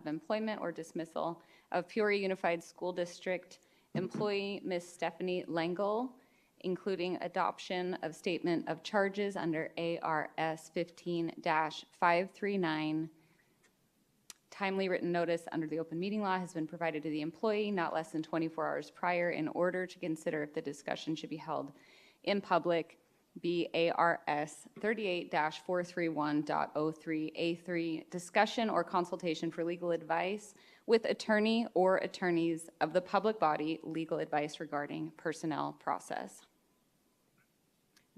of employment or dismissal of Peoria Unified School District employee Ms. Stephanie Langle, including adoption of statement of charges under ARS 15-539. Timely written notice under the open meeting law has been provided to the employee not less than 24 hours prior in order to consider if the discussion should be held in public. BARS 38-431.03A3, discussion or consultation for legal advice with attorney or attorneys of the public body, legal advice regarding personnel process,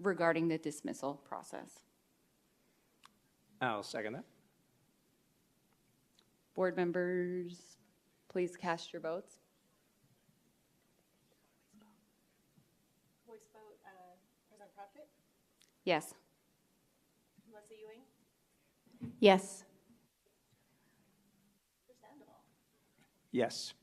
regarding the dismissal process. I'll second that. Board members, please cast your votes. Voice vote, President Crockett, Yes. Leslie Ewing, Yes. Mr. Sandoval. Yes.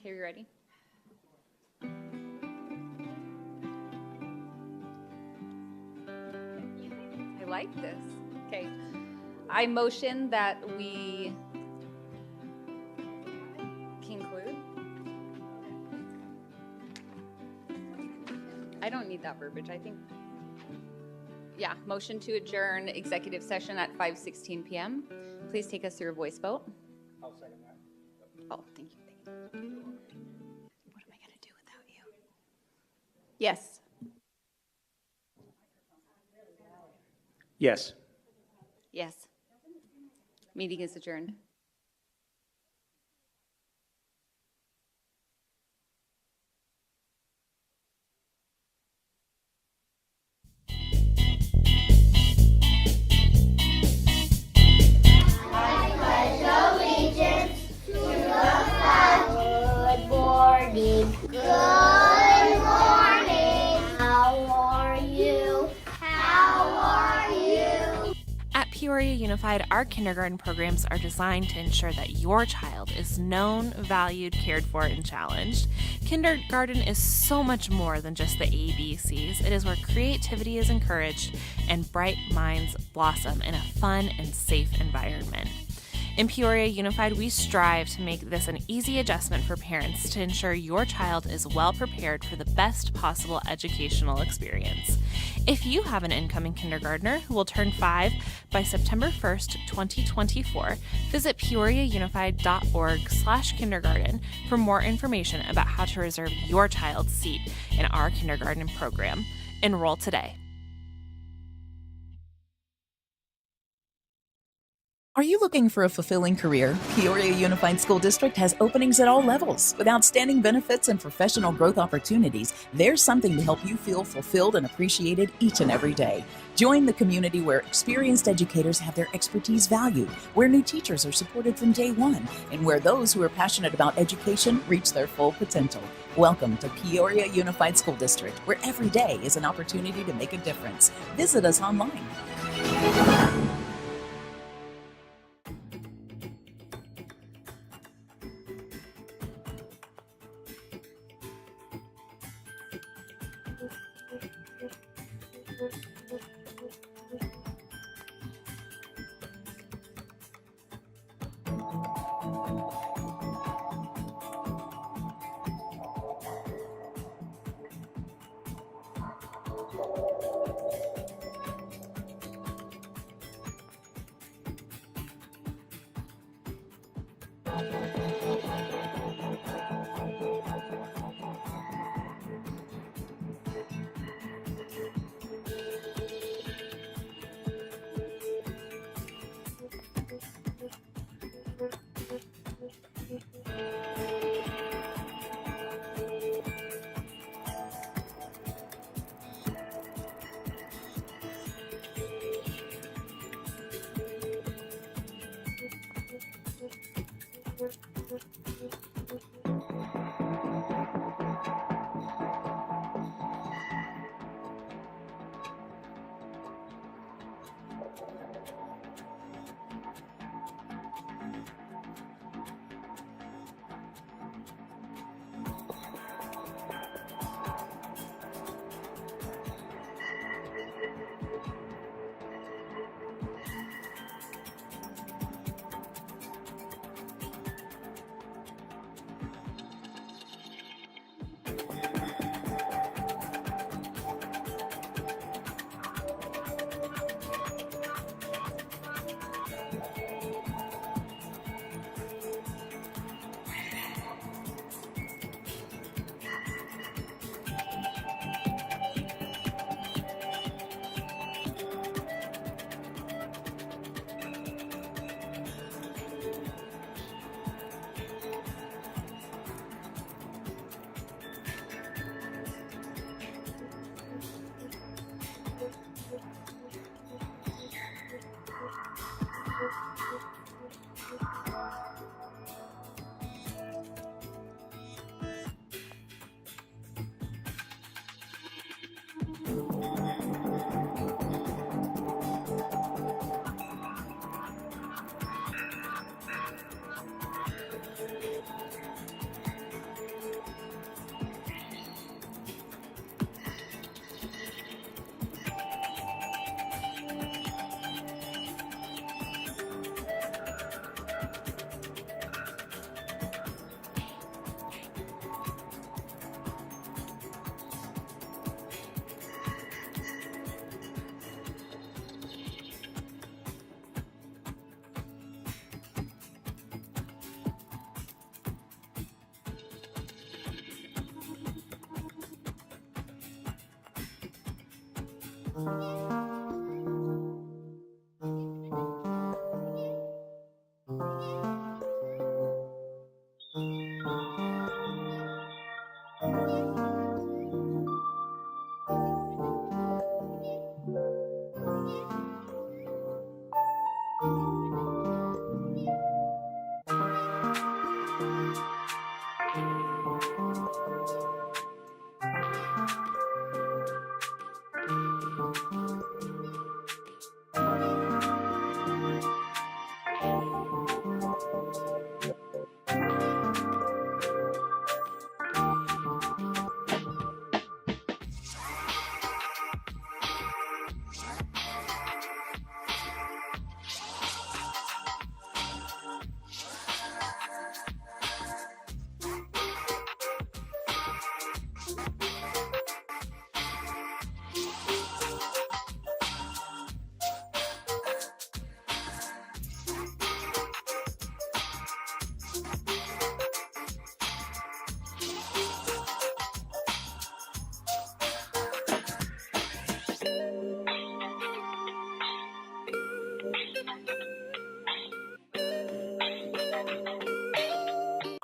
Okay, are you ready? I like this. Okay. I motion that we conclude. I don't need that verbiage. I think, yeah, motion to adjourn executive session at 5:16 p.m. Please take us through a voice vote. I'll second that. Oh, thank you. What am I going to do without you? Yes. Yes. Yes. Meeting is adjourned. Good morning. Good morning. How are you? How are you? At Peoria Unified, our kindergarten programs are designed to ensure that your child is known, valued, cared for, and challenged. Kindergarten is so much more than just the ABCs. It is where creativity is encouraged and bright minds blossom in a fun and safe environment. In Peoria Unified, we strive to make this an easy adjustment for parents to ensure your child is well prepared for the best possible educational experience. If you have an incoming kindergartner who will turn 5 by September 1st, 2024, visit peoriaunified.org/kindergarten for more information about how to reserve your child's seat in our kindergarten program. Enroll today. Are you looking for a fulfilling career? Peoria Unified School District has openings at all levels. With outstanding benefits and professional growth opportunities, there's something to help you feel fulfilled and appreciated each and every day. Join the community where experienced educators have their expertise valued, where new teachers are supported from day one, and where those who are passionate about education reach their full potential. Welcome to Peoria Unified School District, where every day is an opportunity to make a difference. Visit us online.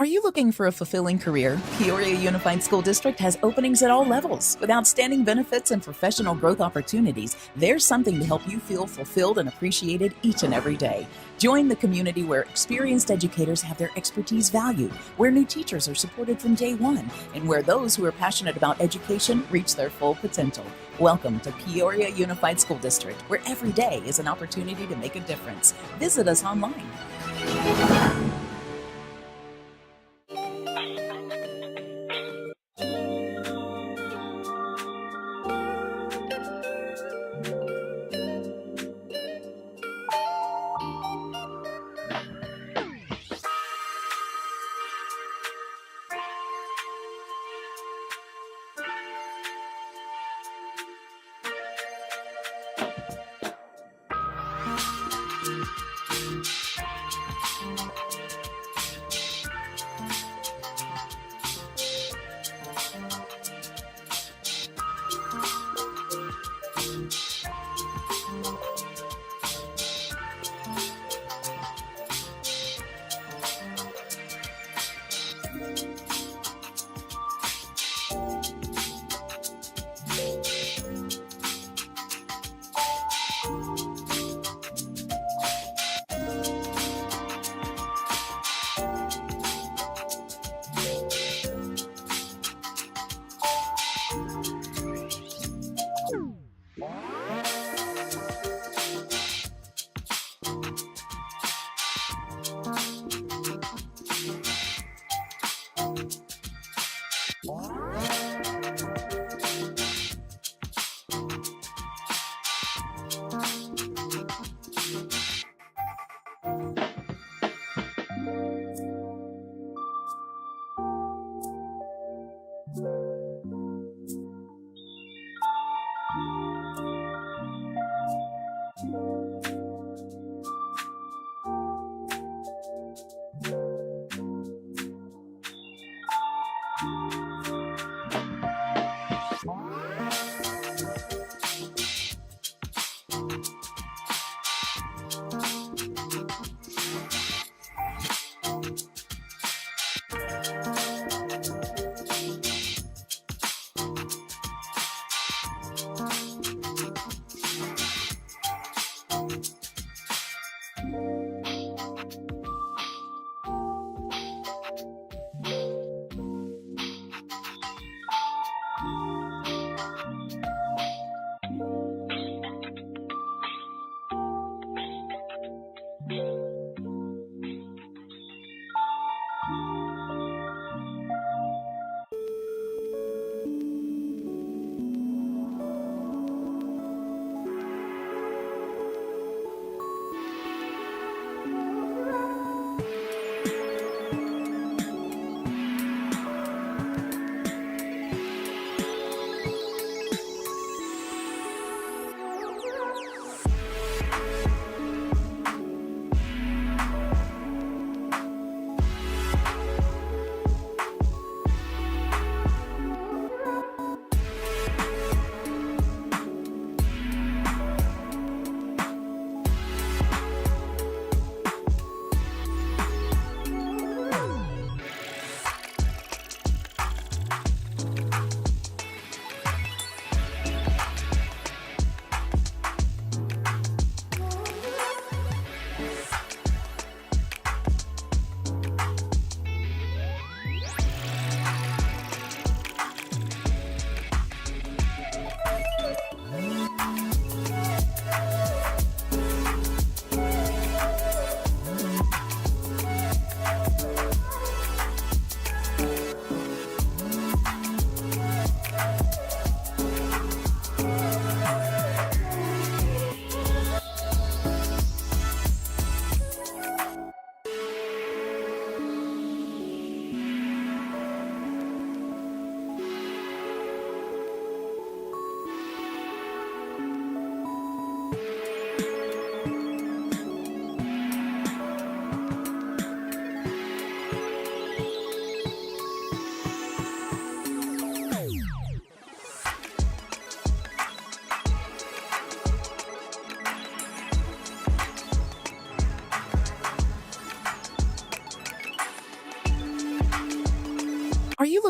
Are you looking for a fulfilling career? Peoria Unified School District has openings at all levels. With outstanding benefits and professional growth opportunities, there's something to help you feel fulfilled and appreciated each and every day. Join the community where experienced educators have their expertise valued, where new teachers are supported from day one, and where those who are passionate about education reach their full potential. Welcome to Peoria Unified School District, where every day is an opportunity to make a difference. Visit us online.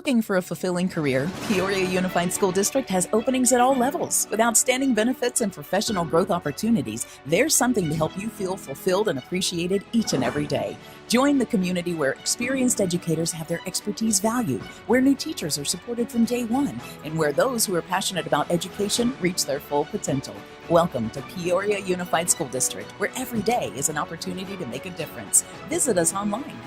Looking for a fulfilling career? Peoria Unified School District has openings at all levels. With outstanding benefits and professional growth opportunities, there's something to help you feel fulfilled and appreciated each and every day. Join the community where experienced educators have their expertise valued, where new teachers are supported from day one, and where those who are passionate about education reach their full potential. Welcome to Peoria Unified School District, where every day is an opportunity to make a difference. Visit us online.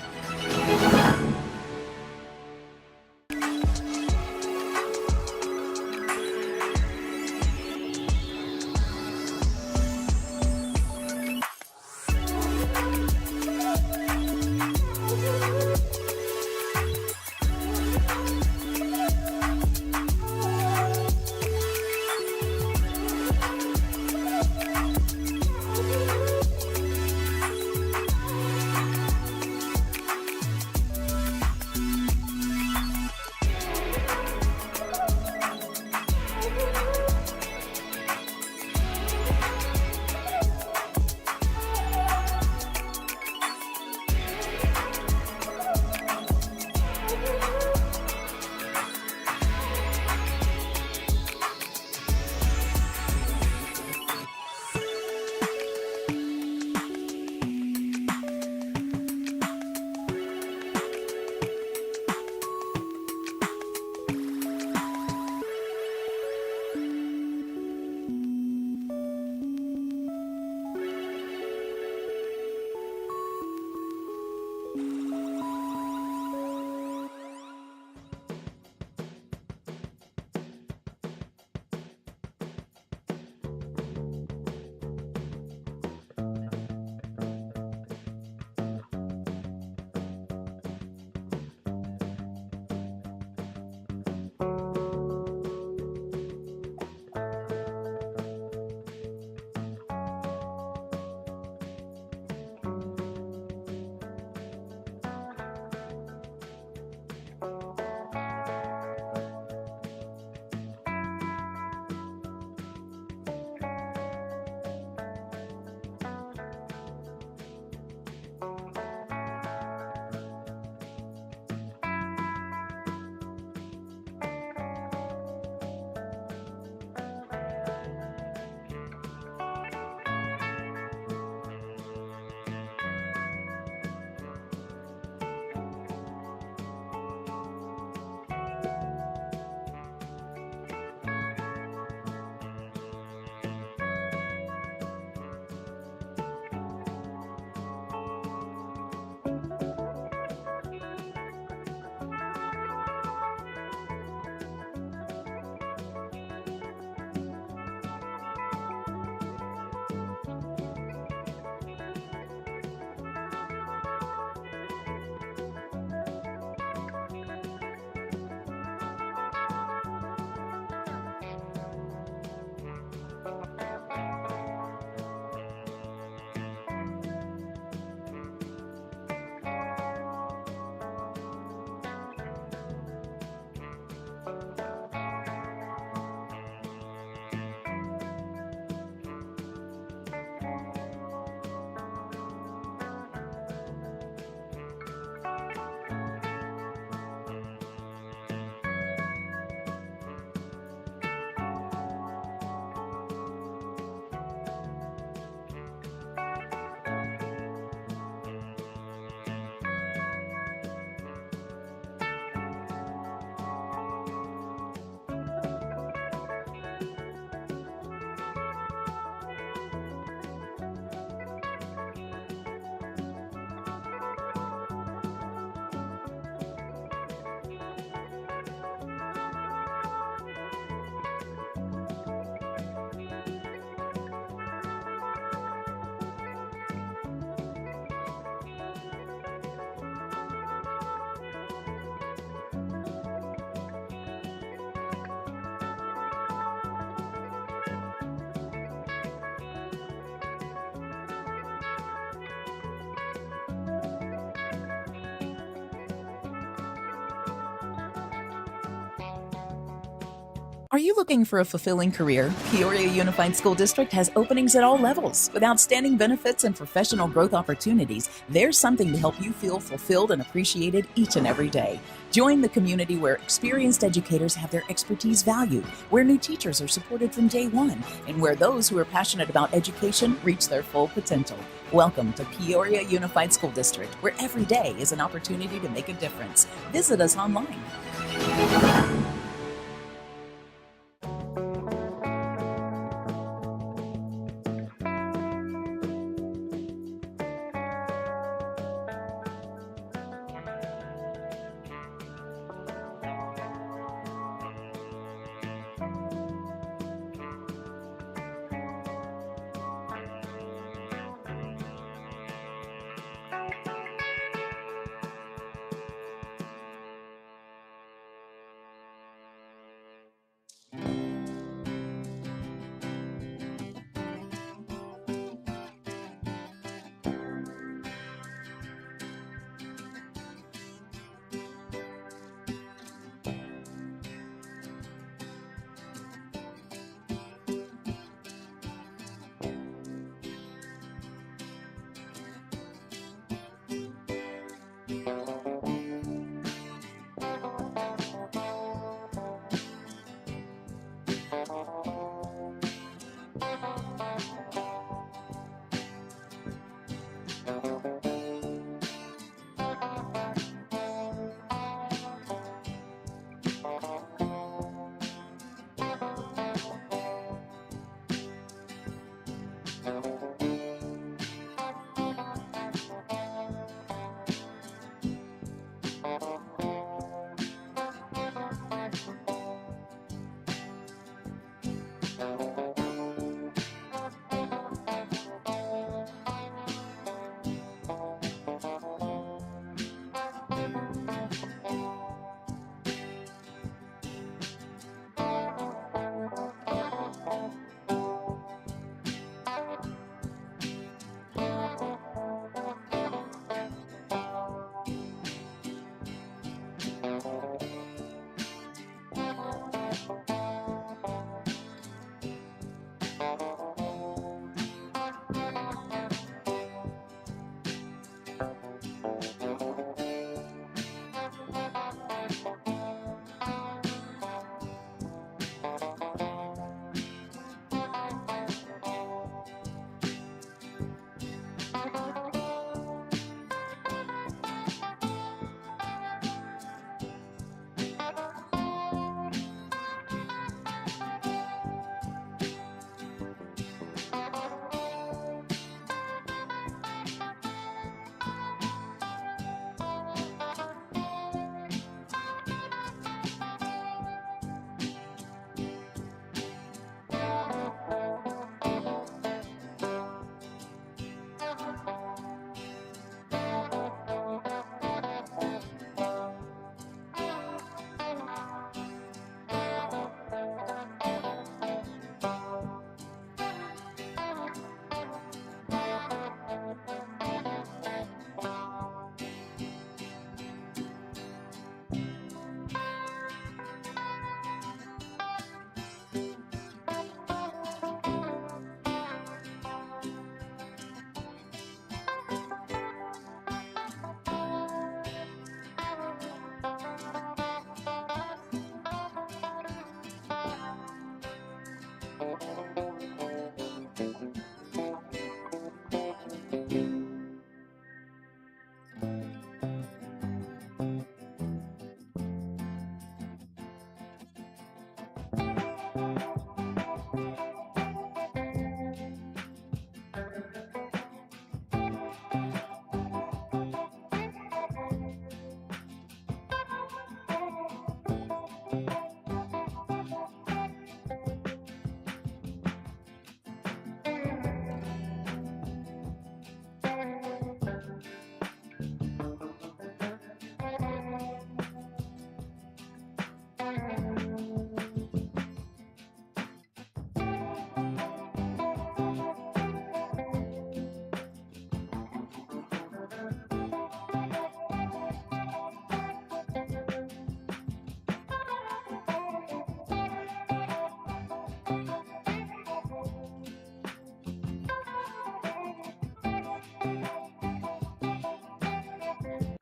Are you looking for a fulfilling career? Peoria Unified School District has openings at all levels. With outstanding benefits and professional growth opportunities, there's something to help you feel fulfilled and appreciated each and every day. Join the community where experienced educators have their expertise valued, where new teachers are supported from day one, and where those who are passionate about education reach their full potential. Welcome to Peoria Unified School District, where every day is an opportunity to make a difference. Visit us online.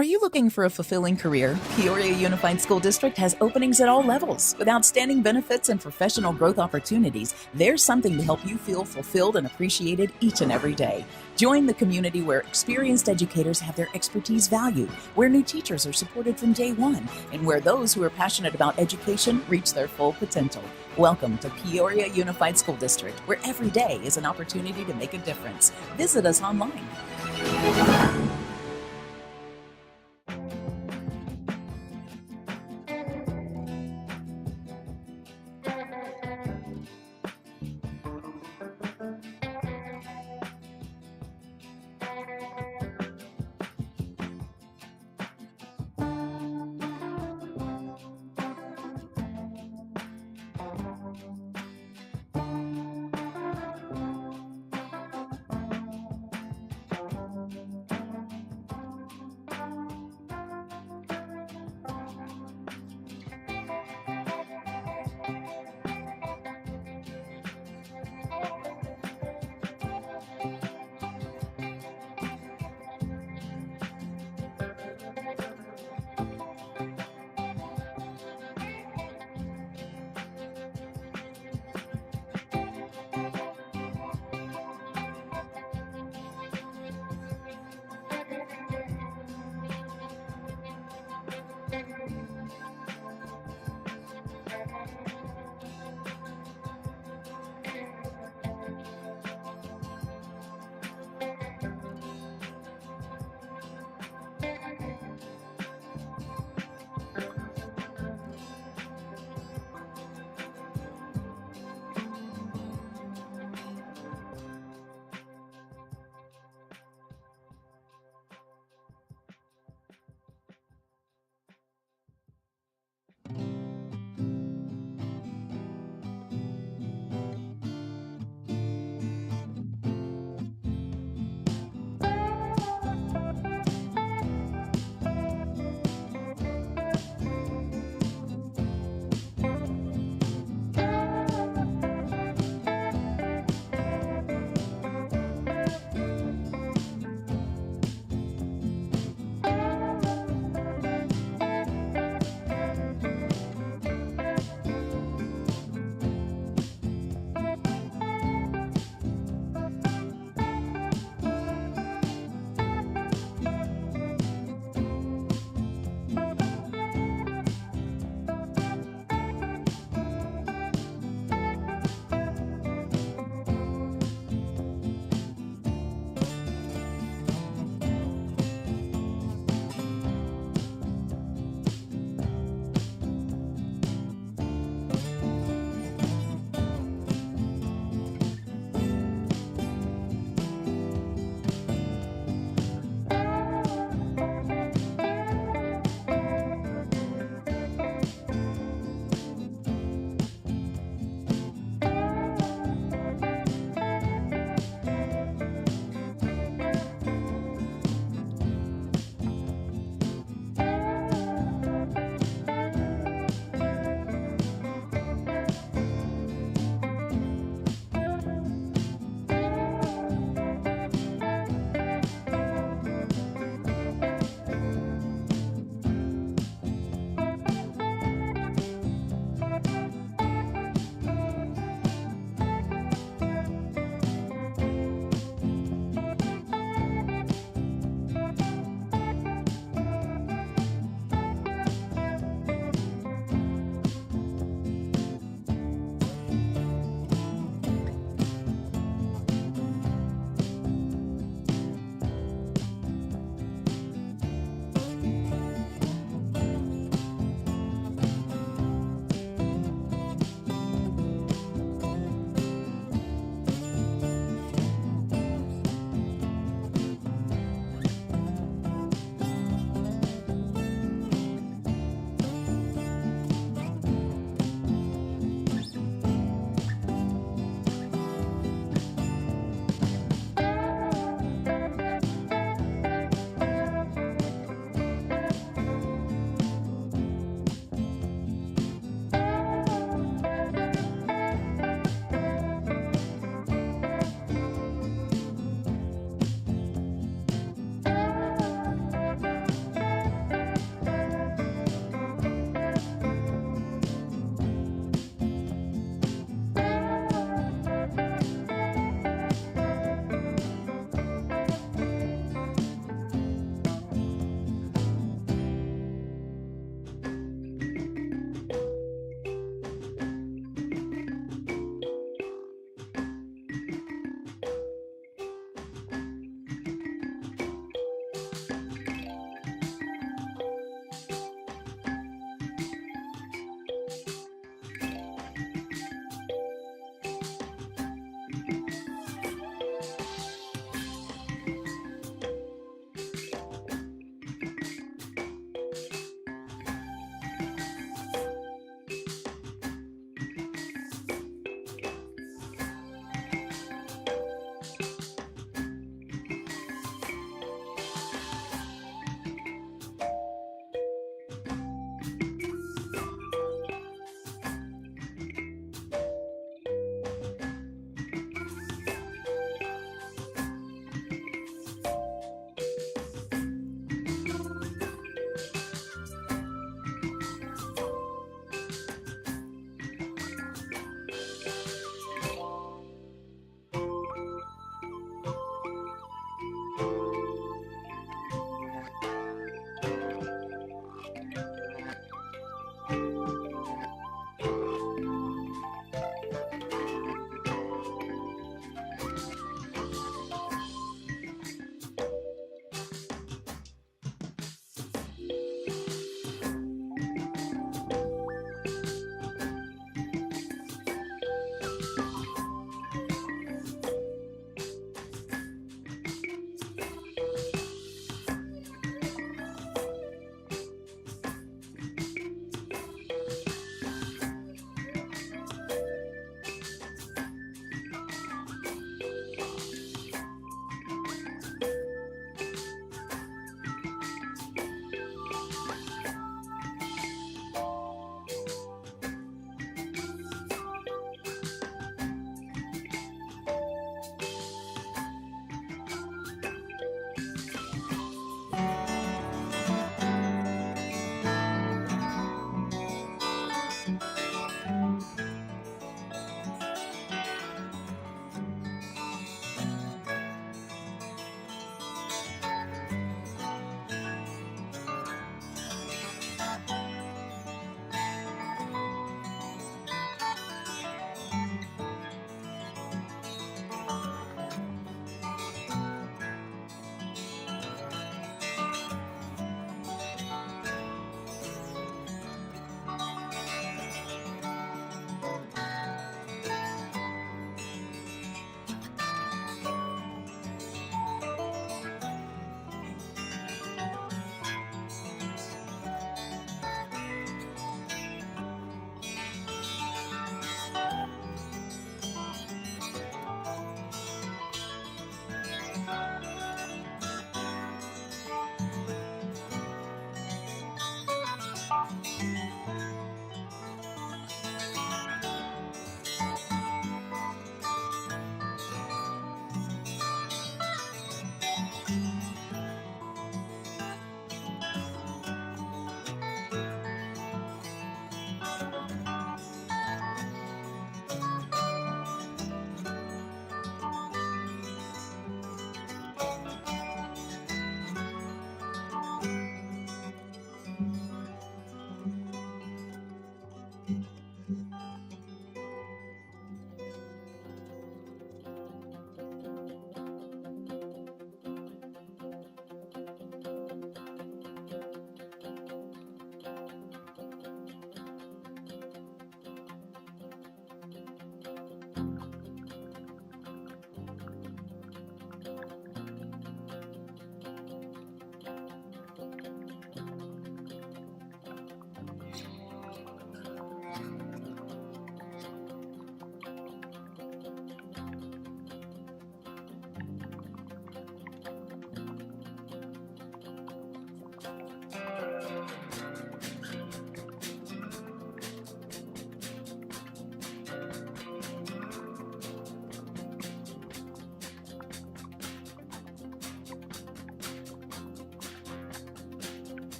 Are you looking for a fulfilling career? Peoria Unified School District has openings at all levels. With outstanding benefits and professional growth opportunities, there's something to help you feel fulfilled and appreciated each and every day. Join the community where experienced educators have their expertise valued, where new teachers are supported from day one, and where those who are passionate about education reach their full potential. Welcome to Peoria Unified School District, where every day is an opportunity to make a difference. Visit us online.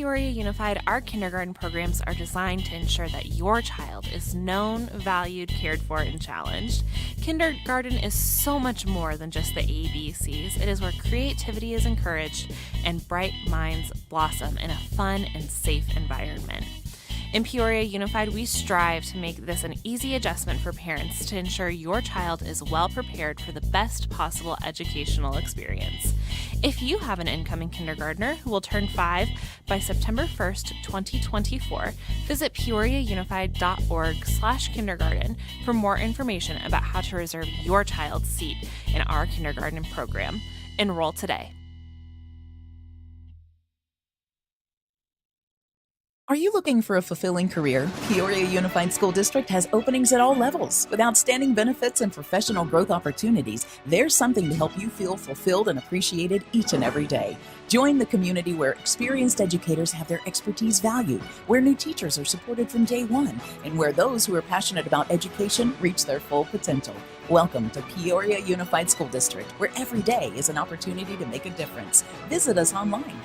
Peoria Unified, our kindergarten programs are designed to ensure that your child is known, valued, cared for, and challenged. Kindergarten is so much more than just the ABCs. It is where creativity is encouraged and bright minds blossom in a fun and safe environment. In Peoria Unified, we strive to make this an easy adjustment for parents to ensure your child is well prepared for the best possible educational experience. If you have an incoming kindergartner who will turn 5 by September 1st, 2024, visit peoriaunified.org/kindergarten for more information about how to reserve your child's seat in our kindergarten program. Enroll today. Are you looking for a fulfilling career? Peoria Unified School District has openings at all levels. With outstanding benefits and professional growth opportunities, there's something to help you feel fulfilled and appreciated each and every day. Join the community where experienced educators have their expertise valued, where new teachers are supported from day one, and where those who are passionate about education reach their full potential. Welcome to Peoria Unified School District, where every day is an opportunity to make a difference. Visit us online.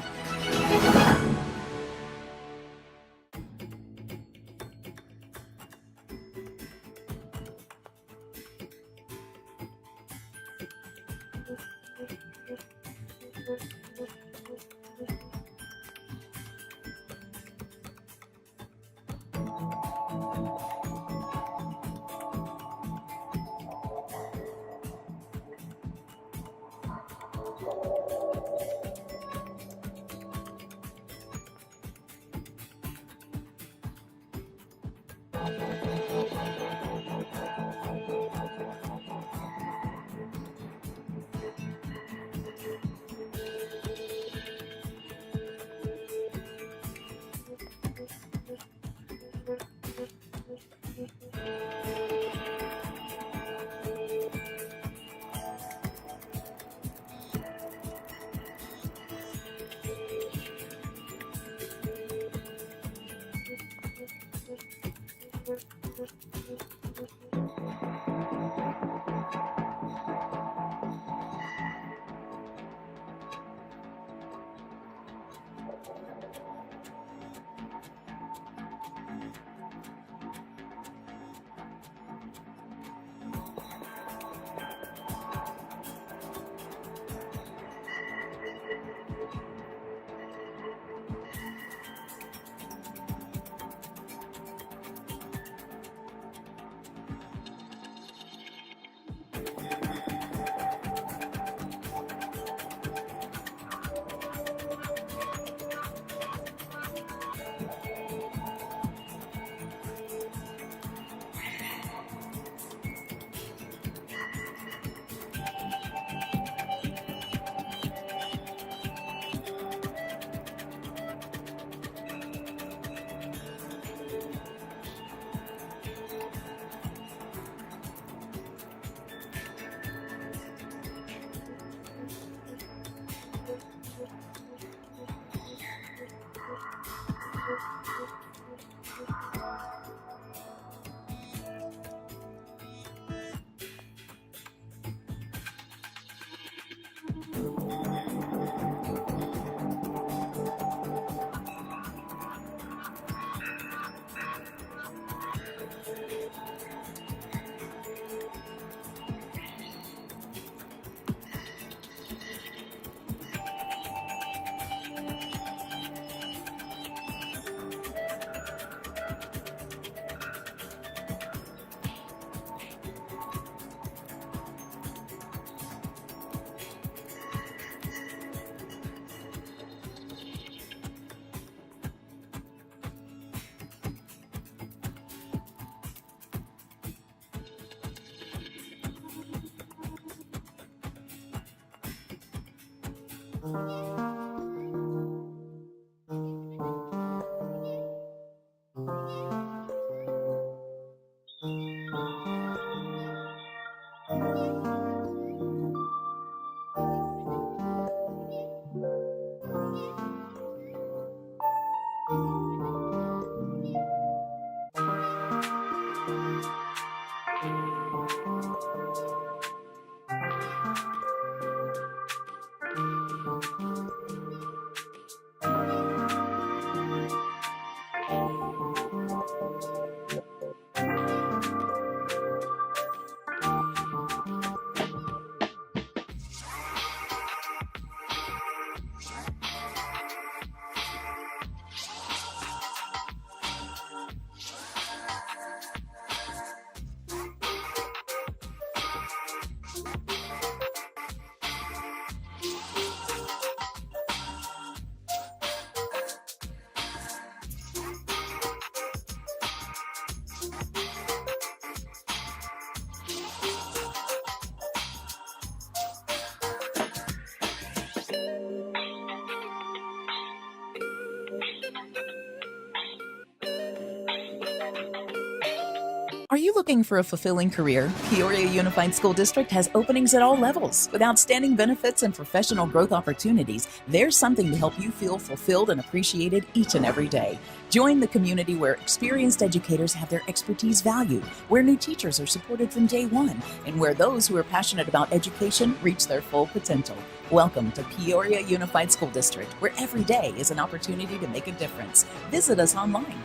Are you looking for a fulfilling career? Peoria Unified School District has openings at all levels. With outstanding benefits and professional growth opportunities, there's something to help you feel fulfilled and appreciated each and every day. Join the community where experienced educators have their expertise valued, where new teachers are supported from day one, and where those who are passionate about education reach their full potential. Welcome to Peoria Unified School District, where every day is an opportunity to make a difference. Visit us online.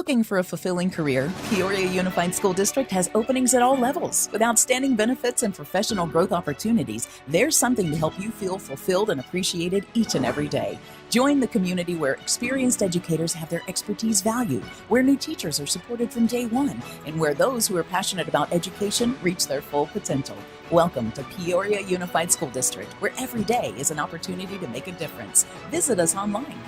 looking for a fulfilling career, Peoria Unified School District has openings at all levels. With outstanding benefits and professional growth opportunities, there's something to help you feel fulfilled and appreciated each and every day. Join the community where experienced educators have their expertise valued, where new teachers are supported from day one, and where those who are passionate about education reach their full potential. Welcome to Peoria Unified School District, where every day is an opportunity to make a difference. Visit us online.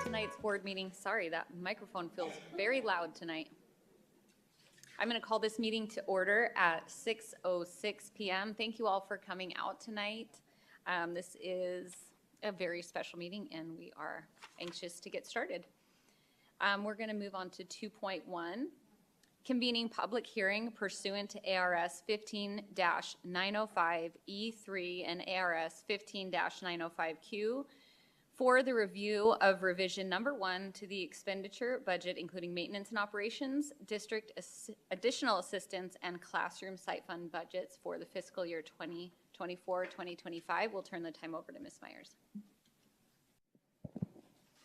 Tonight's board meeting. Sorry, that microphone feels very loud tonight. I'm going to call this meeting to order at 6:06 p.m. Thank you all for coming out tonight. This is a very special meeting, and we are anxious to get started. We're going to move on to 2.1, convening public hearing pursuant to ARS 15-905E3 and ARS 15-905Q for the review of revision number 1 to the expenditure budget, including maintenance and operations, district additional assistance, and classroom site fund budgets for the fiscal year 2024-2025. We'll turn the time over to Ms. Myers.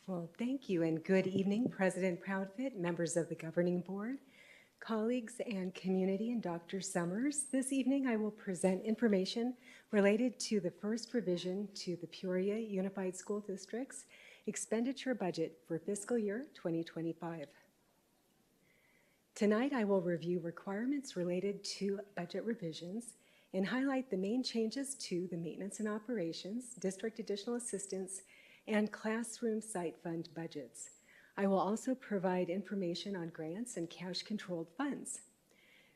Well, thank you, and good evening, President Proudfit, members of the governing board, colleagues and community, and Dr. Summers. This evening I will present information related to the first revision to the Peoria Unified School District's expenditure budget for fiscal year 2025. Tonight I will review requirements related to budget revisions and highlight the main changes to the maintenance and operations, district additional assistance, and classroom site fund budgets. I will also provide information on grants and cash-controlled funds.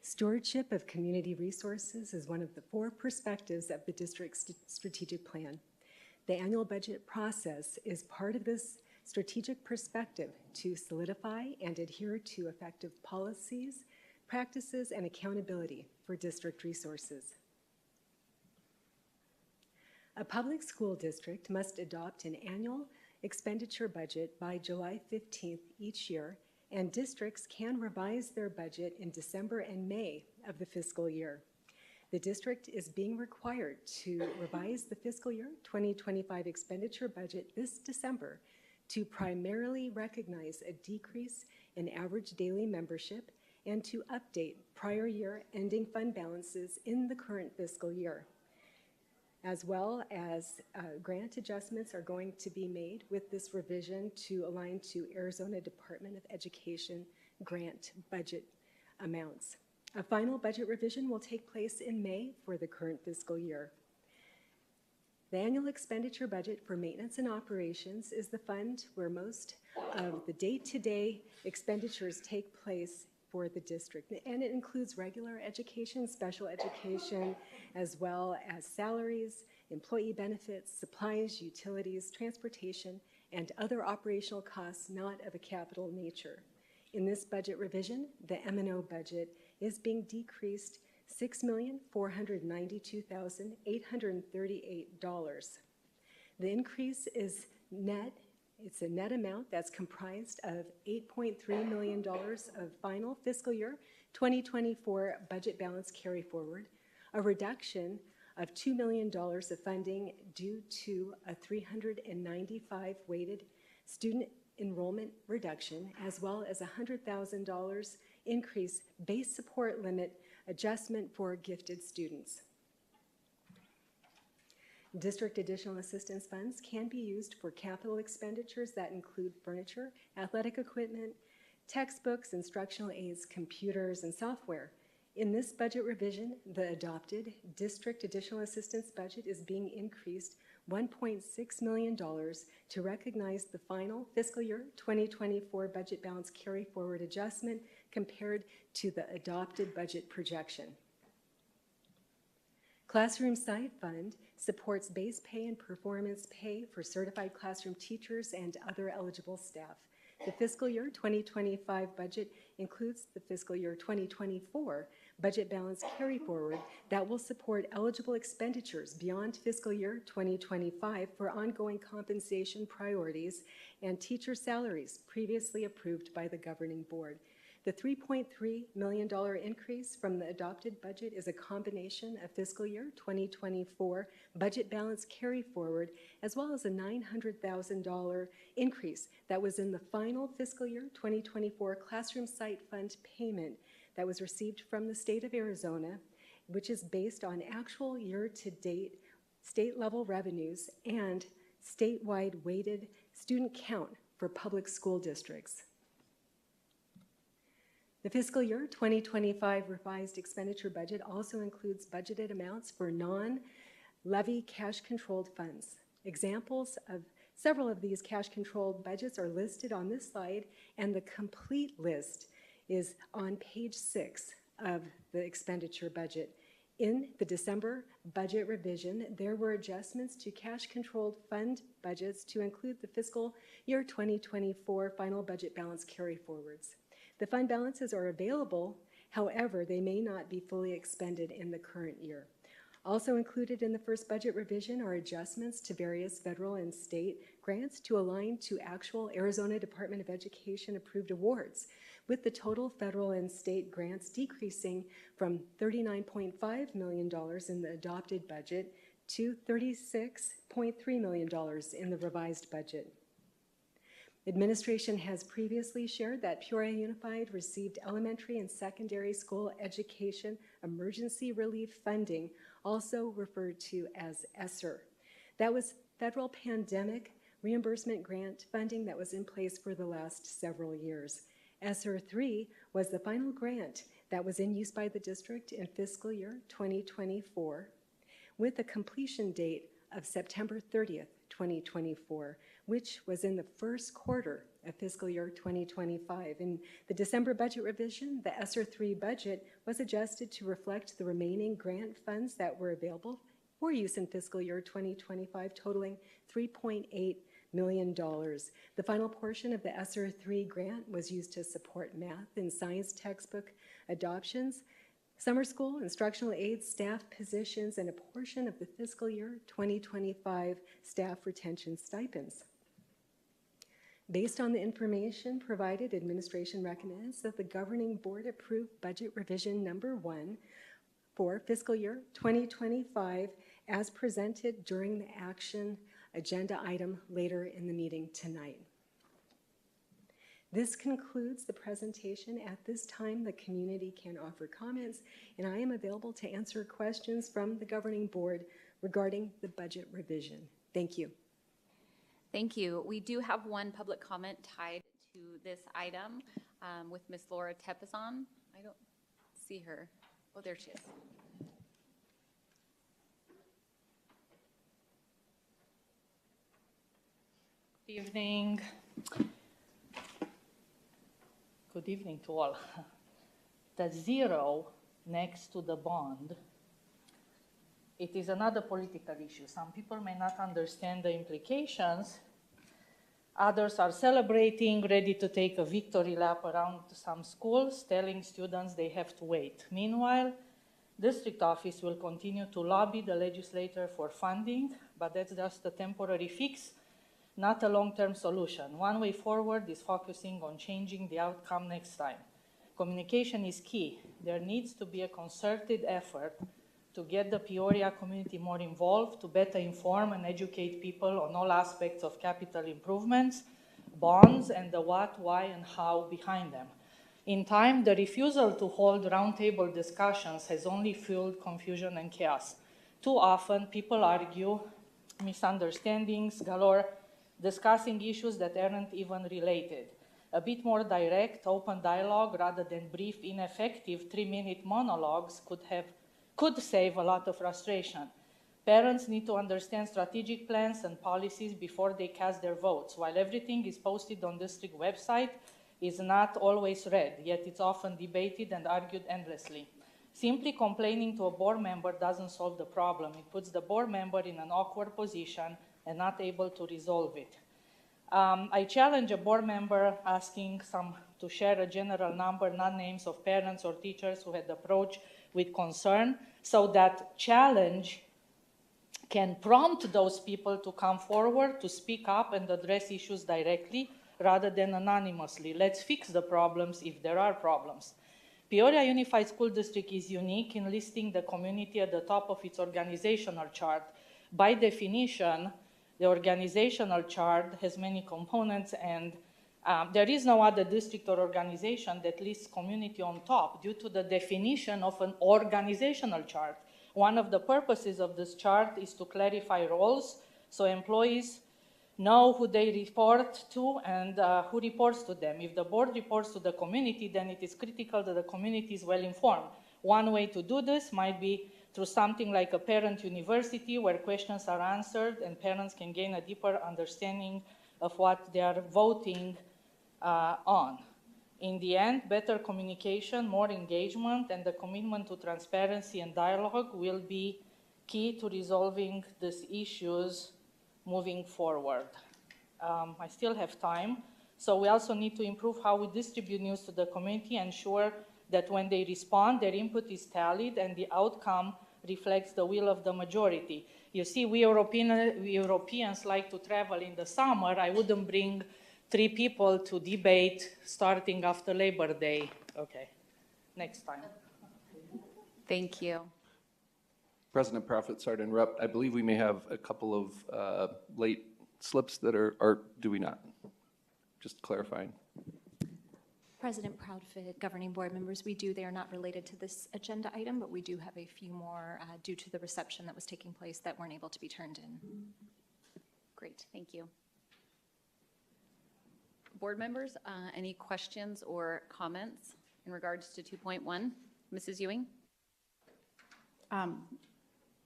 Stewardship of community resources is one of the 4 perspectives of the district's strategic plan. The annual budget process is part of this strategic perspective to solidify and adhere to effective policies, practices, and accountability for district resources. A public school district must adopt an annual expenditure budget by July 15th each year, and districts can revise their budget in December and May of the fiscal year. The district is being required to revise the fiscal year 2025 expenditure budget this December to primarily recognize a decrease in average daily membership and to update prior year ending fund balances in the current fiscal year. As well as grant adjustments are going to be made with this revision to align to Arizona Department of Education grant budget amounts. A final budget revision will take place in May for the current fiscal year. The annual expenditure budget for maintenance and operations is the fund where most of the day-to-day expenditures take place for the district, and it includes regular education, special education, as well as salaries, employee benefits, supplies, utilities, transportation, and other operational costs not of a capital nature. In this budget revision, the M&O budget is being decreased $6,492,838. The increase is net. It's a net amount that's comprised of $8.3 million of final fiscal year 2024 budget balance carry forward, a reduction of $2 million of funding due to a 395 weighted student enrollment reduction, as well as a $100,000 increase base support limit adjustment for gifted students. District additional assistance funds can be used for capital expenditures that include furniture, athletic equipment, textbooks, instructional aids, computers, and software. In this budget revision, the adopted district additional assistance budget is being increased $1.6 million to recognize the final fiscal year 2024 budget balance carry forward adjustment compared to the adopted budget projection. Classroom Site Fund supports base pay and performance pay for certified classroom teachers and other eligible staff. The fiscal year 2025 budget includes the fiscal year 2024 budget balance carry forward that will support eligible expenditures beyond fiscal year 2025 for ongoing compensation priorities and teacher salaries previously approved by the governing board. The $3.3 million increase from the adopted budget is a combination of fiscal year 2024 budget balance carry forward, as well as a $900,000 increase that was in the final fiscal year 2024 classroom site fund payment that was received from the state of Arizona, which is based on actual year-to-date state-level revenues and statewide weighted student count for public school districts. The fiscal year 2025 revised expenditure budget also includes budgeted amounts for non-levy cash-controlled funds. Examples of several of these cash-controlled budgets are listed on this slide, and the complete list is on page 6 of the expenditure budget. In the December budget revision, there were adjustments to cash-controlled fund budgets to include the fiscal year 2024 final budget balance carry-forwards. The fund balances are available, however, they may not be fully expended in the current year. Also included in the first budget revision are adjustments to various federal and state grants to align to actual Arizona Department of Education approved awards, with the total federal and state grants decreasing from $39.5 million in the adopted budget to $36.3 million in the revised budget. Administration has previously shared that Peoria Unified received elementary and secondary school education emergency relief funding, also referred to as ESSER. That was federal pandemic reimbursement grant funding that was in place for the last several years. ESSER 3 was the final grant that was in use by the district in fiscal year 2024, with a completion date of September 30th, 2024, which was in the first quarter of fiscal year 2025. In the December budget revision, the ESSER 3 budget was adjusted to reflect the remaining grant funds that were available for use in fiscal year 2025, totaling $3.8 million. The final portion of the ESSER 3 grant was used to support math and science textbook adoptions, summer school, instructional aides, staff positions, and a portion of the fiscal year 2025 staff retention stipends. Based on the information provided, administration recommends that the governing board approve budget revision number 1 for fiscal year 2025 as presented during the action agenda item later in the meeting tonight. This concludes the presentation. At this time, the community can offer comments, and I am available to answer questions from the governing board regarding the budget revision. Thank you. Thank you. We do have one public comment tied to this item with Ms. Laura Tepizon. I don't see her. Oh, there she is. Good evening. Good evening to all. The 0 next to the bond, it is another political issue. Some people may not understand the implications. Others are celebrating, ready to take a victory lap around some schools, telling students they have to wait. Meanwhile, district office will continue to lobby the legislator for funding, but that's just a temporary fix, not a long-term solution. One way forward is focusing on changing the outcome next time. Communication is key. There needs to be a concerted effort to get the Peoria community more involved, to better inform and educate people on all aspects of capital improvements, bonds, and the what, why, and how behind them. In time, the refusal to hold roundtable discussions has only fueled confusion and chaos. Too often, people argue, misunderstandings galore, discussing issues that aren't even related. A bit more direct, open dialogue rather than brief, ineffective 3-minute monologues could save a lot of frustration. Parents need to understand strategic plans and policies before they cast their votes. While everything is posted on district website, is not always read, yet it's often debated and argued endlessly. Simply complaining to a board member doesn't solve the problem. It puts the board member in an awkward position and not able to resolve it. I challenge a board member asking to share a general number, not names of parents or teachers who had approached with concern, so that challenge can prompt those people to come forward, to speak up and address issues directly rather than anonymously. Let's fix the problems if there are problems. Peoria Unified School District is unique in listing the community at the top of its organizational chart. By definition, the organizational chart has many components, and there is no other district or organization that lists community on top due to the definition of an organizational chart. One of the purposes of this chart is to clarify roles so employees know who they report to and who reports to them. If the board reports to the community, then it is critical that the community is well informed. One way to do this might be through something like a parent university where questions are answered and parents can gain a deeper understanding of what they are voting on. In the end, better communication, more engagement, and the commitment to transparency and dialogue will be key to resolving these issues moving forward. I still have time, So we also need to improve how we distribute news to the community, ensure that when they respond, their input is tallied and the outcome reflects the will of the majority. You see, we Europeans like to travel in the summer. I wouldn't bring 3 people to debate starting after Labor Day. Okay, next time. Thank you. President Prophet, sorry to interrupt. I believe we may have a couple of late slips that are, or do we not? Just clarifying. President Proudfit, governing board members, we do. They are not related to this agenda item, but we do have a few more due to the reception that was taking place that weren't able to be turned in. Great, thank you. Board members, any questions or comments in regards to 2.1? Mrs. Ewing?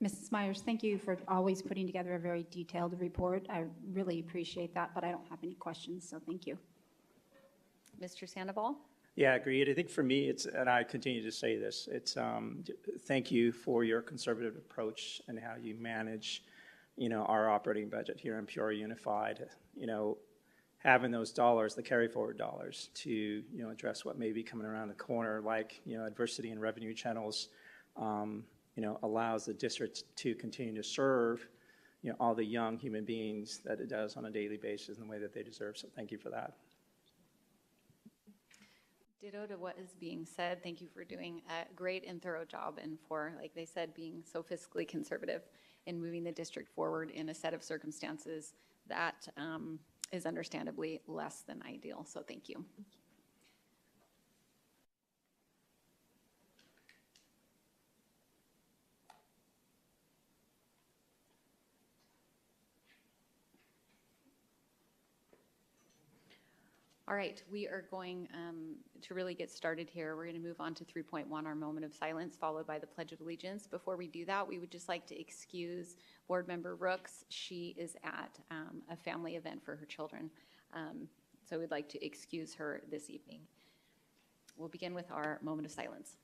Mrs. Myers, thank you for always putting together a very detailed report. I really appreciate that, but I don't have any questions, so thank you. Mr. Sandoval? Yeah, agreed. I think for me, it's, and I continue to say this, it's thank you for your conservative approach and how you manage, our operating budget here in Peoria Unified. Having those dollars, the carry forward dollars, to address what may be coming around the corner, like adversity and revenue channels, allows the district to continue to serve all the young human beings that it does on a daily basis in the way that they deserve. So thank you for that. Ditto to what is being said. Thank you for doing a great and thorough job and for, like they said, being so fiscally conservative in moving the district forward in a set of circumstances that is understandably less than ideal. So thank you. All right, we are going to really get started here. We're going to move on to 3.1, our moment of silence, followed by the Pledge of Allegiance. Before we do that, we would just like to excuse Board Member Rooks. She is at a family event for her children, so we'd like to excuse her this evening. We'll begin with our moment of silence.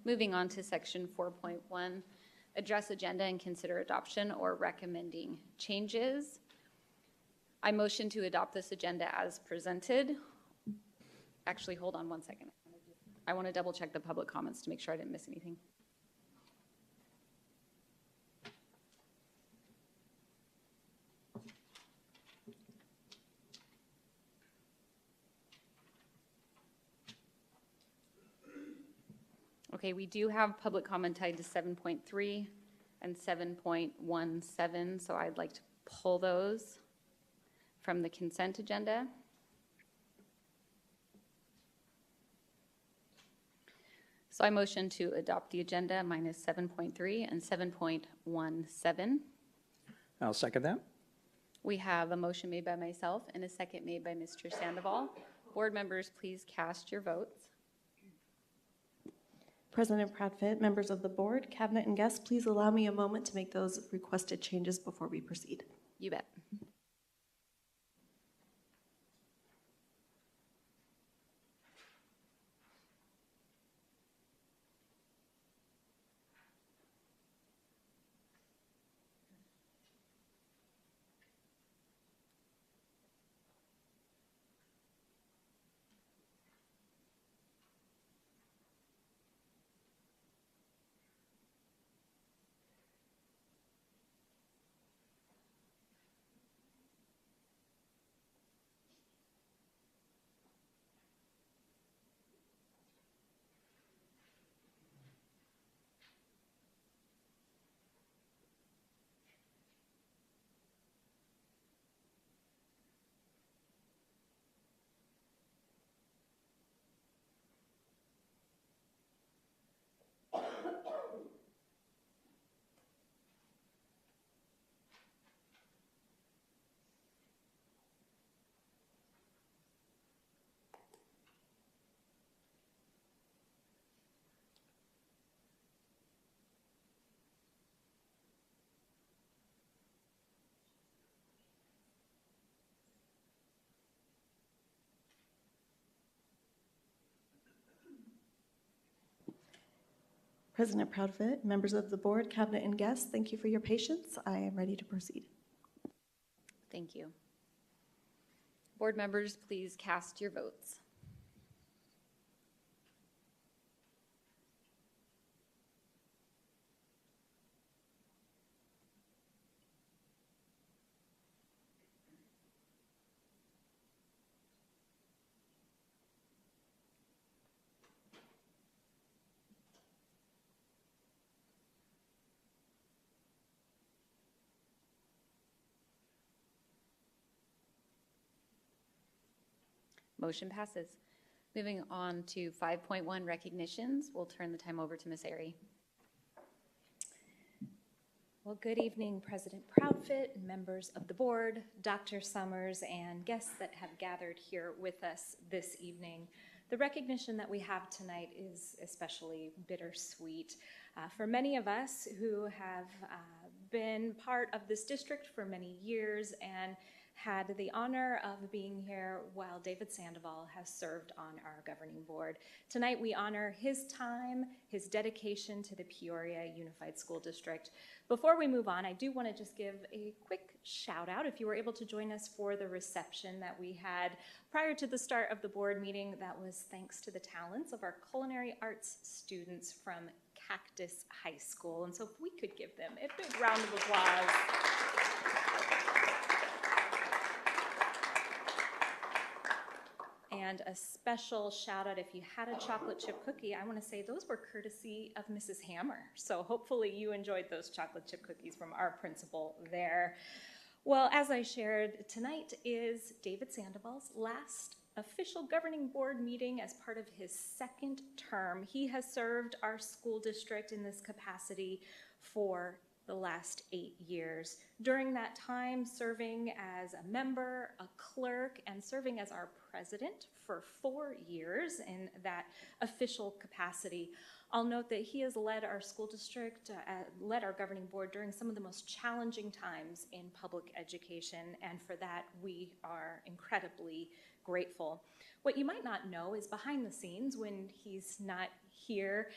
Moving on to section 4.1, address agenda and consider adoption or recommending changes. I motion to adopt this agenda as presented. Actually, hold on one second. I want to double check the public comments to make sure I didn't miss anything. Okay, we do have public comment tied to 7.3 and 7.17, so I'd like to pull those from the consent agenda. So I motion to adopt the agenda minus 7.3 and 7.17. I'll second that. We have a motion made by myself and a second made by Mr. Sandoval. Board members, please cast your votes. President Proudfit, members of the board, cabinet, and guests, please allow me a moment to make those requested changes before we proceed. You bet. President Proudfit, members of the board, cabinet, and guests, thank you for your patience. I am ready to proceed. Thank you. Board members, please cast your votes. Motion passes. Moving on to 5.1 recognitions, we'll turn the time over to Ms. Airy. Well, good evening, President Proudfit, members of the board, Dr. Summers, and guests that have gathered here with us this evening. The recognition that we have tonight is especially bittersweet. For many of us who have been part of this district for many years and had the honor of being here while David Sandoval has served on our governing board. Tonight we honor his time, his dedication to the Peoria Unified School District. Before we move on, I do want to just give a quick shout out. If you were able to join us for the reception that we had prior to the start of the board meeting, that was thanks to the talents of our culinary arts students from Cactus High School. And so if we could give them a big round of applause. And a special shout out, if you had a chocolate chip cookie, I want to say those were courtesy of Mrs. Hammer. So hopefully you enjoyed those chocolate chip cookies from our principal there. Well, as I shared, tonight is David Sandoval's last official governing board meeting as part of his second term. He has served our school district in this capacity for the last 8 years. During that time, serving as a member, a clerk, and serving as our president for 4 years in that official capacity. I'll note that he has led our school district, led our governing board during some of the most challenging times in public education, and for that we are incredibly grateful. What you might not know is behind the scenes, when he's not here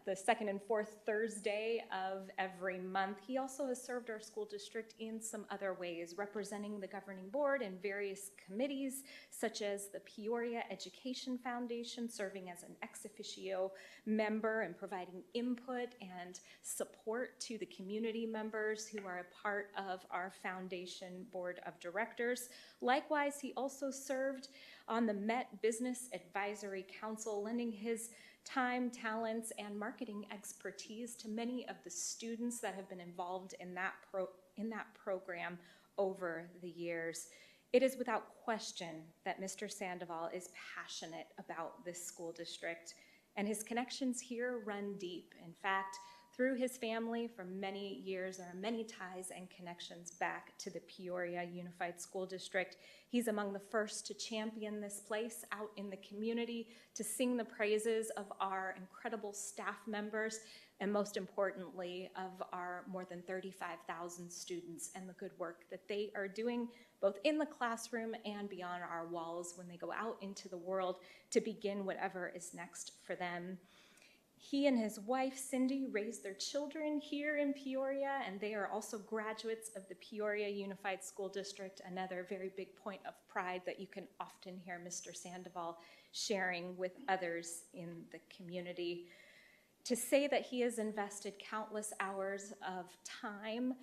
the second and fourth Thursday of every month, he also has served our school district in some other ways, representing the governing board in various committees, such as the Peoria Education Foundation, serving as an ex officio member and providing input and support to the community members who are a part of our foundation board of directors. Likewise, he also served on the Met Business Advisory Council, lending his time, talents, and marketing expertise to many of the students that have been involved in that program over the years. It is without question that Mr. Sandoval is passionate about this school district, and his connections here run deep. In fact, through his family for many years, there are many ties and connections back to the Peoria Unified School District. He's among the first to champion this place out in the community, to sing the praises of our incredible staff members, and most importantly, of our more than 35,000 students and the good work that they are doing both in the classroom and beyond our walls when they go out into the world to begin whatever is next for them. He and his wife, Cindy, raised their children here in Peoria, and they are also graduates of the Peoria Unified School District, another very big point of pride that you can often hear Mr. Sandoval sharing with others in the community. To say that he has invested countless hours of time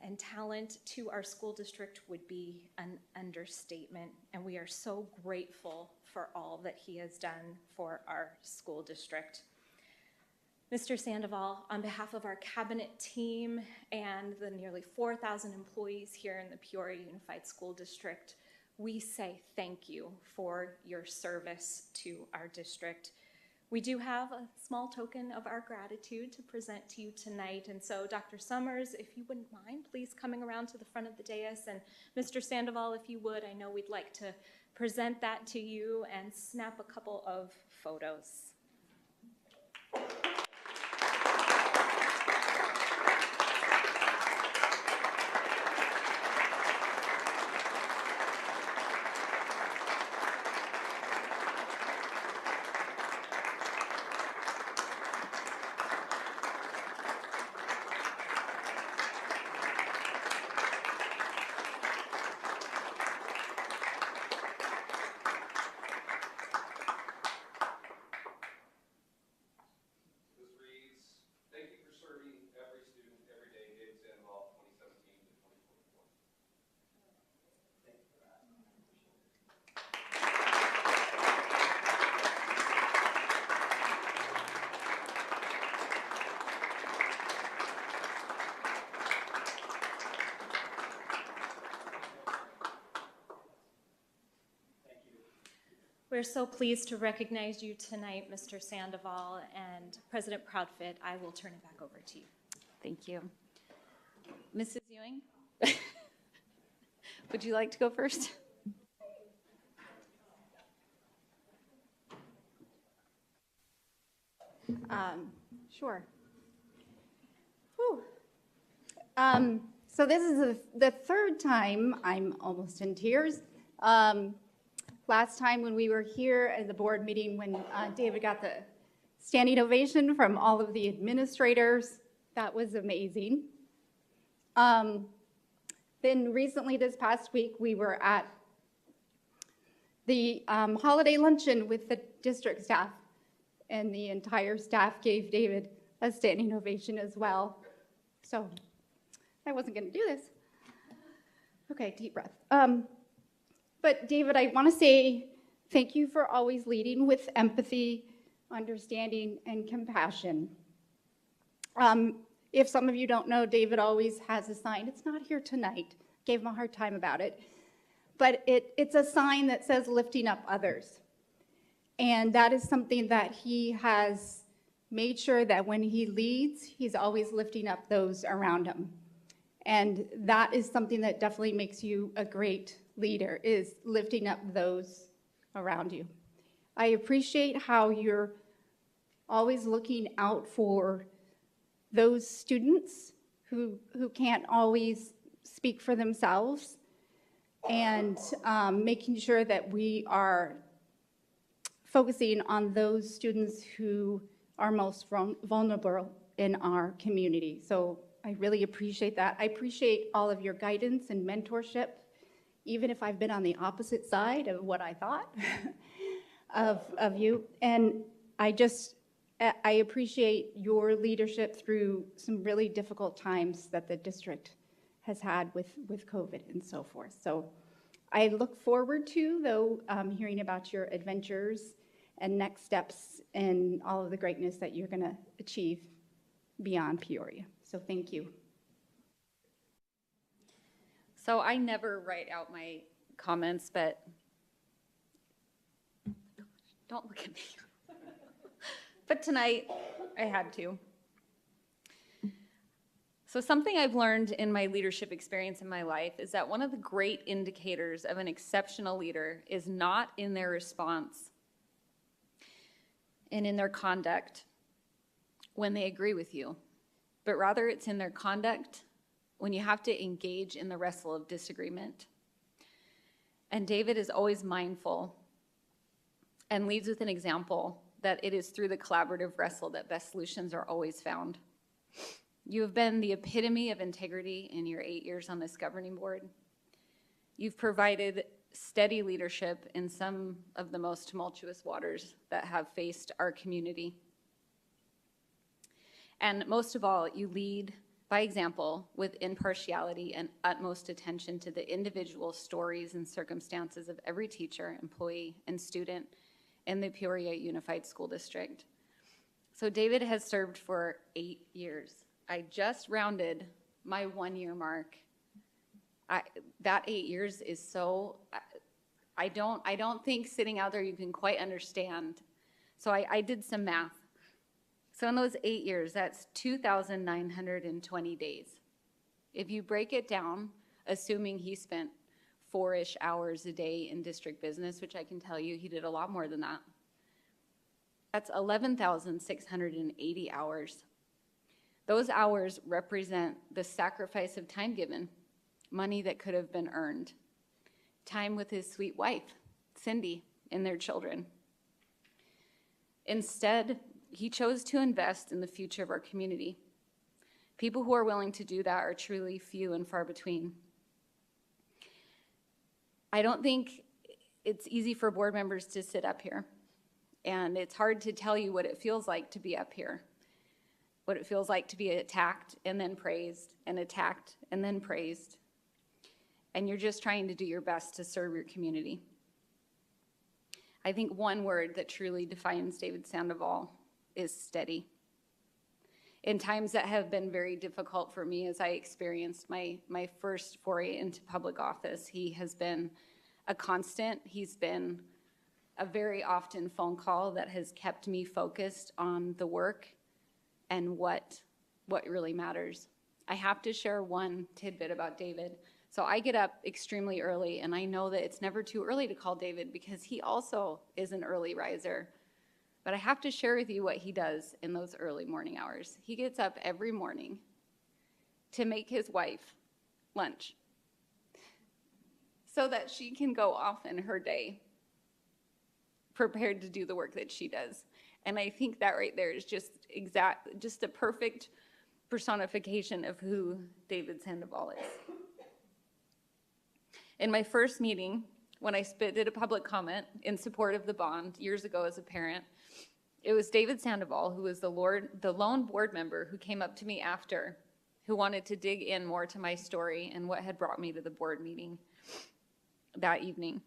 and talent to our school district would be an understatement, and we are so grateful for all that he has done for our school district. Mr. Sandoval, on behalf of our cabinet team and the nearly 4,000 employees here in the Peoria Unified School District, we say thank you for your service to our district. We do have a small token of our gratitude to present to you tonight, and so Dr. Summers, if you wouldn't mind, please coming around to the front of the dais, and Mr. Sandoval, if you would, I know we'd like to present that to you and snap a couple of photos. We're so pleased to recognize you tonight, Mr. Sandoval, and President Proudfit, I will turn it back over to you. Thank you. Mrs. Ewing, would you like to go first? Sure. Whew. So this is the third time, I'm almost in tears. Last time when we were here at the board meeting, when David got the standing ovation from all of the administrators, that was amazing. Then recently this past week, we were at the holiday luncheon with the district staff, and the entire staff gave David a standing ovation as well. So I wasn't going to do this. Okay, deep breath. But David, I want to say thank you for always leading with empathy, understanding, and compassion. If some of you don't know, David always has a sign. It's not here tonight. Gave him a hard time about it. But it's a sign that says lifting up others. And that is something that he has made sure that when he leads, he's always lifting up those around him. And that is something that definitely makes you a great leader, is lifting up those around you. I appreciate how you're always looking out for those students who can't always speak for themselves, and making sure that we are focusing on those students who are most vulnerable in our community. So I really appreciate that. I appreciate all of your guidance and mentorship, even if I've been on the opposite side of what I thought of you. And I appreciate your leadership through some really difficult times that the district has had with COVID and so forth. So I look forward to, though, hearing about your adventures and next steps and all of the greatness that you're going to achieve beyond Peoria. So thank you. So I never write out my comments, but don't look at me. But tonight, I had to. So something I've learned in my leadership experience in my life is that one of the great indicators of an exceptional leader is not in their response and in their conduct when they agree with you, but rather it's in their conduct when you have to engage in the wrestle of disagreement. And David is always mindful and leads with an example that it is through the collaborative wrestle that best solutions are always found. You have been the epitome of integrity in your 8 years on this governing board. You've provided steady leadership in some of the most tumultuous waters that have faced our community. And most of all, you lead by example with impartiality and utmost attention to the individual stories and circumstances of every teacher, employee, and student in the Peoria Unified School District. So David has served for 8 years. I just rounded my 1-year mark. That 8 years is so, I don't think sitting out there you can quite understand. So I did some math. So in those 8 years, that's 2,920 days. If you break it down, assuming he spent 4-ish hours a day in district business, which I can tell you he did a lot more than that, that's 11,680 hours. Those hours represent the sacrifice of time given, money that could have been earned, time with his sweet wife, Cindy, and their children. Instead, he chose to invest in the future of our community. People who are willing to do that are truly few and far between. I don't think it's easy for board members to sit up here, and it's hard to tell you what it feels like to be up here, what it feels like to be attacked and then praised, and attacked and then praised, and you're just trying to do your best to serve your community. I think one word that truly defines David Sandoval is steady. In times that have been very difficult for me as I experienced my first foray into public office, he has been a constant. He's been a very often phone call that has kept me focused on the work and what really matters. I have to share one tidbit about David. So I get up extremely early, and I know that it's never too early to call David because he also is an early riser. But I have to share with you what he does in those early morning hours. He gets up every morning to make his wife lunch so that she can go off in her day prepared to do the work that she does. And I think that right there is just a perfect personification of who David Sandoval is. In my first meeting, when I did a public comment in support of the bond years ago as a parent, it was David Sandoval, who was the lone board member, who came up to me after, who wanted to dig in more to my story and what had brought me to the board meeting that evening.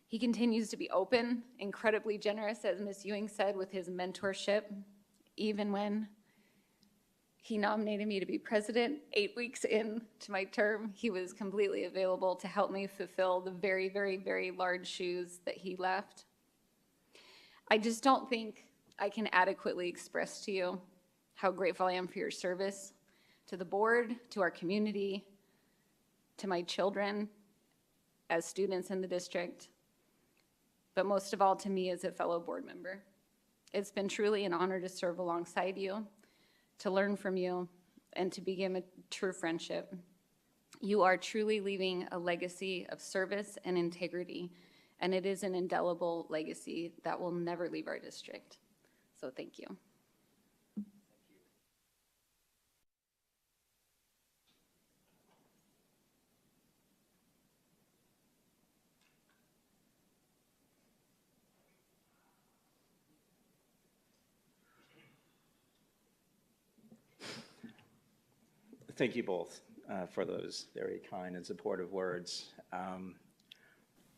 He continues to be open, incredibly generous, as Ms. Ewing said, with his mentorship, even when he nominated me to be president 8 weeks into my term. He was completely available to help me fulfill the very, very, very large shoes that he left. I just don't think I can adequately express to you how grateful I am for your service to the board, to our community, to my children as students in the district, but most of all to me as a fellow board member. It's been truly an honor to serve alongside you, to learn from you, and to begin a true friendship. You are truly leaving a legacy of service and integrity, and it is an indelible legacy that will never leave our district. So thank you. Thank you both for those very kind and supportive words.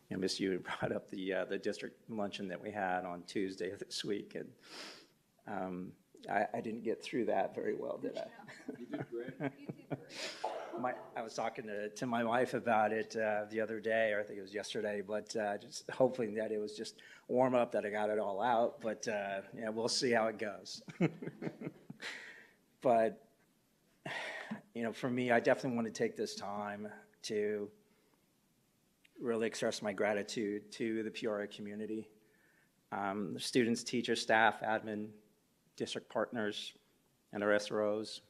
Ms. Yu brought up the district luncheon that we had on Tuesday of this week, and I didn't get through that very well, did I? You did great. I was talking to my wife about it the other day, or I think it was yesterday, but just hoping that it was just warm up, that I got it all out, but yeah, we'll see how it goes. But for me, I definitely want to take this time to really express my gratitude to the Peoria community, the students, teachers, staff, admin, district partners, and our SROs.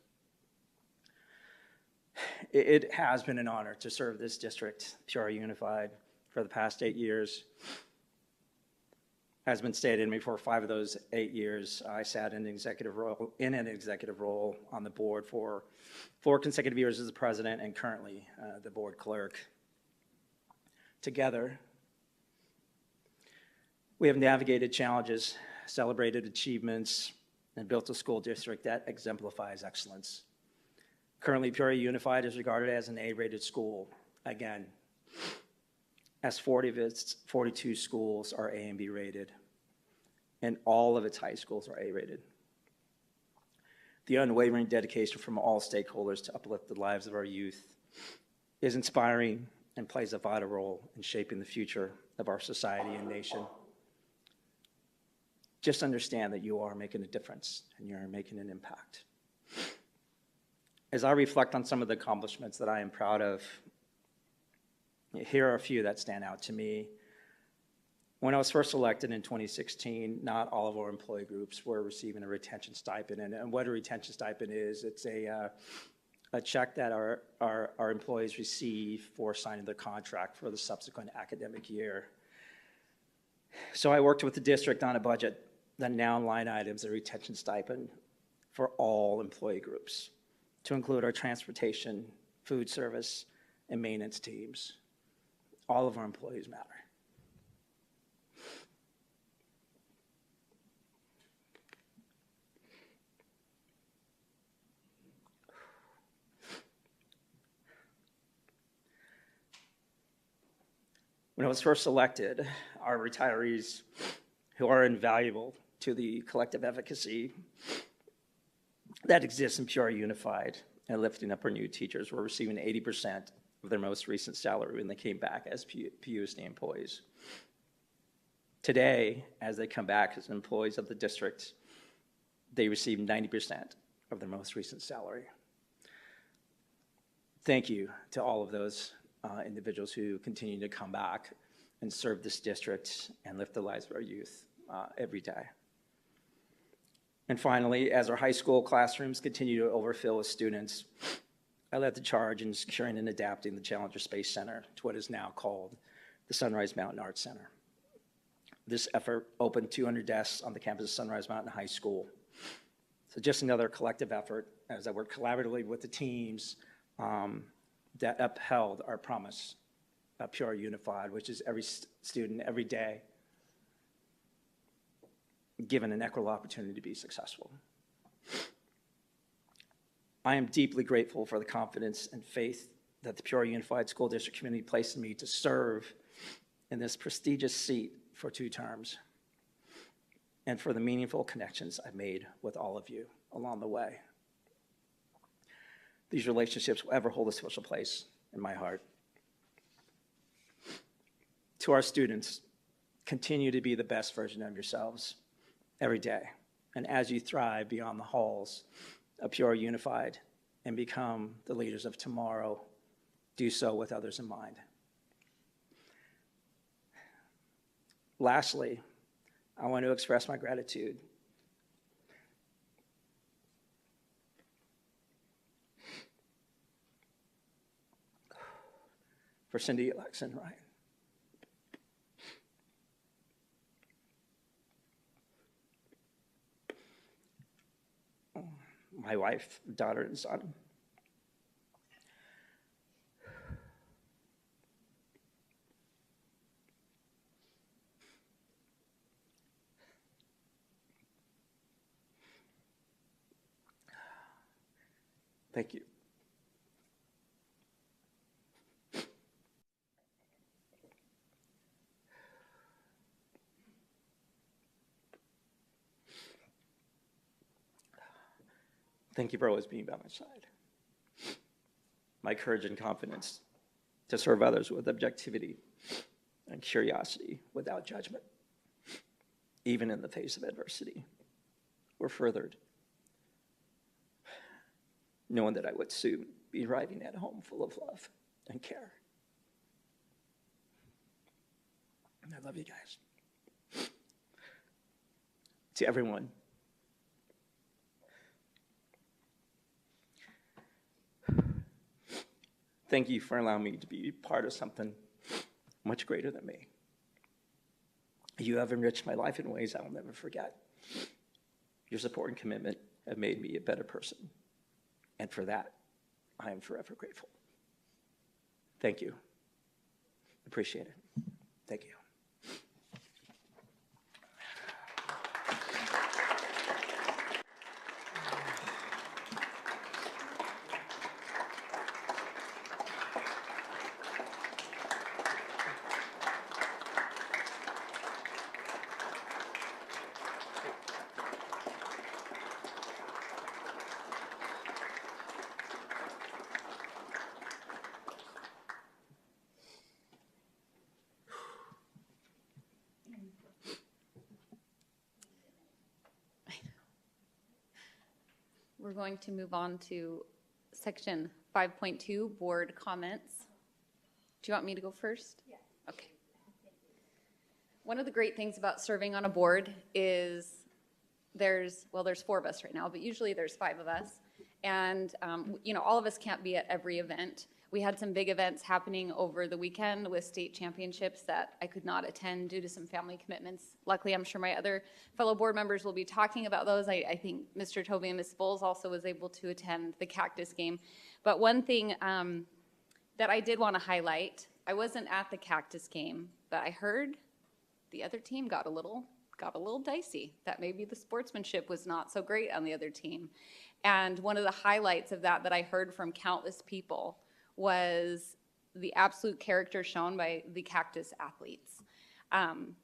It has been an honor to serve this district, Peoria Unified, for the past 8 years. As been stated to me, for 5 of those 8 years, I sat in an executive role on the board for 4 consecutive years as the president, and currently the board clerk. Together, we have navigated challenges, celebrated achievements, and built a school district that exemplifies excellence. Currently, Peoria Unified is regarded as an A-rated school, again, as 40 of its 42 schools are A and B rated, and all of its high schools are A-rated. The unwavering dedication from all stakeholders to uplift the lives of our youth is inspiring and plays a vital role in shaping the future of our society and nation. Just understand that you are making a difference and you're making an impact. As I reflect on some of the accomplishments that I am proud of, here are a few that stand out to me. When I was first elected in 2016, not all of our employee groups were receiving a retention stipend. And what a retention stipend is, it's a check that our employees receive for signing their contract for the subsequent academic year. So I worked with the district on a budget that now line items a retention stipend for all employee groups, to include our transportation, food service, and maintenance teams. All of our employees matter. When I was first elected, our retirees, who are invaluable to the collective efficacy that exists in Peoria Unified and lifting up our new teachers, were receiving 80% of their most recent salary when they came back as PUSD employees. Today, as they come back as employees of the district, they receive 90% of their most recent salary. Thank you to all of those individuals who continue to come back and serve this district and lift the lives of our youth every day. And finally, as our high school classrooms continue to overfill with students, I led the charge in securing and adapting the Challenger Space Center to what is now called the Sunrise Mountain Arts Center. This effort opened 200 desks on the campus of Sunrise Mountain High School. So just another collective effort as I work collaboratively with the teams that upheld our promise of Peoria Unified, which is every student, every day, given an equitable opportunity to be successful. I am deeply grateful for the confidence and faith that the Peoria Unified School District community placed in me to serve in this prestigious seat for 2 terms, and for the meaningful connections I've made with all of you along the way. These relationships will ever hold a special place in my heart. To our students, continue to be the best version of yourselves every day. And as you thrive beyond the halls of Peoria Unified and become the leaders of tomorrow, do so with others in mind. Lastly, I want to express my gratitude for Cindy, Alexa, and Ryan. My wife, daughter, and son. Thank you. Thank you for always being by my side. My courage and confidence to serve others with objectivity and curiosity without judgment, even in the face of adversity, were furthered, knowing that I would soon be arriving at a home full of love and care. And I love you guys. To everyone, thank you for allowing me to be part of something much greater than me. You have enriched my life in ways I will never forget. Your support and commitment have made me a better person. And for that, I am forever grateful. Thank you. Appreciate it. Thank you. We're going to move on to section 5.2, board comments. Do you want me to go first? Yeah. Okay. One of the great things about serving on a board is there's 4 of us right now, but usually there's 5 of us. And, all of us can't be at every event. We had some big events happening over the weekend with state championships that I could not attend due to some family commitments. Luckily, I'm sure my other fellow board members will be talking about those. I think Mr. Toby and Ms. Bowles also was able to attend the Cactus game. But one thing that I did want to highlight, I wasn't at the Cactus game, but I heard the other team got a little dicey, that maybe the sportsmanship was not so great on the other team. And one of the highlights of that I heard from countless people was the absolute character shown by the Cactus athletes.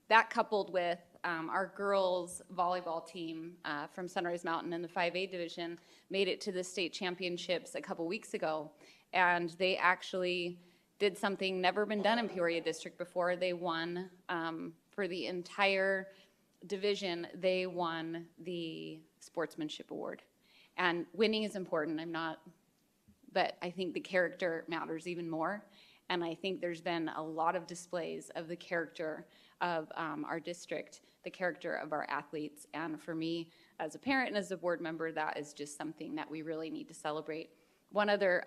That coupled with our girls volleyball team from Sunrise Mountain in the 5A division made it to the state championships a couple weeks ago. And they actually did something never been done in Peoria District before. They won for the entire division, they won the sportsmanship award. And winning is important, but I think the character matters even more. And I think there's been a lot of displays of the character of our district, the character of our athletes. And for me, as a parent and as a board member, that is just something that we really need to celebrate. One other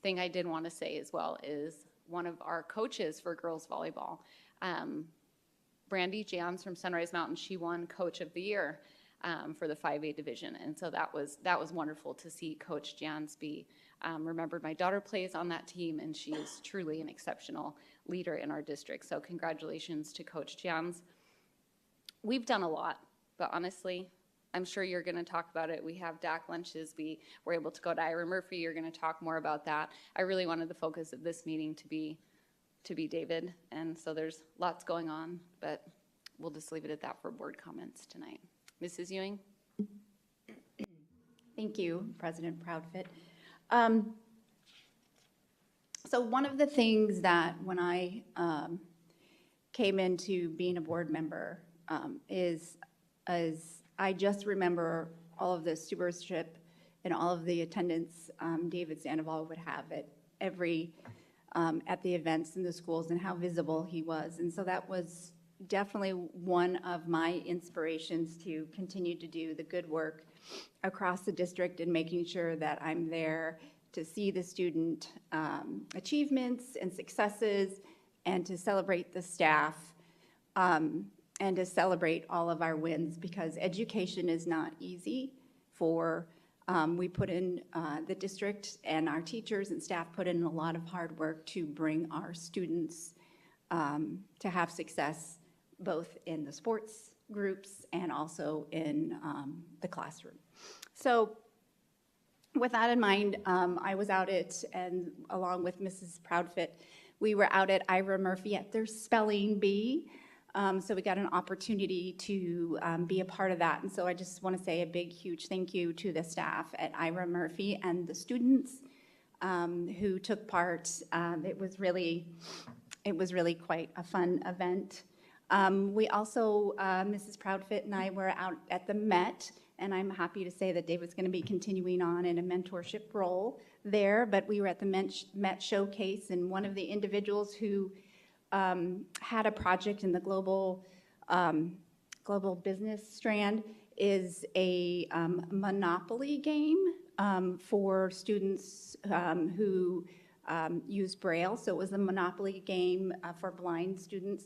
thing I did want to say as well is one of our coaches for girls volleyball, Brandy Jans from Sunrise Mountain, she won Coach of the Year for the 5A division. And so that was wonderful to see Coach Jans be remembered. My daughter plays on that team, and she is truly an exceptional leader in our district. So congratulations to Coach Jans. We've done a lot, but honestly, I'm sure you're going to talk about it. We have DAC lunches. We were able to go to Ira Murphy. You're going to talk more about that. I really wanted the focus of this meeting to be David, and so there's lots going on, but we'll just leave it at that for board comments tonight. Mrs. Ewing? Thank you, President Proudfit. So one of the things that when I came into being a board member is I just remember all of the stewardship and all of the attendance David Sandoval would have at the events in the schools and how visible he was. And so that was definitely one of my inspirations to continue to do the good work across the district and making sure that I'm there to see the student achievements and successes and to celebrate the staff and to celebrate all of our wins, because education is not easy we put in, the district and our teachers and staff put in a lot of hard work to bring our students to have success both in the sports groups and also in the classroom. So with that in mind, I was out and along with Mrs. Proudfit, we were out at Ira Murphy at their spelling bee. So we got an opportunity to be a part of that. And so I just want to say a big, huge thank you to the staff at Ira Murphy and the students who took part. It was really quite a fun event. We also, Mrs. Proudfit and I were out at the Met, and I'm happy to say that David's going to be continuing on in a mentorship role there. But we were at the Met Showcase, and one of the individuals who had a project in the global business strand is a Monopoly game for students who use Braille. So it was a Monopoly game for blind students.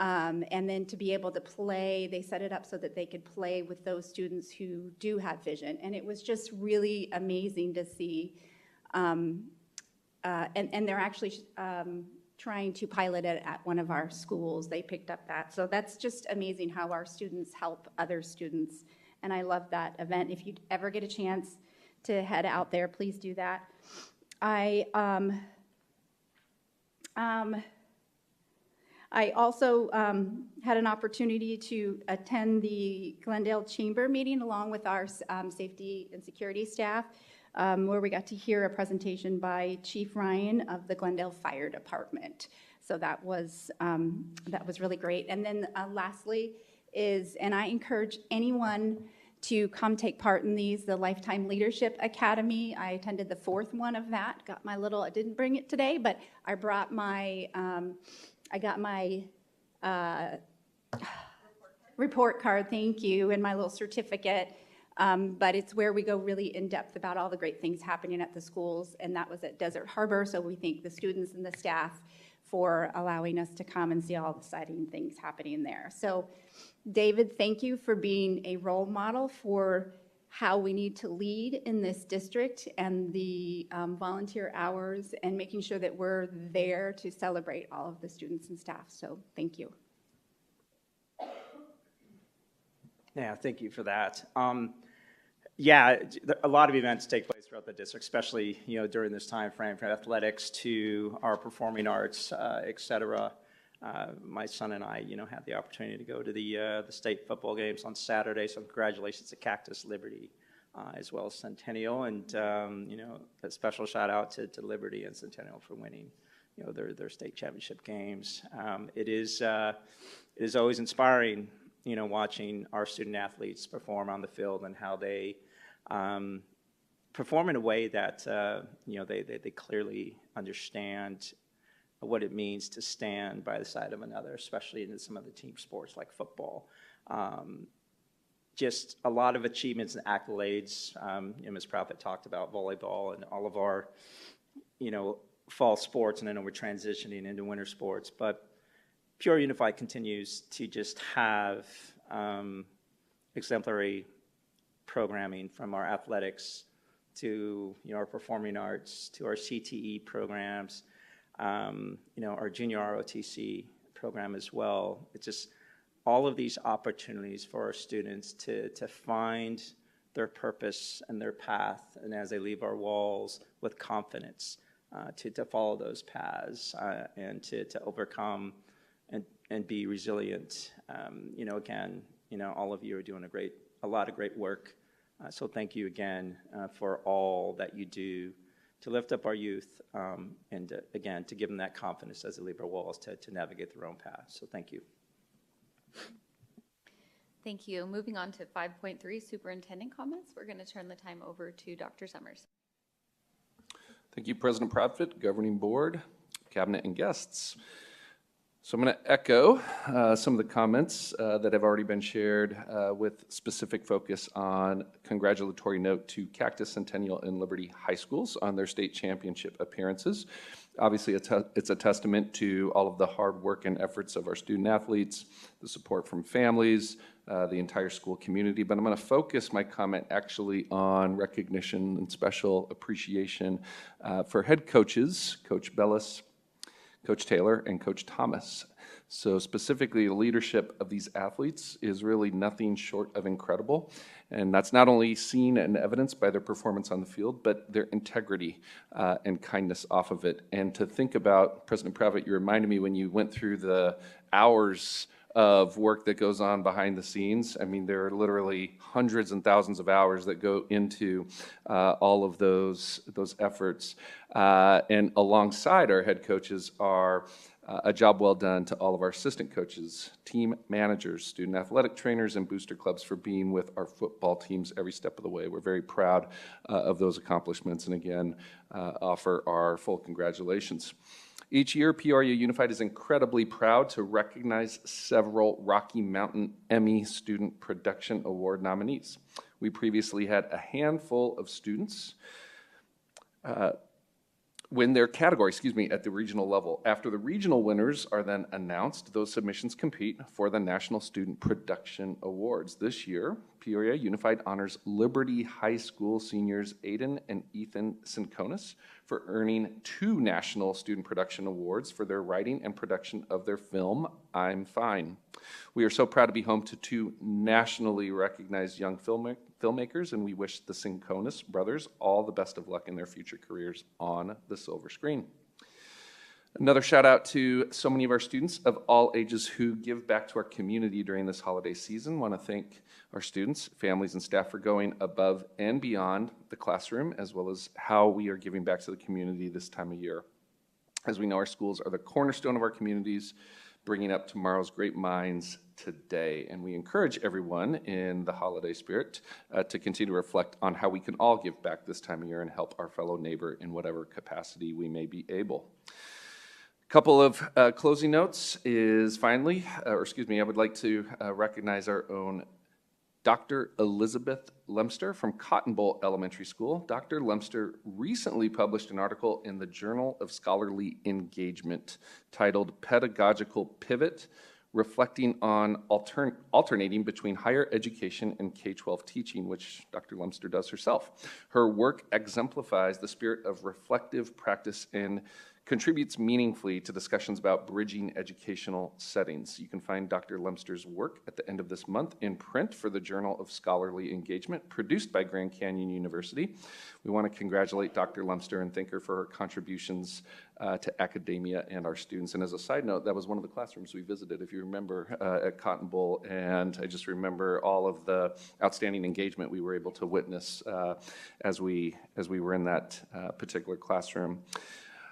And then to be able to play, they set it up so that they could play with those students who do have vision. And it was just really amazing to see. And they're actually trying to pilot it at one of our schools. They picked up that. So that's just amazing how our students help other students. And I love that event. If you ever get a chance to head out there, please do that. I also had an opportunity to attend the Glendale Chamber meeting along with our safety and security staff, where we got to hear a presentation by Chief Ryan of the Glendale Fire Department. So that was really great. And then lastly and I encourage anyone to come take part in the Lifetime Leadership Academy. I attended the 4th one of that, I didn't bring it today, but I brought I got my report card, thank you, and my little certificate. But it's where we go really in depth about all the great things happening at the schools, and that was at Desert Harbor. So we thank the students and the staff for allowing us to come and see all the exciting things happening there. So David, thank you for being a role model for how we need to lead in this district and the volunteer hours and making sure that we're there to celebrate all of the students and staff. So thank you. Yeah, thank you for that. Yeah, a lot of events take place throughout the district, especially during this time frame, from athletics to our performing arts, et cetera. My son and I, had the opportunity to go to the state football games on Saturday, so congratulations to Cactus, Liberty, as well as Centennial, and, a special shout out to Liberty and Centennial for winning, their state championship games. It is always inspiring, watching our student athletes perform on the field and how they perform in a way that, they clearly understand what it means to stand by the side of another, especially in some of the team sports like football. Just a lot of achievements and accolades. Ms. Prophet talked about volleyball and all of our, fall sports, and I know we're transitioning into winter sports, but Peoria Unified continues to just have exemplary programming, from our athletics to our performing arts to our CTE programs, our junior ROTC program as well. It's just all of these opportunities for our students to find their purpose and their path, and as they leave our walls, with confidence to follow those paths and to overcome and be resilient. Again, all of you are doing a lot of great work. So thank you again for all that you do to lift up our youth, and again, to give them that confidence as they leave our walls to navigate their own path. So thank you. Thank you. Moving on to 5.3, superintendent comments. We're going to turn the time over to Dr. Summers. Thank you, President Prophet, Governing Board, Cabinet, and guests. So I'm going to echo some of the comments that have already been shared with specific focus on congratulatory note to Cactus, Centennial, and Liberty High Schools on their state championship appearances. Obviously, it's a testament to all of the hard work and efforts of our student athletes, the support from families, the entire school community. But I'm going to focus my comment actually on recognition and special appreciation for head coaches, Coach Bellis, Coach Taylor, and Coach Thomas. So specifically, the leadership of these athletes is really nothing short of incredible. And that's not only seen and evidenced by their performance on the field, but their integrity and kindness off of it. And to think about, President Prophet, you reminded me when you went through the hours of work that goes on behind the scenes. I mean, there are literally hundreds and thousands of hours that go into all of those efforts. And alongside our head coaches are a job well done to all of our assistant coaches, team managers, student athletic trainers, and booster clubs for being with our football teams every step of the way. We're very proud of those accomplishments, and again, offer our full congratulations. Each year, Peoria Unified is incredibly proud to recognize several Rocky Mountain Emmy Student Production Award nominees. We previously had a handful of students win their category, at the regional level. After the regional winners are then announced, those submissions compete for the National Student Production Awards. This year, Peoria Unified honors Liberty High School seniors Aiden and Ethan Synconis for earning 2 National Student Production Awards for their writing and production of their film, I'm Fine. We are so proud to be home to 2 nationally recognized young filmmakers, and we wish the Synconis brothers all the best of luck in their future careers on the silver screen. Another shout out to so many of our students of all ages who give back to our community during this holiday season. I want to thank our students, families, and staff for going above and beyond the classroom, as well as how we are giving back to the community this time of year. As we know, our schools are the cornerstone of our communities, bringing up tomorrow's great minds today. And we encourage everyone in the holiday spirit to continue to reflect on how we can all give back this time of year and help our fellow neighbor in whatever capacity we may be able. Couple of closing notes is finally, I would like to recognize our own Dr. Elizabeth Lemster from Cotton Bowl Elementary School. Dr. Lemster recently published an article in the Journal of Scholarly Engagement titled Pedagogical Pivot, reflecting on alternating between higher education and K-12 teaching, which Dr. Lemster does herself. Her work exemplifies the spirit of reflective practice and contributes meaningfully to discussions about bridging educational settings. You can find Dr. Lemster's work at the end of this month in print for the Journal of Scholarly Engagement, produced by Grand Canyon University. We want to congratulate Dr. Lemster and thank her for her contributions to academia and our students. And as a side note, that was one of the classrooms we visited, if you remember, at Cotton Bowl, and I just remember all of the outstanding engagement we were able to witness as we were in that particular classroom.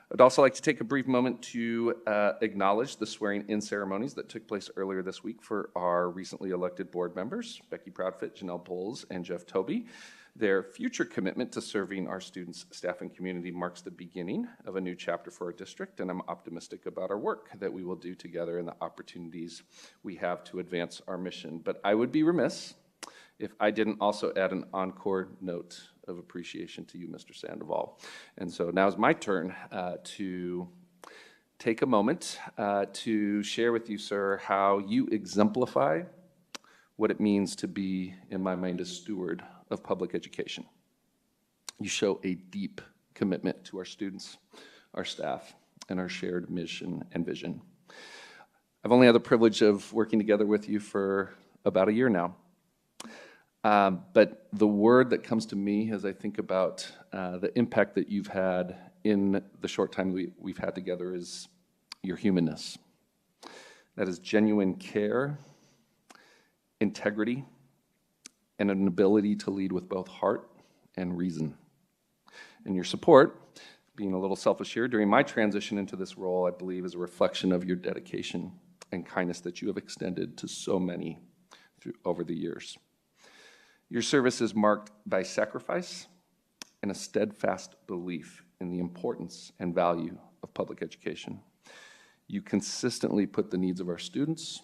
I'd also like to take a brief moment to acknowledge the swearing-in ceremonies that took place earlier this week for our recently elected board members, Becky Proudfit, Janelle Bowles, and Jeff Toby. Their future commitment to serving our students, staff, and community marks the beginning of a new chapter for our district, and I'm optimistic about our work that we will do together and the opportunities we have to advance our mission. But I would be remiss if I didn't also add an encore note of appreciation to you, Mr. Sandoval. And so now is my turn to take a moment to share with you, sir, how you exemplify what it means to be, in my mind, a steward of public education. You show a deep commitment to our students, our staff, and our shared mission and vision. I've only had the privilege of working together with you for about a year now. But the word that comes to me as I think about the impact that you've had in the short time we've had together is your humanness. That is genuine care, integrity, and an ability to lead with both heart and reason. And your support, being a little selfish here, during my transition into this role, I believe is a reflection of your dedication and kindness that you have extended to so many over the years. Your service is marked by sacrifice and a steadfast belief in the importance and value of public education. You consistently put the needs of our students,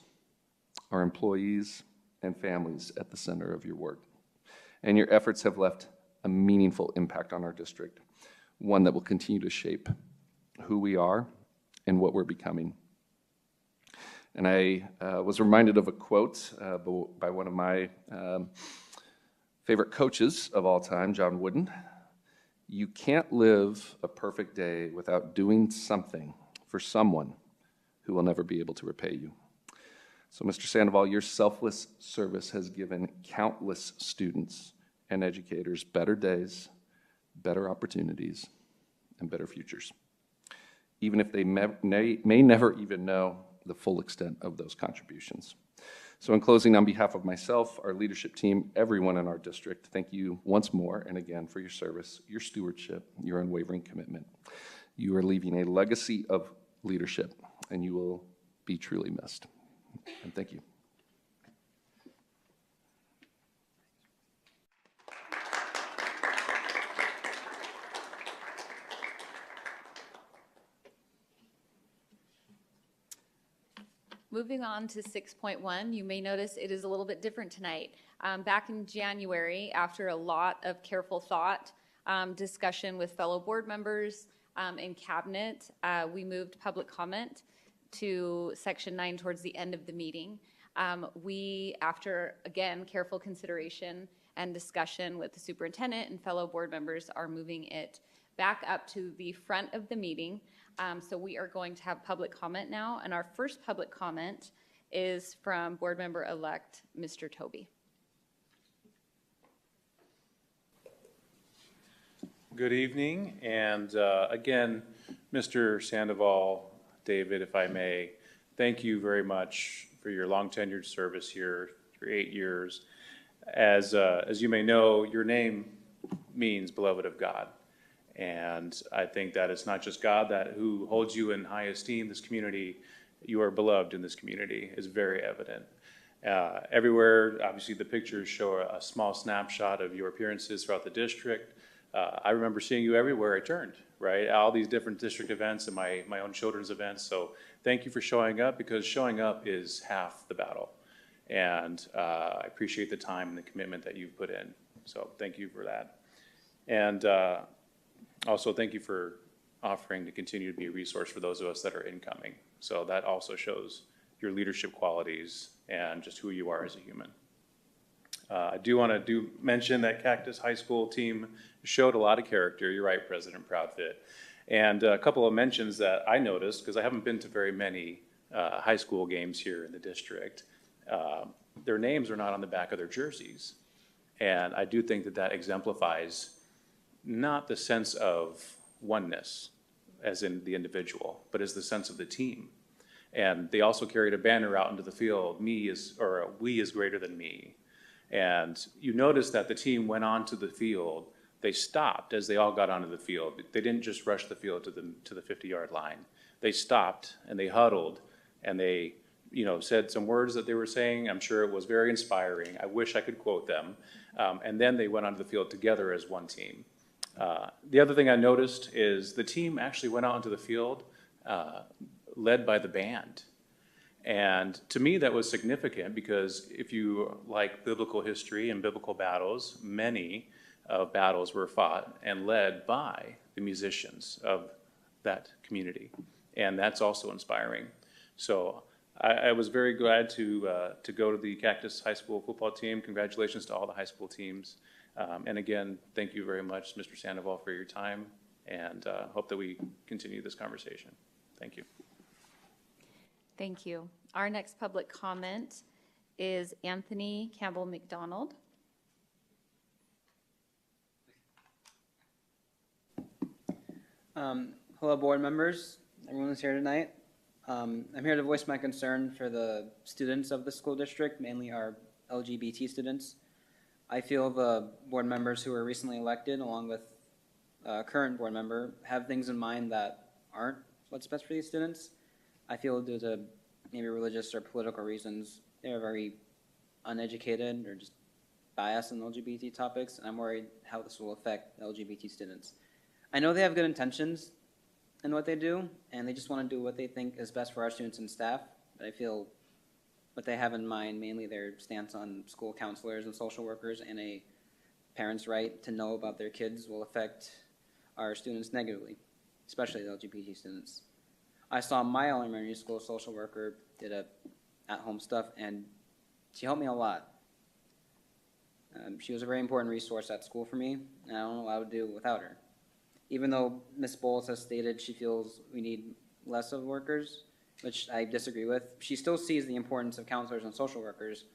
our employees, and families at the center of your work. And your efforts have left a meaningful impact on our district, one that will continue to shape who we are and what we're becoming. And I was reminded of a quote by one of my favorite coaches of all time, John Wooden. You can't live a perfect day without doing something for someone who will never be able to repay you. So, Mr. Sandoval, your selfless service has given countless students and educators better days, better opportunities, and better futures, even if they may never even know the full extent of those contributions. So in closing, on behalf of myself, our leadership team, everyone in our district, thank you once more and again for your service, your stewardship, your unwavering commitment. You are leaving a legacy of leadership, and you will be truly missed. And thank you. Moving on to 6.1, you may notice it is a little bit different tonight. Back in January, after a lot of careful thought, discussion with fellow board members and cabinet, we moved public comment to section 9 towards the end of the meeting. We, after, again, careful consideration and discussion with the superintendent and fellow board members, are moving it back up to the front of the meeting. So we are going to have public comment now, and our first public comment is from board member-elect Mr. Toby. Good evening, and again, Mr. Sandoval, David, if I may, thank you very much for your long tenured service here for 8 years. As you may know, your name means beloved of God. And I think that it's not just God who holds you in high esteem. This community, you are beloved in this community, is very evident. Everywhere, obviously the pictures show a small snapshot of your appearances throughout the district. I remember seeing you everywhere I turned, right? All these different district events and my own children's events. So thank you for showing up, because showing up is half the battle. And I appreciate the time and the commitment that you've put in. So thank you for that. And also, thank you for offering to continue to be a resource for those of us that are incoming. So that also shows your leadership qualities and just who you are as a human. I do want to mention that Cactus High School team showed a lot of character. You're right, President Proudfit. And a couple of mentions that I noticed, because I haven't been to very many high school games here in the district, their names are not on the back of their jerseys. And I do think that that exemplifies not the sense of oneness, as in the individual, but as the sense of the team. And they also carried a banner out into the field, we is greater than me. And you notice that the team went onto the field, they stopped as they all got onto the field. They didn't just rush the field to the 50-yard line. They stopped and they huddled and they, said some words that they were saying. I'm sure it was very inspiring. I wish I could quote them. And then they went onto the field together as one team. The other thing I noticed is the team actually went out into the field led by the band. And to me, that was significant because if you like biblical history and biblical battles, many battles were fought and led by the musicians of that community. And that's also inspiring. So I was very glad to go to the Cactus High School football team. Congratulations to all the high school teams. And again, thank you very much, Mr. Sandoval, for your time, and hope that we continue this conversation. Thank you. Thank you. Our next public comment is Anthony Campbell McDonald. Hello, board members. Everyone who's here tonight. I'm here to voice my concern for the students of the school district, mainly our LGBT students. I feel the board members who were recently elected, along with current board member, have things in mind that aren't what's best for these students. I feel due to maybe religious or political reasons, they're very uneducated or just biased in LGBT topics, and I'm worried how this will affect LGBT students. I know they have good intentions in what they do, and they just want to do what they think is best for our students and staff, but I feel what they have in mind, mainly their stance on school counselors and social workers and a parent's right to know about their kids, will affect our students negatively, especially the LGBT students. I saw my elementary school social worker did at-home stuff, and she helped me a lot. She was a very important resource at school for me, and I don't know what I would do without her. Even though Ms. Bowles has stated she feels we need less of workers, which I disagree with, she still sees the importance of counselors and social workers,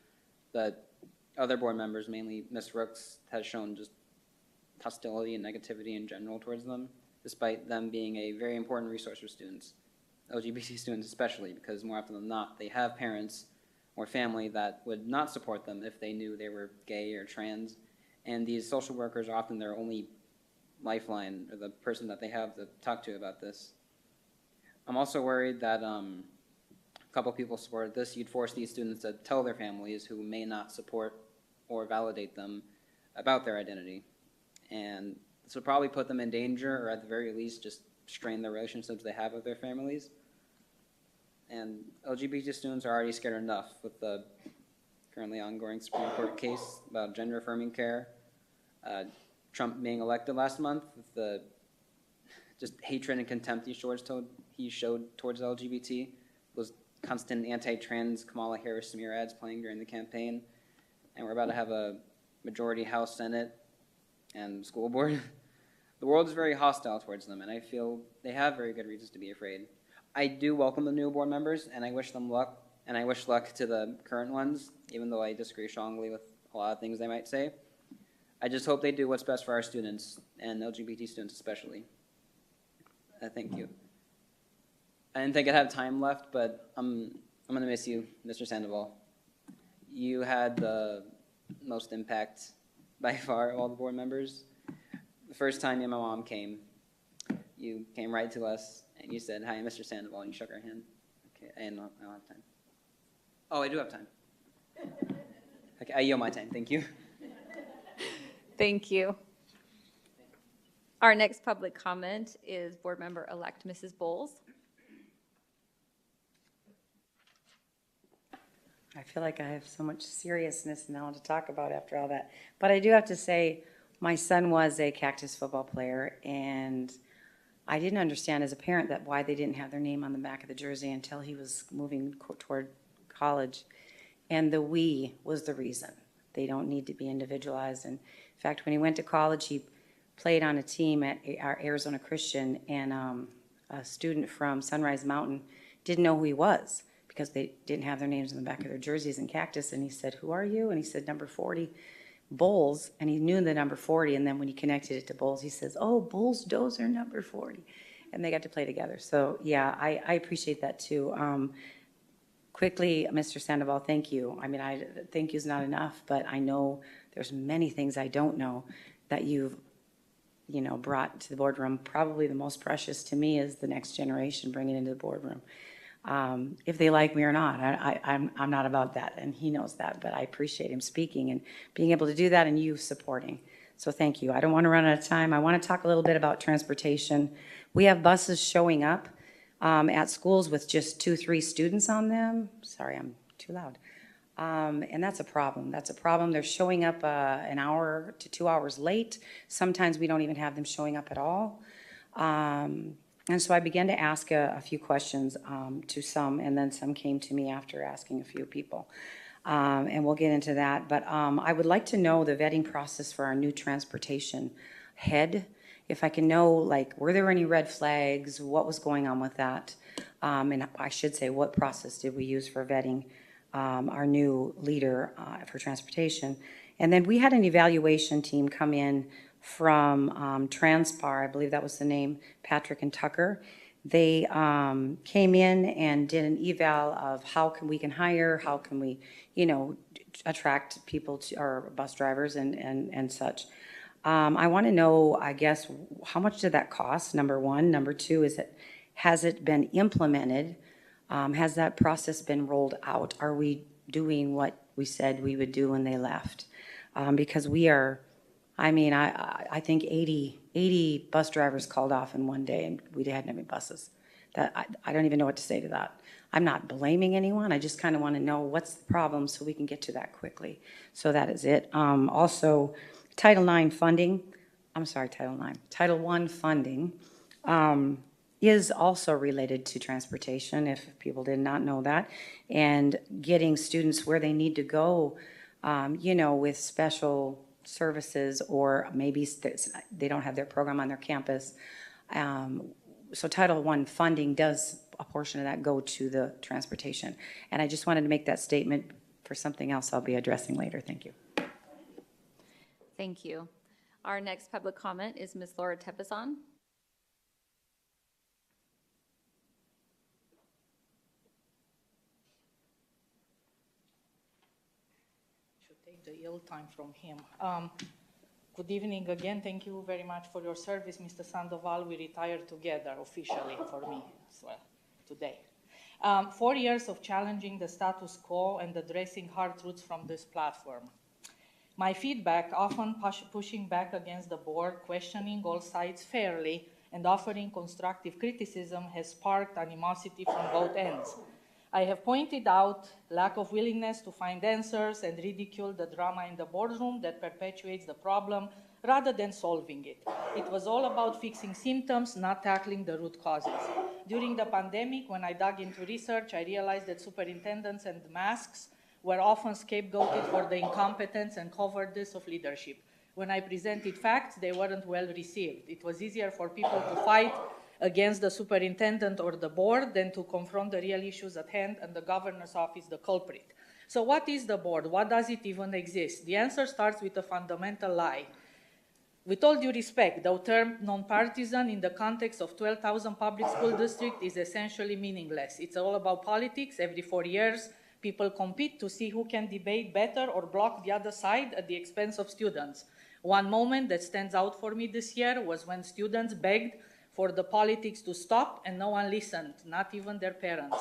but other board members, mainly Ms. Rooks, has shown just hostility and negativity in general towards them, despite them being a very important resource for students, LGBT students especially, because more often than not, they have parents or family that would not support them if they knew they were gay or trans, and these social workers are often their only lifeline, or the person that they have to talk to about this. I'm also worried that a couple people supported this. You'd force these students to tell their families who may not support or validate them about their identity. And this would probably put them in danger, or at the very least just strain the relationships they have with their families. And LGBT students are already scared enough with the currently ongoing Supreme Court case about gender-affirming care. Trump being elected last month, with the just hatred and contempt he showed towards LGBT, those constant anti-trans Kamala Harris smear ads playing during the campaign, and we're about to have a majority House, Senate, and school board. The world is very hostile towards them, and I feel they have very good reasons to be afraid. I do welcome the new board members, and I wish them luck, and I wish luck to the current ones, even though I disagree strongly with a lot of things they might say. I just hope they do what's best for our students, and LGBT students especially. Thank you. I didn't think I'd have time left, but I'm going to miss you, Mr. Sandoval. You had the most impact by far of all the board members. The first time me and my mom came, you came right to us, and you said, "Hi, Mr. Sandoval," and you shook our hand. Okay, I don't have time. Oh, I do have time. Okay, I yield my time. Thank you. Thank you. Our next public comment is Board Member-elect Mrs. Bowles. I feel like I have so much seriousness now to talk about after all that. But I do have to say, my son was a Cactus football player, and I didn't understand as a parent that why they didn't have their name on the back of the jersey until he was moving toward college. And the "we" was the reason. They don't need to be individualized. And in fact, when he went to college, he played on a team at our Arizona Christian, and a student from Sunrise Mountain didn't know who he was because they didn't have their names in the back of their jerseys and Cactus, and he said, "Who are you?" And he said, "Number 40, Bulls," and he knew the number 40, and then when he connected it to Bulls, he says, "Oh, Bulls Dozer number 40," and they got to play together. So yeah, I appreciate that too. Quickly, Mr. Sandoval, thank you. I mean, thank you is not enough, but I know there's many things I don't know that you've, brought to the boardroom. Probably the most precious to me is the next generation bringing into the boardroom. If they like me or not, I'm not about that, and he knows that, but I appreciate him speaking and being able to do that and you supporting. So thank you. I don't want to run out of time. I want to talk a little bit about transportation. We have buses showing up at schools with just 2-3 students on them. Sorry, I'm too loud. And that's a problem. That's a problem. They're showing up an hour to 2 hours late. Sometimes we don't even have them showing up at all. And so I began to ask a few questions to some, and then some came to me after asking a few people. And we'll get into that. But I would like to know the vetting process for our new transportation head. If I can know, were there any red flags? What was going on with that? And I should say, what process did we use for vetting our new leader for transportation? And then we had an evaluation team come in from Transpar, I believe that was the name, Patrick and Tucker. They came in and did an eval of how we can hire, how can we, attract people to our bus drivers and such. I want to know, I guess, how much did that cost, number one? Number two, has it been implemented? Has that process been rolled out? Are we doing what we said we would do when they left? Because we are, I think 80 bus drivers called off in one day, and we hadn't have any buses. I don't even know what to say to that. I'm not blaming anyone. I just kind of want to know what's the problem so we can get to that quickly. So that is it. Also, Title I funding is also related to transportation, if people did not know that, and getting students where they need to go, with special services, or maybe they don't have their program on their campus. So Title I funding does, a portion of that, go to the transportation. And I just wanted to make that statement for something else I'll be addressing later. Thank you. Thank you. Our next public comment is Ms. Laura Tepezon. Should take the ill time from him. Good evening again. Thank you very much for your service, Mr. Sandoval. We retired together officially for me as well today. 4 years of challenging the status quo and addressing hard truths from this platform. My feedback, often pushing back against the board, questioning all sides fairly, and offering constructive criticism, has sparked animosity from both ends. I have pointed out lack of willingness to find answers and ridiculed the drama in the boardroom that perpetuates the problem rather than solving it. It was all about fixing symptoms, not tackling the root causes. During the pandemic, when I dug into research, I realized that superintendents and masks were often scapegoated for the incompetence and cowardice of leadership. When I presented facts, they weren't well received. It was easier for people to fight against the superintendent or the board than to confront the real issues at hand and the governor's office the culprit. So what is the board? What does it even exist? The answer starts with a fundamental lie. With all due respect, the term nonpartisan in the context of 12,000 public school districts is essentially meaningless. It's all about politics. Every 4 years, people compete to see who can debate better or block the other side at the expense of students. One moment that stands out for me this year was when students begged for the politics to stop and no one listened, not even their parents.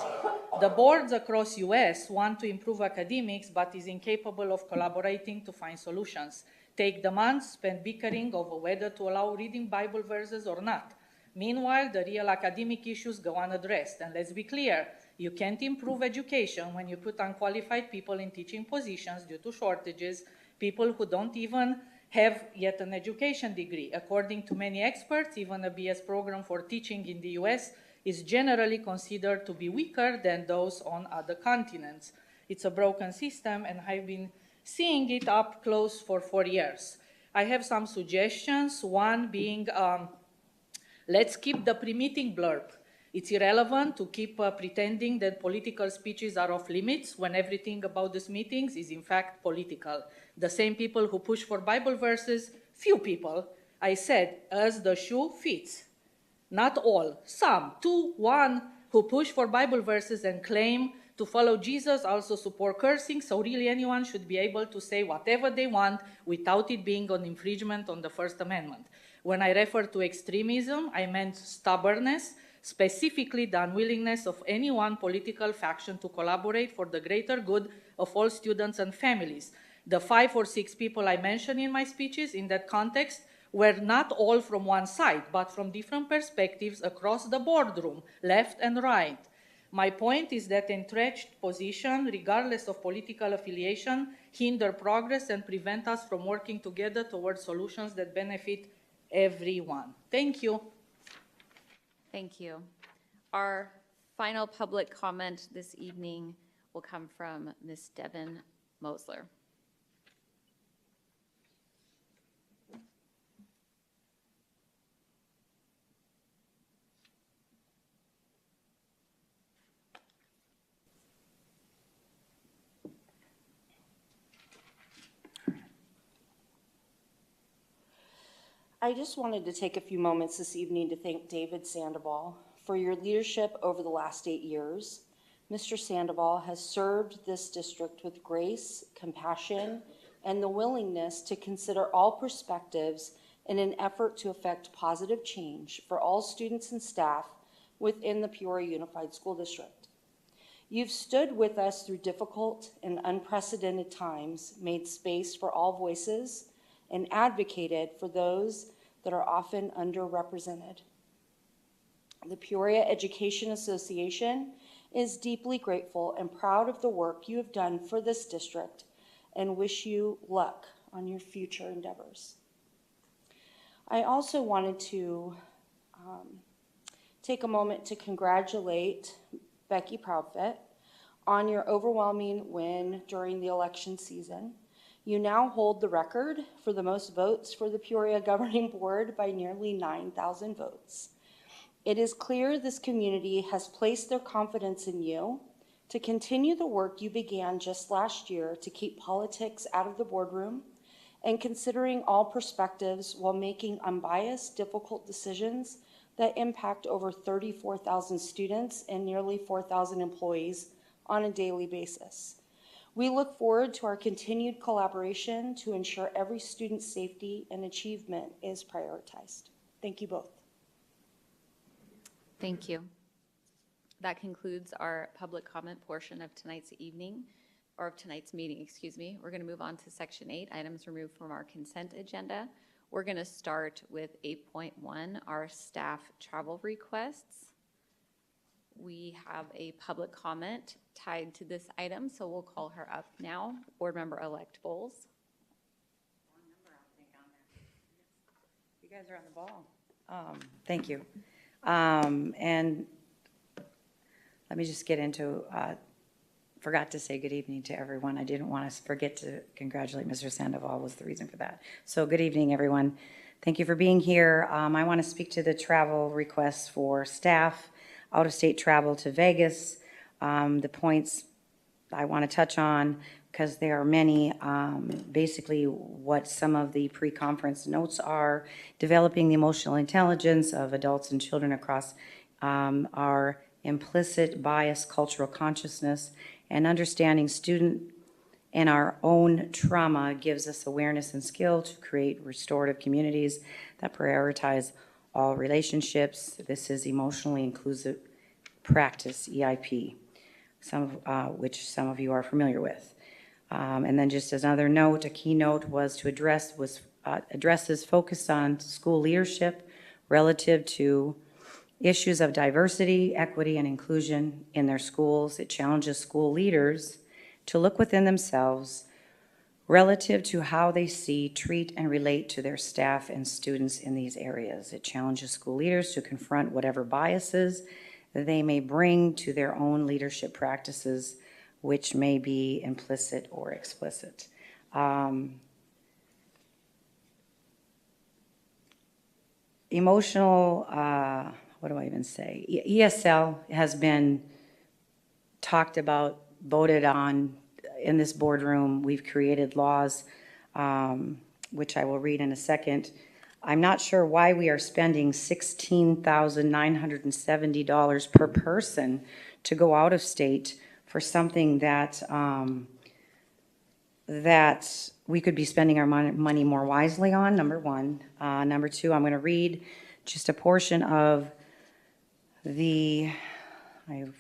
The boards across US want to improve academics but is incapable of collaborating to find solutions. Take the months spent bickering over whether to allow reading Bible verses or not. Meanwhile, the real academic issues go unaddressed. And let's be clear, you can't improve education when you put unqualified people in teaching positions due to shortages, people who don't even have yet an education degree. According to many experts, even a BS program for teaching in the US is generally considered to be weaker than those on other continents. It's a broken system, and I've been seeing it up close for 4 years. I have some suggestions, one being let's keep the pre-meeting blurb. It's irrelevant to keep pretending that political speeches are off limits when everything about these meetings is in fact political. The same people who push for Bible verses, few people, I said, as the shoe fits. Not all, some, 2, 1, who push for Bible verses and claim to follow Jesus also support cursing, so really anyone should be able to say whatever they want without it being an infringement on the First Amendment. When I refer to extremism, I meant stubbornness, specifically the unwillingness of any one political faction to collaborate for the greater good of all students and families. The 5 or 6 people I mentioned in my speeches in that context were not all from one side, but from different perspectives across the boardroom, left and right. My point is that entrenched position, regardless of political affiliation, hinder progress and prevent us from working together towards solutions that benefit everyone. Thank you. Thank you. Our final public comment this evening will come from Ms. Devin Mosler. I just wanted to take a few moments this evening to thank David Sandoval for your leadership over the last 8 years. Mr. Sandoval has served this district with grace, compassion, and the willingness to consider all perspectives in an effort to effect positive change for all students and staff within the Peoria Unified School District. You've stood with us through difficult and unprecedented times, made space for all voices, and advocated for those that are often underrepresented. The Peoria Education Association is deeply grateful and proud of the work you have done for this district and wish you luck on your future endeavors. I also wanted to take a moment to congratulate Becky Proudfit on your overwhelming win during the election season. You now hold the record for the most votes for the Peoria Governing Board by nearly 9,000 votes. It is clear this community has placed their confidence in you to continue the work you began just last year to keep politics out of the boardroom and considering all perspectives while making unbiased, difficult decisions that impact over 34,000 students and nearly 4,000 employees on a daily basis. We look forward to our continued collaboration to ensure every student's safety and achievement is prioritized. Thank you both. Thank you. That concludes our public comment portion of tonight's evening, or of tonight's meeting, excuse me. We're going to move on to Section 8, items removed from our consent agenda. We're going to start with 8.1, our staff travel requests. We have a public comment tied to this item, so we'll call her up now. Board Member-elect Bowles. You guys are on the ball. Thank you. And let me just get into, forgot to say good evening to everyone. I didn't want to forget to congratulate Mr. Sandoval was the reason for that. So good evening, everyone. Thank you for being here. I want to speak to the travel requests for staff, out-of-state travel to Vegas. The points I want to touch on, because there are many, basically what some of the pre-conference notes are, developing the emotional intelligence of adults and children across our implicit bias cultural consciousness, and understanding student and our own trauma gives us awareness and skill to create restorative communities that prioritize all relationships. This is emotionally inclusive practice, EIP, which some of you are familiar with. And then just as another note, a keynote was to addresses focused on school leadership relative to issues of diversity, equity, and inclusion in their schools. It challenges school leaders to look within themselves relative to how they see, treat, and relate to their staff and students in these areas. It challenges school leaders to confront whatever biases they may bring to their own leadership practices, which may be implicit or explicit. emotional, what do I even say? ESL has been talked about, voted on in this boardroom. We've created laws, which I will read in a second. I'm not sure why we are spending $16,970 per person to go out of state for something that, that we could be spending our money more wisely on, number one. Number two, I'm going to read just a portion of the ARS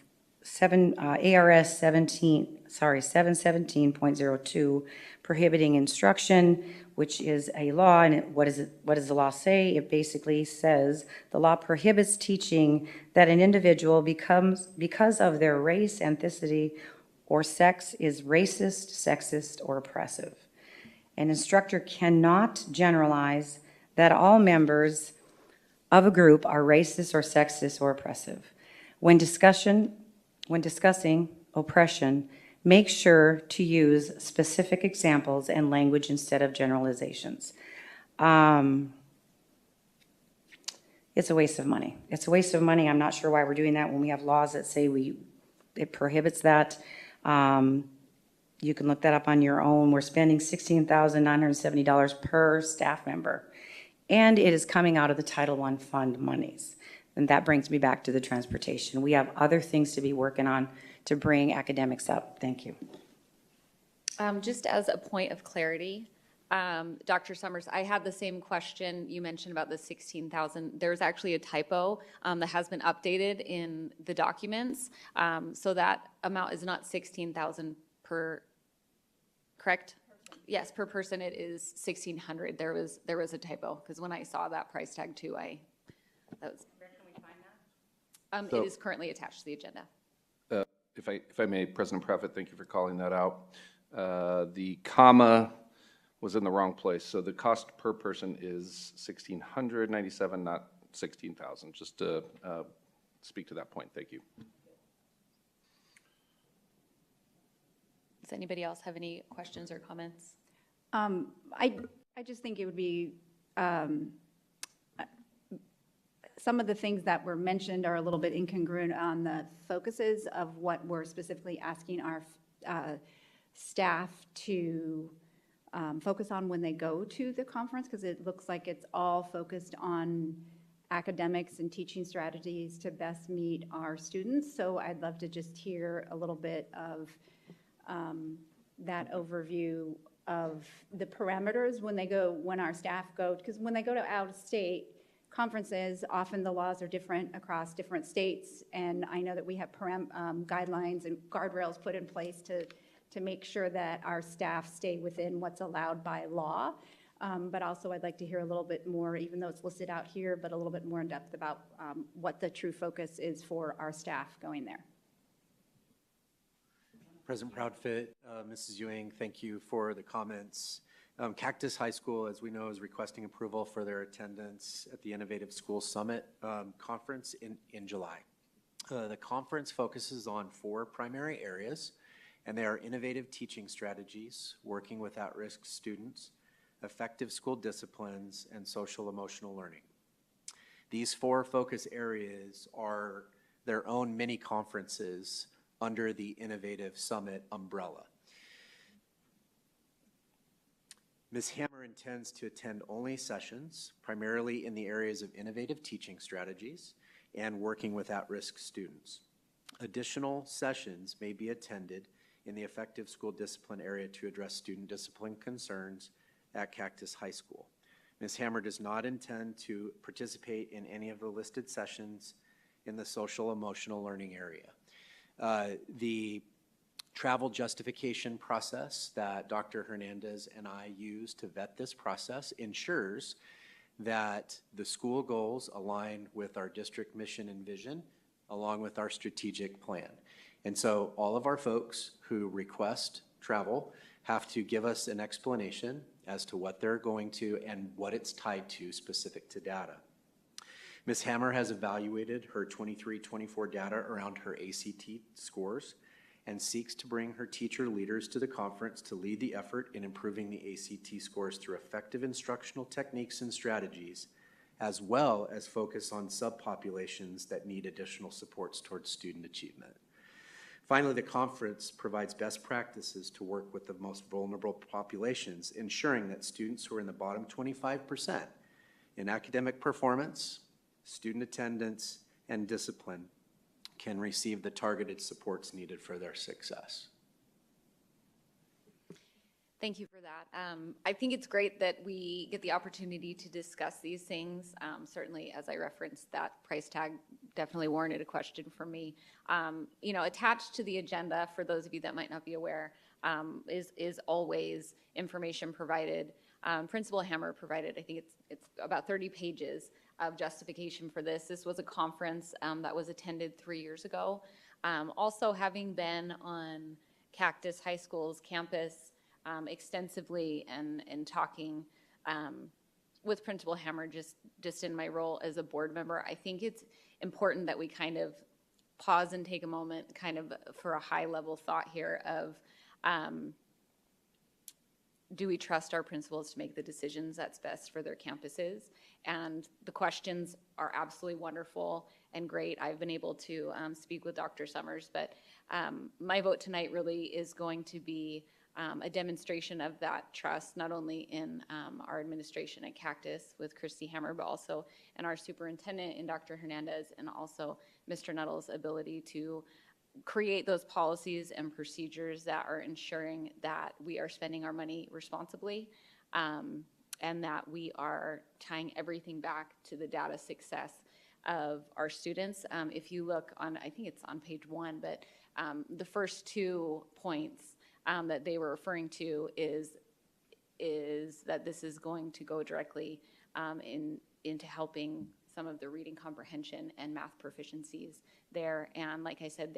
717.02 prohibiting instruction, which is a law. And what does the law say? It basically says the law prohibits teaching that an individual because of their race, ethnicity, or sex is racist, sexist, or oppressive. An instructor cannot generalize that all members of a group are racist or sexist or oppressive. When discussing oppression, make sure to use specific examples and language instead of generalizations. It's a waste of money. It's a waste of money. I'm not sure why we're doing that when we have laws that say it prohibits that. You can look that up on your own. We're spending $16,970 per staff member, and it is coming out of the Title I fund monies. And that brings me back to the transportation. We have other things to be working on to bring academics up. Thank you. Just as a point of clarity, Dr. Summers, I had the same question you mentioned about the 16,000. There's actually a typo that has been updated in the documents. So that amount is not 16,000 per, correct? Yes, per person it is 1,600. There was a typo because when I saw that price tag too, that was. Where can we find that? It is currently attached to the agenda. If I may, President Prophet, thank you for calling that out. The comma was in the wrong place, so the cost per person is $1,697, not $16,000. Just to speak to that point, thank you. Does anybody else have any questions or comments? I just think it would be, some of the things that were mentioned are a little bit incongruent on the focuses of what we're specifically asking our staff to focus on when they go to the conference, because it looks like it's all focused on academics and teaching strategies to best meet our students. So I'd love to just hear a little bit of that overview of the parameters when our staff go, because when they go to out-of-state conferences, often the laws are different across different states, and I know that we have guidelines and guardrails put in place to make sure that our staff stay within what's allowed by law. But also I'd like to hear a little bit more, even though it's listed out here, but a little bit more in depth about what the true focus is for our staff going there. President Proudfit, Mrs. Ewing, thank you for the comments. Cactus High School, as we know, is requesting approval for their attendance at the Innovative School Summit conference in July. The conference focuses on 4 primary areas, and they are innovative teaching strategies, working with at-risk students, effective school disciplines, and social emotional learning. These 4 focus areas are their own mini conferences under the Innovative Summit umbrella. Ms. Hammer intends to attend only sessions, primarily in the areas of innovative teaching strategies and working with at-risk students. Additional sessions may be attended in the effective school discipline area to address student discipline concerns at Cactus High School. Ms. Hammer does not intend to participate in any of the listed sessions in the social emotional learning area. The travel justification process that Dr. Hernandez and I use to vet this process ensures that the school goals align with our district mission and vision, along with our strategic plan. And so all of our folks who request travel have to give us an explanation as to what they're going to and what it's tied to specific to data. Ms. Hammer has evaluated her 23-24 data around her ACT scores and seeks to bring her teacher leaders to the conference to lead the effort in improving the ACT scores through effective instructional techniques and strategies as well as focus on subpopulations that need additional supports towards student achievement. Finally, the conference provides best practices to work with the most vulnerable populations, ensuring that students who are in the bottom 25% in academic performance, student attendance, and discipline can receive the targeted supports needed for their success. Thank you for that. I think it's great that we get the opportunity to discuss these things. Certainly, as I referenced, that price tag definitely warranted a question for me. You know, attached to the agenda, for those of you that might not be aware, is always information provided. Principal Hammer provided, I think it's about 30 pages of justification for this. This was a conference that was attended 3 years ago. Also, having been on Cactus High School's campus extensively and talking with Principal Hammer just in my role as a board member, I think it's important that we kind of pause and take a moment kind of for a high level thought here of do we trust our principals to make the decisions that's best for their campuses? And the questions are absolutely wonderful and great. I've been able to speak with Dr. Summers, but my vote tonight really is going to be a demonstration of that trust, not only in our administration at Cactus with Christy Hammer, but also in our superintendent, in Dr. Hernandez, and also Mr. Nuttall's ability to create those policies and procedures that are ensuring that we are spending our money responsibly and that we are tying everything back to the data success of our students. If you look on, I think it's on page 1, but the first 2 points that they were referring to is that this is going to go directly into helping some of the reading comprehension and math proficiencies there. And like I said,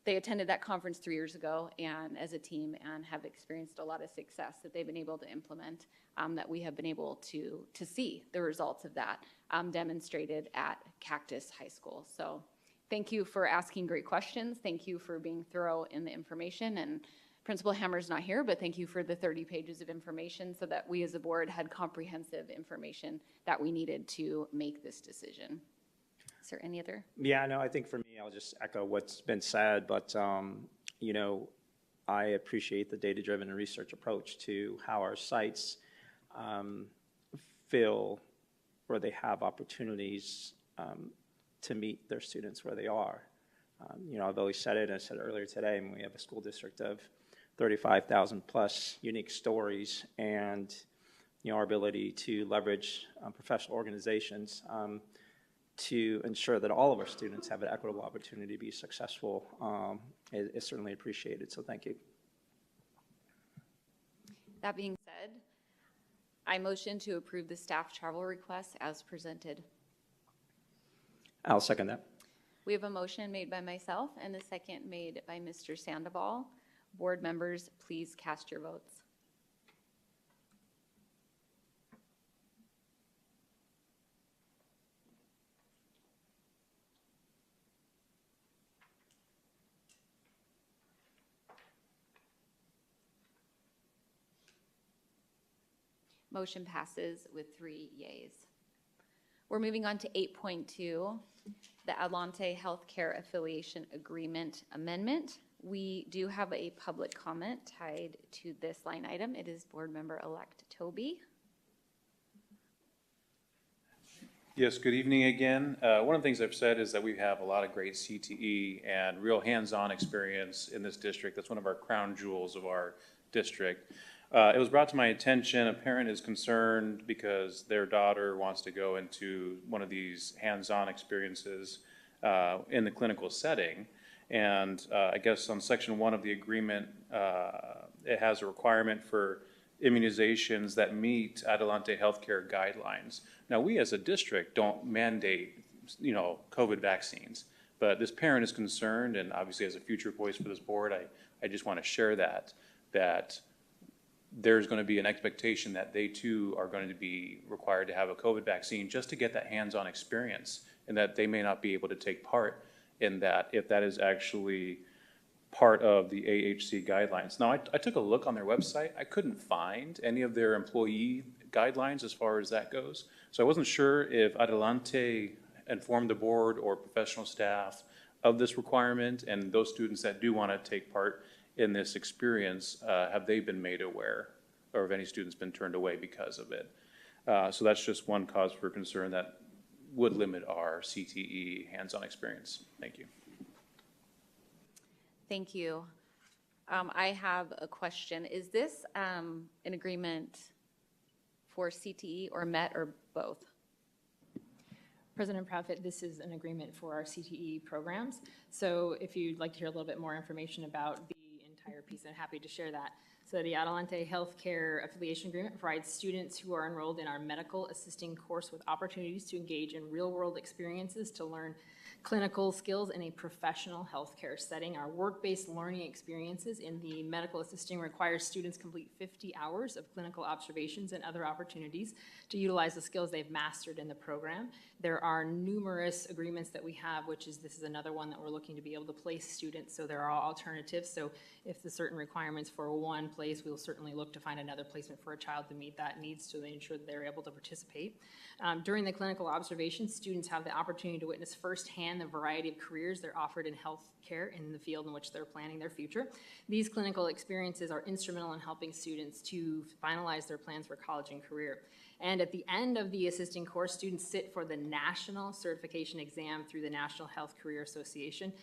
they attended that conference 3 years ago and as a team and have experienced a lot of success that they've been able to implement, that we have been able to see the results of that demonstrated at Cactus High School. So thank you for asking great questions. Thank you for being thorough in the information, and Principal Hammer's not here, but thank you for the 30 pages of information so that we as a board had comprehensive information that we needed to make this decision. Is there any other? Yeah, no, I think for me, I'll just echo what's been said, but, you know, I appreciate the data-driven and research approach to how our sites feel where they have opportunities to meet their students where they are. You know, I've always said it, and I said it earlier today, when we have a school district of 35,000 plus unique stories, and you know, our ability to leverage professional organizations to ensure that all of our students have an equitable opportunity to be successful is certainly appreciated. So thank you. That being said, I motion to approve the staff travel requests as presented. I'll second that. We have a motion made by myself and a second made by Mr. Sandoval. Board members, please cast your votes. Motion passes with 3 yeas. We're moving on to 8.2, the Adelante Healthcare Affiliation Agreement Amendment. We do have a public comment tied to this line item. It is Board Member-elect Toby. Yes, good evening again. One of the things I've said is that we have a lot of great CTE and real hands-on experience in this district. That's one of our crown jewels of our district. It was brought to my attention, a parent is concerned because their daughter wants to go into one of these hands-on experiences in the clinical setting. And I guess on section 1 of the agreement, it has a requirement for immunizations that meet Adelante healthcare guidelines. Now, we as a district don't mandate, you know, COVID vaccines, but this parent is concerned, and obviously as a future voice for this board, I just want to share that there's going to be an expectation that they too are going to be required to have a COVID vaccine just to get that hands-on experience, and that they may not be able to take part in that if that is actually part of the AHC guidelines. Now, I took a look on their website. I couldn't find any of their employee guidelines as far as that goes. So I wasn't sure if Adelante informed the board or professional staff of this requirement, and those students that do want to take part in this experience, have they been made aware, or have any students been turned away because of it? So that's just one cause for concern that would limit our CTE hands-on experience. Thank you. Thank you. I have a question. Is this an agreement for CTE or MET or both? President Profit, this is an agreement for our CTE programs. So if you'd like to hear a little bit more information about the entire piece, I'm happy to share that. So the Adelante Healthcare Affiliation Agreement provides students who are enrolled in our medical assisting course with opportunities to engage in real-world experiences to learn clinical skills in a professional healthcare setting. Our work-based learning experiences in the medical assisting requires students complete 50 hours of clinical observations and other opportunities to utilize the skills they've mastered in the program. There are numerous agreements that we have, this is another one that we're looking to be able to place students, so there are alternatives. So if the certain requirements for one place, we'll certainly look to find another placement for a child to meet that needs to ensure that they're able to participate. During the clinical observations, students have the opportunity to witness firsthand the variety of careers they're offered in healthcare in the field in which they're planning their future. These clinical experiences are instrumental in helping students to finalize their plans for college and career. And at the end of the assisting course, students sit for the national certification exam through the National Health Career Association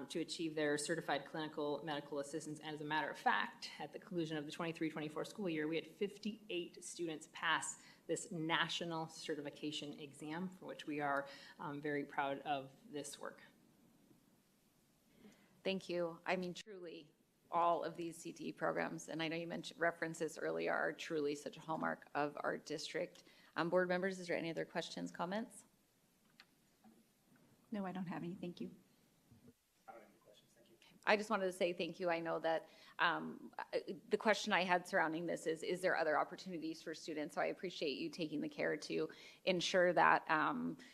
to achieve their certified clinical medical assistants. And as a matter of fact, at the conclusion of the 23-24 school year, we had 58 students pass this national certification exam, for which we are very proud of this work. Thank you. I mean, truly, all of these CTE programs, and I know you mentioned references earlier, are truly such a hallmark of our district. Board members, is there any other questions, comments? No, I don't have any. Thank you. I just wanted to say thank you. I know that the question I had surrounding this is there other opportunities for students? So I appreciate you taking the care to ensure that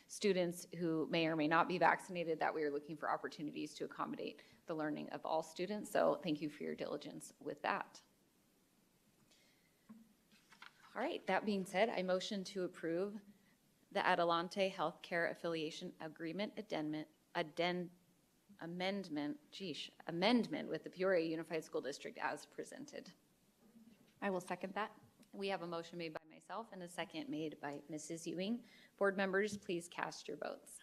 students who may or may not be vaccinated, that we are looking for opportunities to accommodate the learning of all students. So thank you for your diligence with that. All right, that being said, I motion to approve the Adelante Healthcare Affiliation Agreement amendment with the Peoria Unified School District as presented. I will second that. We have a motion made by myself and a second made by Mrs. Ewing. Board members, please cast your votes.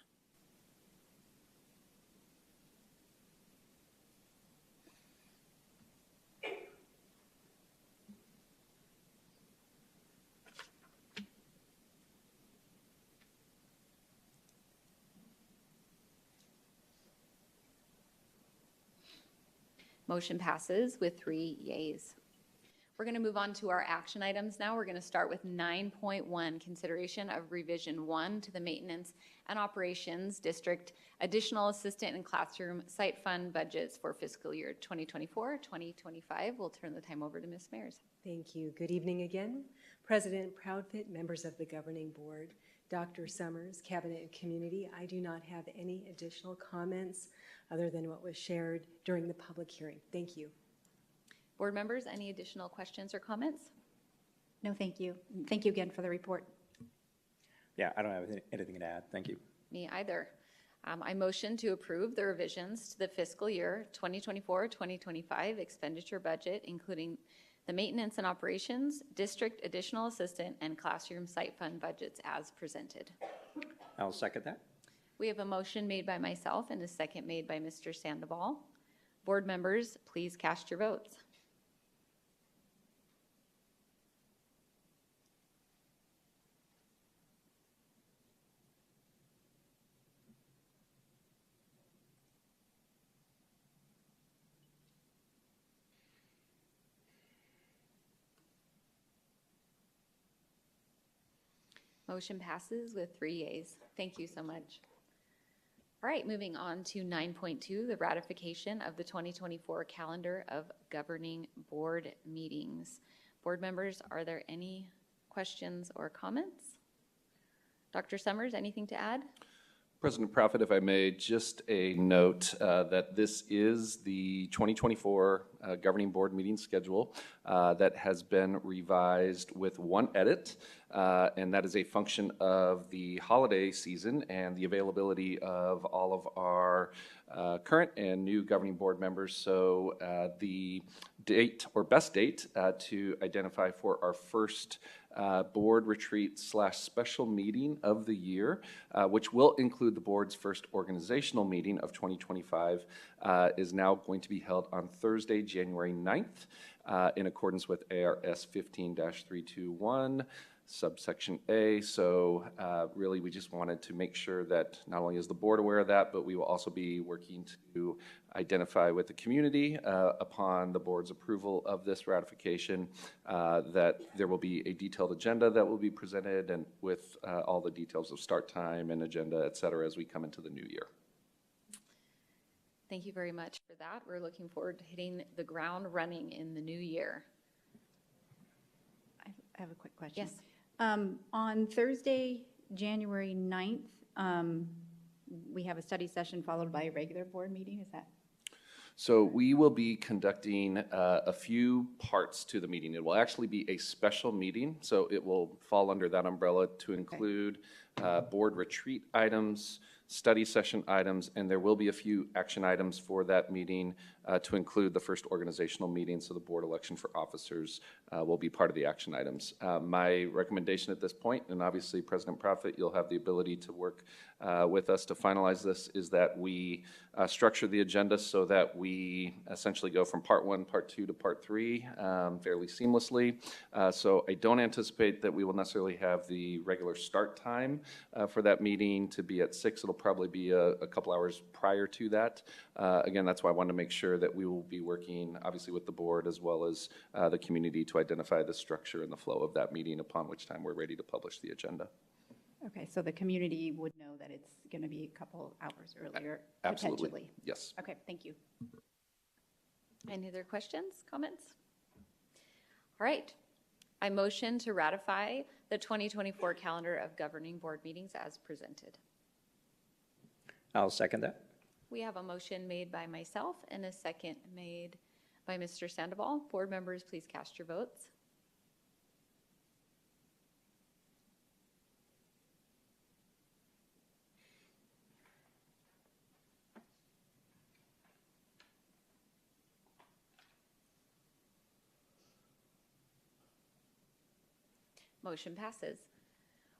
Motion passes with 3 yeas. We're going to move on to our action items now. We're going to start with 9.1, consideration of revision 1 to the maintenance and operations district additional assistant and classroom site fund budgets for fiscal year 2024-2025. We'll turn the time over to Ms. Mears. Thank you. Good evening again. President Proudfit, members of the governing board, Dr. Summers, cabinet and community, I do not have any additional comments other than what was shared during the public hearing. Thank you. Board members, any additional questions or comments? No, thank you. Thank you again for the report. Yeah, I don't have anything to add. Thank you. Me either. I motion to approve the revisions to the fiscal year 2024-2025 expenditure budget, including the maintenance and operations, district additional assistant, and classroom site fund budgets as presented. I'll second that. We have a motion made by myself and a second made by Mr. Sandoval. Board members, please cast your votes. Motion passes with 3 yeas. Thank you so much. All right, moving on to 9.2, the ratification of the 2024 calendar of governing board meetings. Board members, are there any questions or comments? Dr. Summers, anything to add? President Prophet, if I may, just a note that this is the 2024 Governing Board meeting schedule that has been revised with one edit, and that is a function of the holiday season and the availability of all of our current and new Governing Board members. So the date or best date to identify for our first board retreat / special meeting of the year, which will include the board's first organizational meeting of 2025, is now going to be held on Thursday, January 9th, in accordance with ARS 15-321. Subsection A. So really, we just wanted to make sure that not only is the board aware of that, but we will also be working to identify with the community upon the board's approval of this ratification that there will be a detailed agenda that will be presented and with all the details of start time and agenda, et cetera, as we come into the new year. Thank you very much for that. We're looking forward to hitting the ground running in the new year. I have a quick question. Yes. On Thursday, January 9th, we have a study session followed by a regular board meeting, is that? So we will be conducting a few parts to the meeting. It will actually be a special meeting, so it will fall under that umbrella to include board retreat items, study session items, and there will be a few action items for that meeting to include the first organizational meeting, so the board election for officers will be part of the action items. My recommendation at this point, and obviously President Prophet, you'll have the ability to work with us to finalize this, is that we structure the agenda so that we essentially go from part 1, part 2 to part 3 fairly seamlessly. So I don't anticipate that we will necessarily have the regular start time for that meeting to be at 6. It'll probably be a couple hours prior to that. Again, that's why I wanted to make sure that we will be working obviously with the board as well as the community to identify the structure and the flow of that meeting, upon which time we're ready to publish the agenda. Okay, so the community would know that it's going to be a couple hours earlier, Absolutely. potentially? Yes. Okay, thank you. Any other questions, comments? All right. I motion to ratify the 2024 calendar of governing board meetings as presented. I'll second that. We have a motion made by myself and a second made by Mr. Sandoval. Board members, please cast your votes. Motion passes.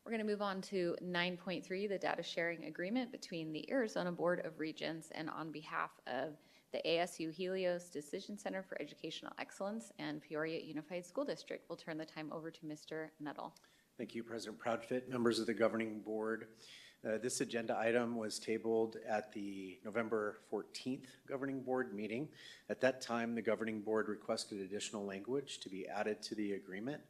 We're going to move on to 9.3, the data sharing agreement between the Arizona Board of Regents and on behalf of the ASU Helios Decision Center for Educational Excellence and Peoria Unified School District. We'll turn the time over to Mr. Nuttall. Thank you, President Proudfit, members of the governing board. This agenda item was tabled at the November 14th governing board meeting. At that time, the governing board requested additional language to be added to the agreement,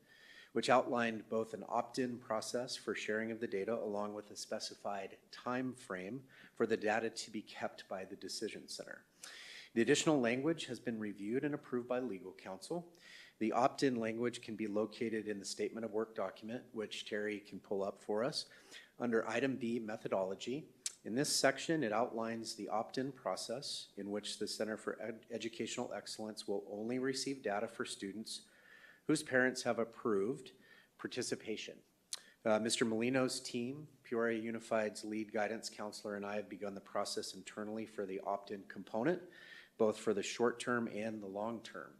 which outlined both an opt-in process for sharing of the data along with a specified time frame for the data to be kept by the decision center. The additional language has been reviewed and approved by legal counsel. The opt-in language can be located in the statement of work document, which Terry can pull up for us. Under item B, methodology, in this section, it outlines the opt-in process in which the Center for Educational Excellence will only receive data for students whose parents have approved participation. Mr. Molino's team, Peoria Unified's lead guidance counselor, and I have begun the process internally for the opt-in component, both for the short term and the long term.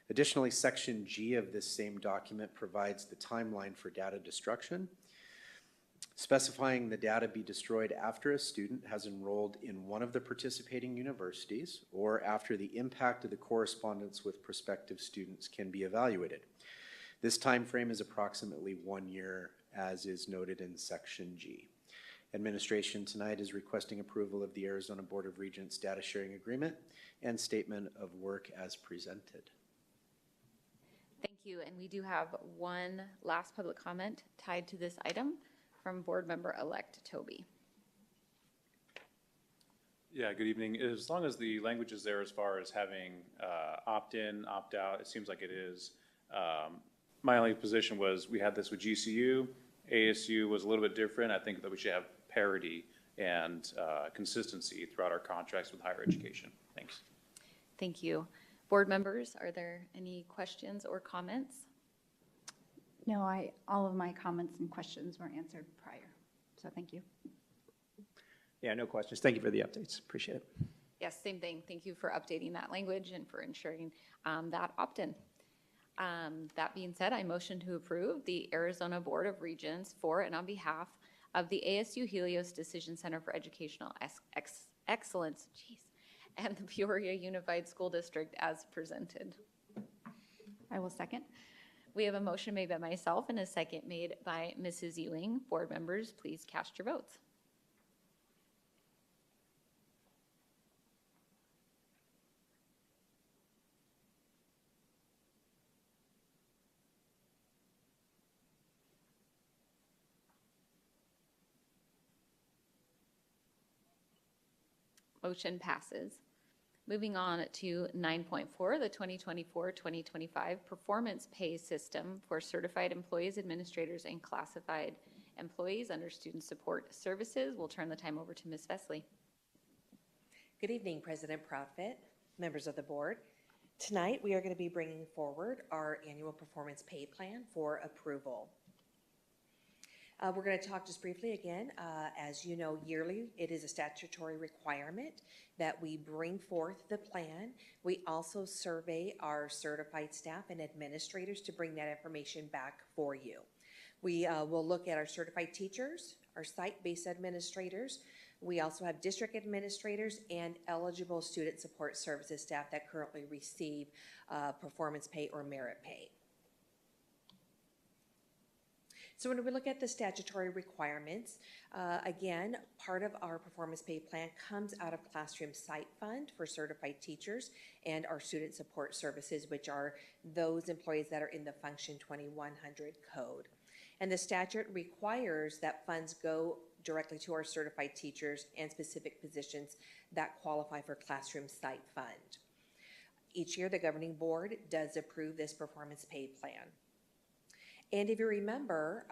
Additionally, section G of this same document provides the timeline for data destruction, specifying the data be destroyed after a student has enrolled in one of the participating universities or after the impact of the correspondence with prospective students can be evaluated. This time frame is approximately 1 year, as is noted in section G. Administration tonight is requesting approval of the Arizona Board of Regents data sharing agreement and statement of work as presented. Thank you. And we do have one last public comment tied to this item from board member-elect Toby. Yeah, good evening. As long as the language is there as far as having opt-in, opt-out, it seems like it is. My only position was we had this with GCU. ASU was a little bit different. I think that we should have parity and consistency throughout our contracts with higher education. Thanks. Thank you. Board members, are there any questions or comments? No, all of my comments and questions were answered prior, so thank you. Yeah, no questions. Thank you for the updates. Appreciate it. Yes, same thing. Thank you for updating that language and for ensuring that opt-in. That being said, I motion to approve the Arizona Board of Regents for and on behalf of the ASU Helios Decision Center for Educational Excellence, and the Peoria Unified School District as presented. I will second. We have a motion made by myself and a second made by Mrs. Ewing. Board members, please cast your votes. Motion passes. Moving on to 9.4, the 2024-2025 performance pay system for certified employees, administrators, and classified employees under student support services. We'll turn the time over to Ms. Vesley. Good evening, President Proffitt, members of the board. Tonight, we are going to be bringing forward our annual performance pay plan for approval. We're going to talk just briefly again. As you know, yearly, it is a statutory requirement that we bring forth the plan. We also survey our certified staff and administrators to bring that information back for you. We will look at our certified teachers, our site-based administrators. We also have district administrators and eligible student support services staff that currently receive performance pay or merit pay. So when we look at the statutory requirements, again, part of our performance pay plan comes out of Classroom Site Fund for certified teachers and our student support services, which are those employees that are in the Function 2100 code. And the statute requires that funds go directly to our certified teachers and specific positions that qualify for Classroom Site Fund. Each year, the governing board does approve this performance pay plan. And if you remember,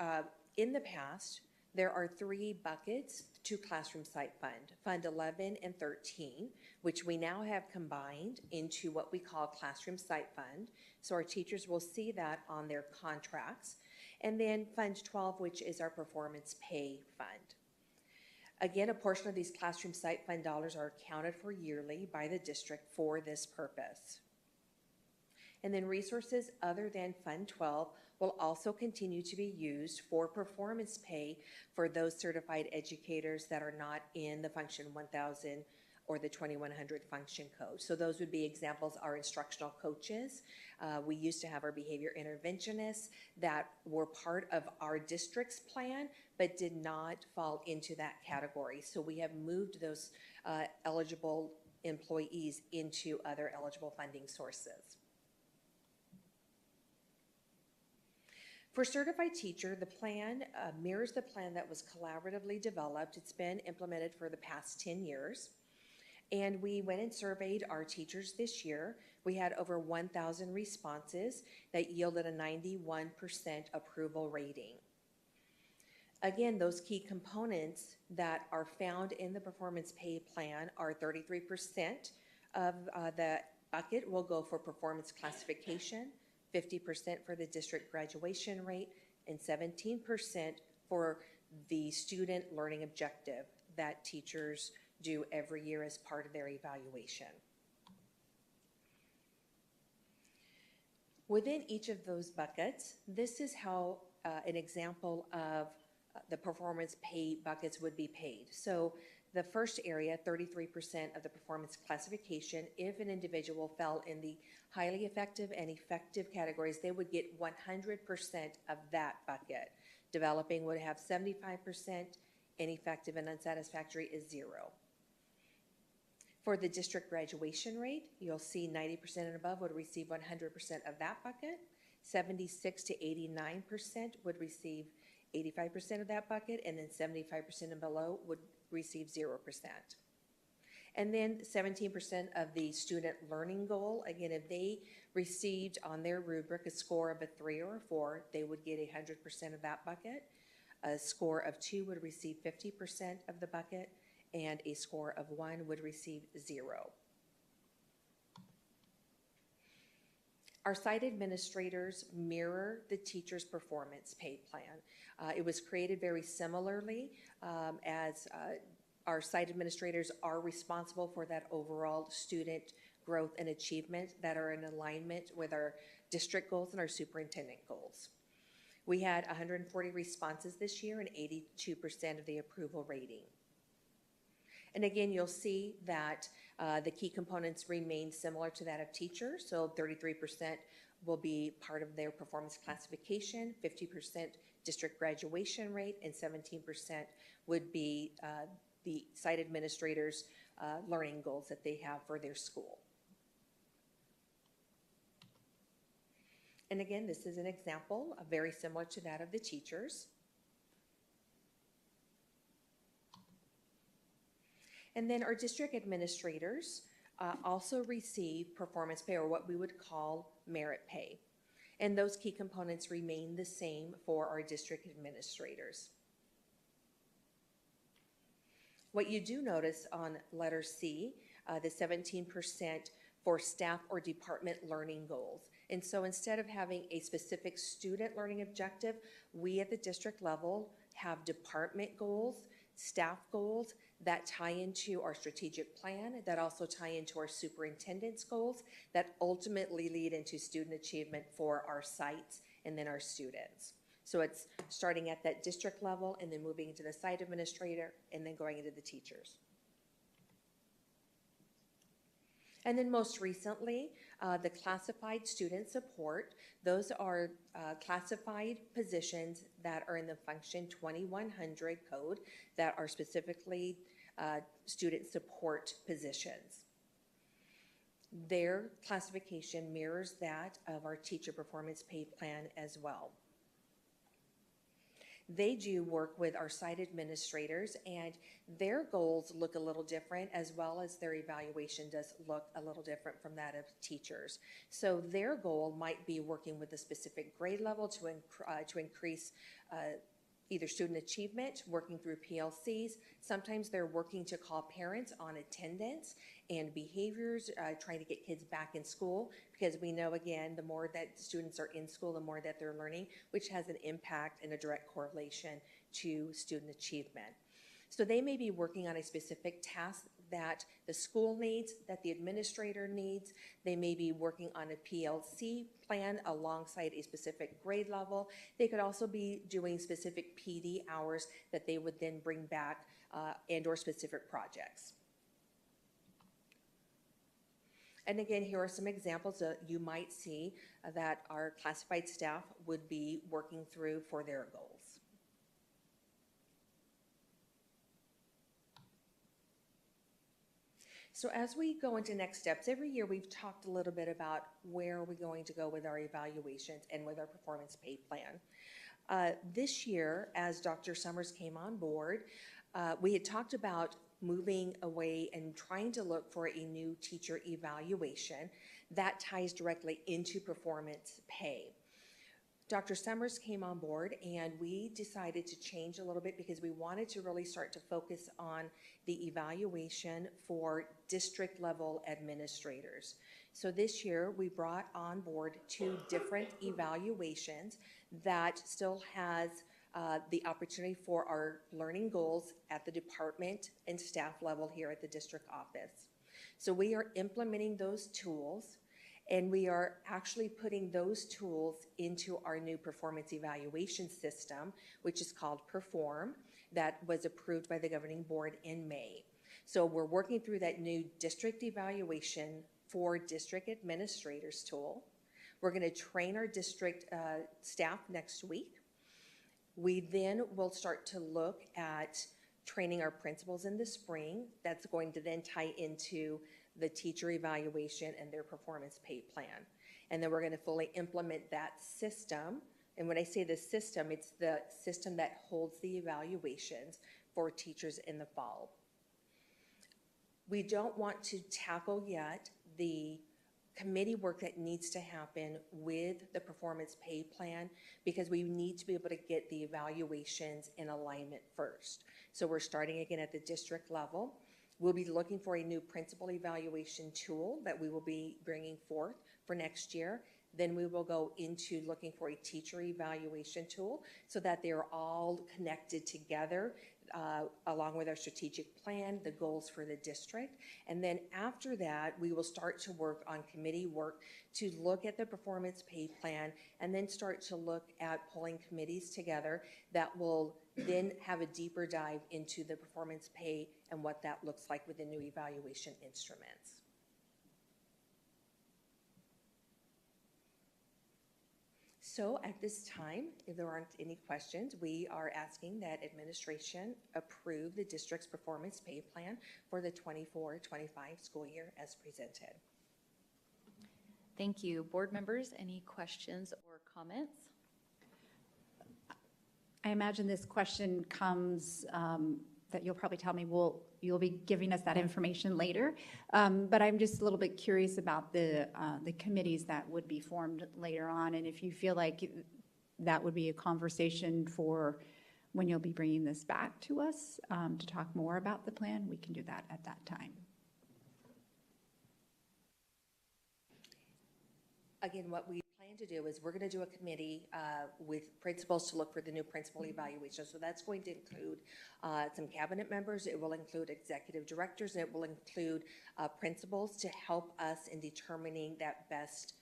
in the past, there are 3 buckets to Classroom Site Fund, Fund 11 and 13, which we now have combined into what we call Classroom Site Fund. So our teachers will see that on their contracts. And then Fund 12, which is our Performance Pay Fund. Again, a portion of these Classroom Site Fund dollars are accounted for yearly by the district for this purpose. And then resources other than Fund 12 will also continue to be used for performance pay for those certified educators that are not in the Function 1000 or the 2100 function code. So those would be examples, our instructional coaches. We used to have our behavior interventionists that were part of our district's plan, but did not fall into that category. So we have moved those eligible employees into other eligible funding sources. For certified teacher, the plan mirrors the plan that was collaboratively developed. It's been implemented for the past 10 years. And we went and surveyed our teachers this year. We had over 1,000 responses that yielded a 91% approval rating. Again, those key components that are found in the performance pay plan are 33% of the bucket will go for performance classification, 50% for the district graduation rate, and 17% for the student learning objective that teachers do every year as part of their evaluation. Within each of those buckets, this is how an example of the performance pay buckets would be paid. So the first area, 33% of the performance classification, if an individual fell in the highly effective and effective categories, they would get 100% of that bucket. Developing would have 75%, ineffective and unsatisfactory is 0. For the district graduation rate, you'll see 90% and above would receive 100% of that bucket. 76 to 89% would receive 85% of that bucket, and then 75% and below would receive 0%. And then 17% of the student learning goal, again, if they received on their rubric a score of a 3 or a 4, they would get 100% of that bucket. A score of 2 would receive 50% of the bucket, and a score of 1 would receive 0. Our site administrators mirror the teacher's performance pay plan. It was created very similarly as our site administrators are responsible for that overall student growth and achievement that are in alignment with our district goals and our superintendent goals. We had 140 responses this year and 82% of the approval rating. And again, you'll see that the key components remain similar to that of teachers. So 33% will be part of their performance classification, 50% district graduation rate, and 17% would be the site administrators' learning goals that they have for their school. And again, this is an example, very similar to that of the teachers. And then our district administrators also receive performance pay, or what we would call merit pay. And those key components remain the same for our district administrators. What you do notice on letter C, the 17% for staff or department learning goals. And so instead of having a specific student learning objective, we at the district level have department goals, staff goals that tie into our strategic plan, that also tie into our superintendent's goals, that ultimately lead into student achievement for our sites and then our students. So it's starting at that district level and then moving into the site administrator and then going into the teachers. And then most recently, the classified student support. Those are classified positions that are in the function 2100 code that are specifically student support positions. Their classification mirrors that of our teacher performance pay plan as well. They do work with our site administrators, and their goals look a little different, as well as their evaluation does look a little different from that of teachers. So their goal might be working with a specific grade level to increase either student achievement, working through PLCs. Sometimes they're working to call parents on attendance and behaviors, trying to get kids back in school, because we know, again, the more that students are in school, the more that they're learning, which has an impact and a direct correlation to student achievement. So they may be working on a specific task that the school needs, that the administrator needs. They may be working on a PLC plan alongside a specific grade level. They could also be doing specific PD hours that they would then bring back and or specific projects. And again, here are some examples that you might see that our classified staff would be working through for their goals. So as we go into next steps, every year we've talked a little bit about where are we going to go with our evaluations and with our performance pay plan. This year, as Dr. Summers came on board, we had talked about moving away and trying to look for a new teacher evaluation that ties directly into performance pay. Dr. Summers came on board, and we decided to change a little bit because we wanted to really start to focus on the evaluation for district level administrators. So this year we brought on board 2 different evaluations that still has the opportunity for our learning goals at the department and staff level here at the district office. So we are implementing those tools, and we are actually putting those tools into our new performance evaluation system, which is called Perform, that was approved by the governing board in May. So we're working through that new district evaluation for district administrators tool. We're going to train our district staff next week. We then will start to look at training our principals in the spring. That's going to then tie into the teacher evaluation and their performance pay plan. And then we're going to fully implement that system. And when I say the system, it's the system that holds the evaluations for teachers in the fall. We don't want to tackle yet the committee work that needs to happen with the performance pay plan, because we need to be able to get the evaluations in alignment first. So we're starting again at the district level. We'll be looking for a new principal evaluation tool that we will be bringing forth for next year. Then we will go into looking for a teacher evaluation tool so that they're all connected together along with our strategic plan, the goals for the district. And then after that, we will start to work on committee work to look at the performance pay plan and then start to look at pulling committees together that will then have a deeper dive into the performance pay and what that looks like with the new evaluation instruments. So at this time, if there aren't any questions, we are asking that administration approve the district's performance pay plan for the 24-25 school year as presented. Thank you. Board members, any questions or comments? I imagine this question comes, that you'll probably tell me, you'll be giving us that information later. But I'm just a little bit curious about the committees that would be formed later on, and if you feel like that would be a conversation for when you'll be bringing this back to us to talk more about the plan, we can do that at that time. Again, what we plan to do is we're going to do a committee with principals to look for the new principal evaluation. So that's going to include some cabinet members. It will include executive directors. And it will include principals to help us in determining that best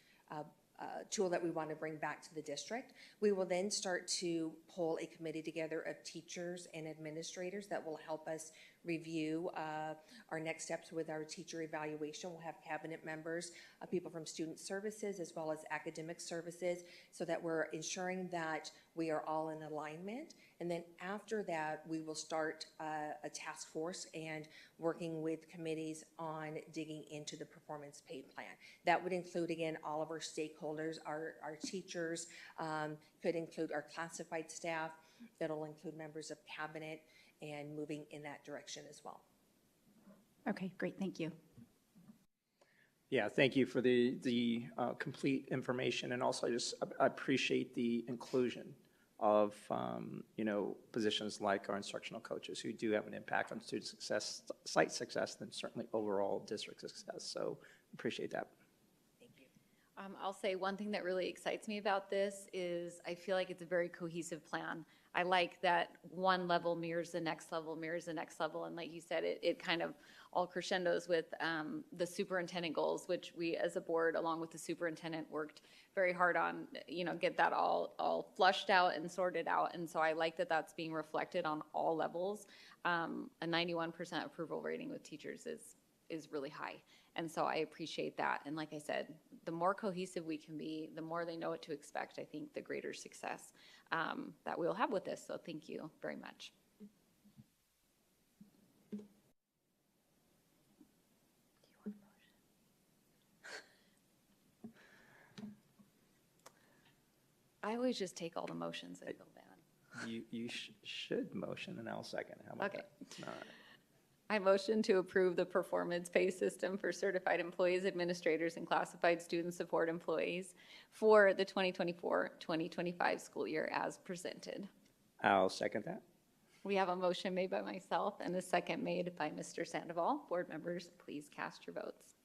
tool that we want to bring back to the district. We will then start to pull a committee together of teachers and administrators that will help us review our next steps with our teacher evaluation. We'll have cabinet members, people from student services as well as academic services, so that we're ensuring that we are all in alignment. And then after that, we will start a task force and working with committees on digging into the performance pay plan. That would include, again, all of our stakeholders, our teachers, could include our classified staff. It'll include members of cabinet, and moving in that direction as well. Okay, great, thank you. Yeah, thank you for the complete information, and also I appreciate the inclusion of positions like our instructional coaches who do have an impact on student success, site success, and certainly overall district success. So appreciate that. Thank you. I'll say one thing that really excites me about this is I feel like it's a very cohesive plan. I like that one level mirrors the next level, mirrors the next level, and like you said, it kind of all crescendos with the superintendent goals, which we as a board, along with the superintendent, worked very hard on, get that all flushed out and sorted out. And so I like that that's being reflected on all levels. A 91% approval rating with teachers is really high. And so I appreciate that. And like I said, the more cohesive we can be, the more they know what to expect, I think the greater success that we'll have with this. So thank you very much. I always just take all the motions and go bad. You should motion, and I'll second. How about Okay. that? All right. I motion to approve the performance pay system for certified employees, administrators, and classified student support employees for the 2024-2025 school year as presented. I'll second that. We have a motion made by myself and a second made by Mr. Sandoval. Board members, please cast your votes.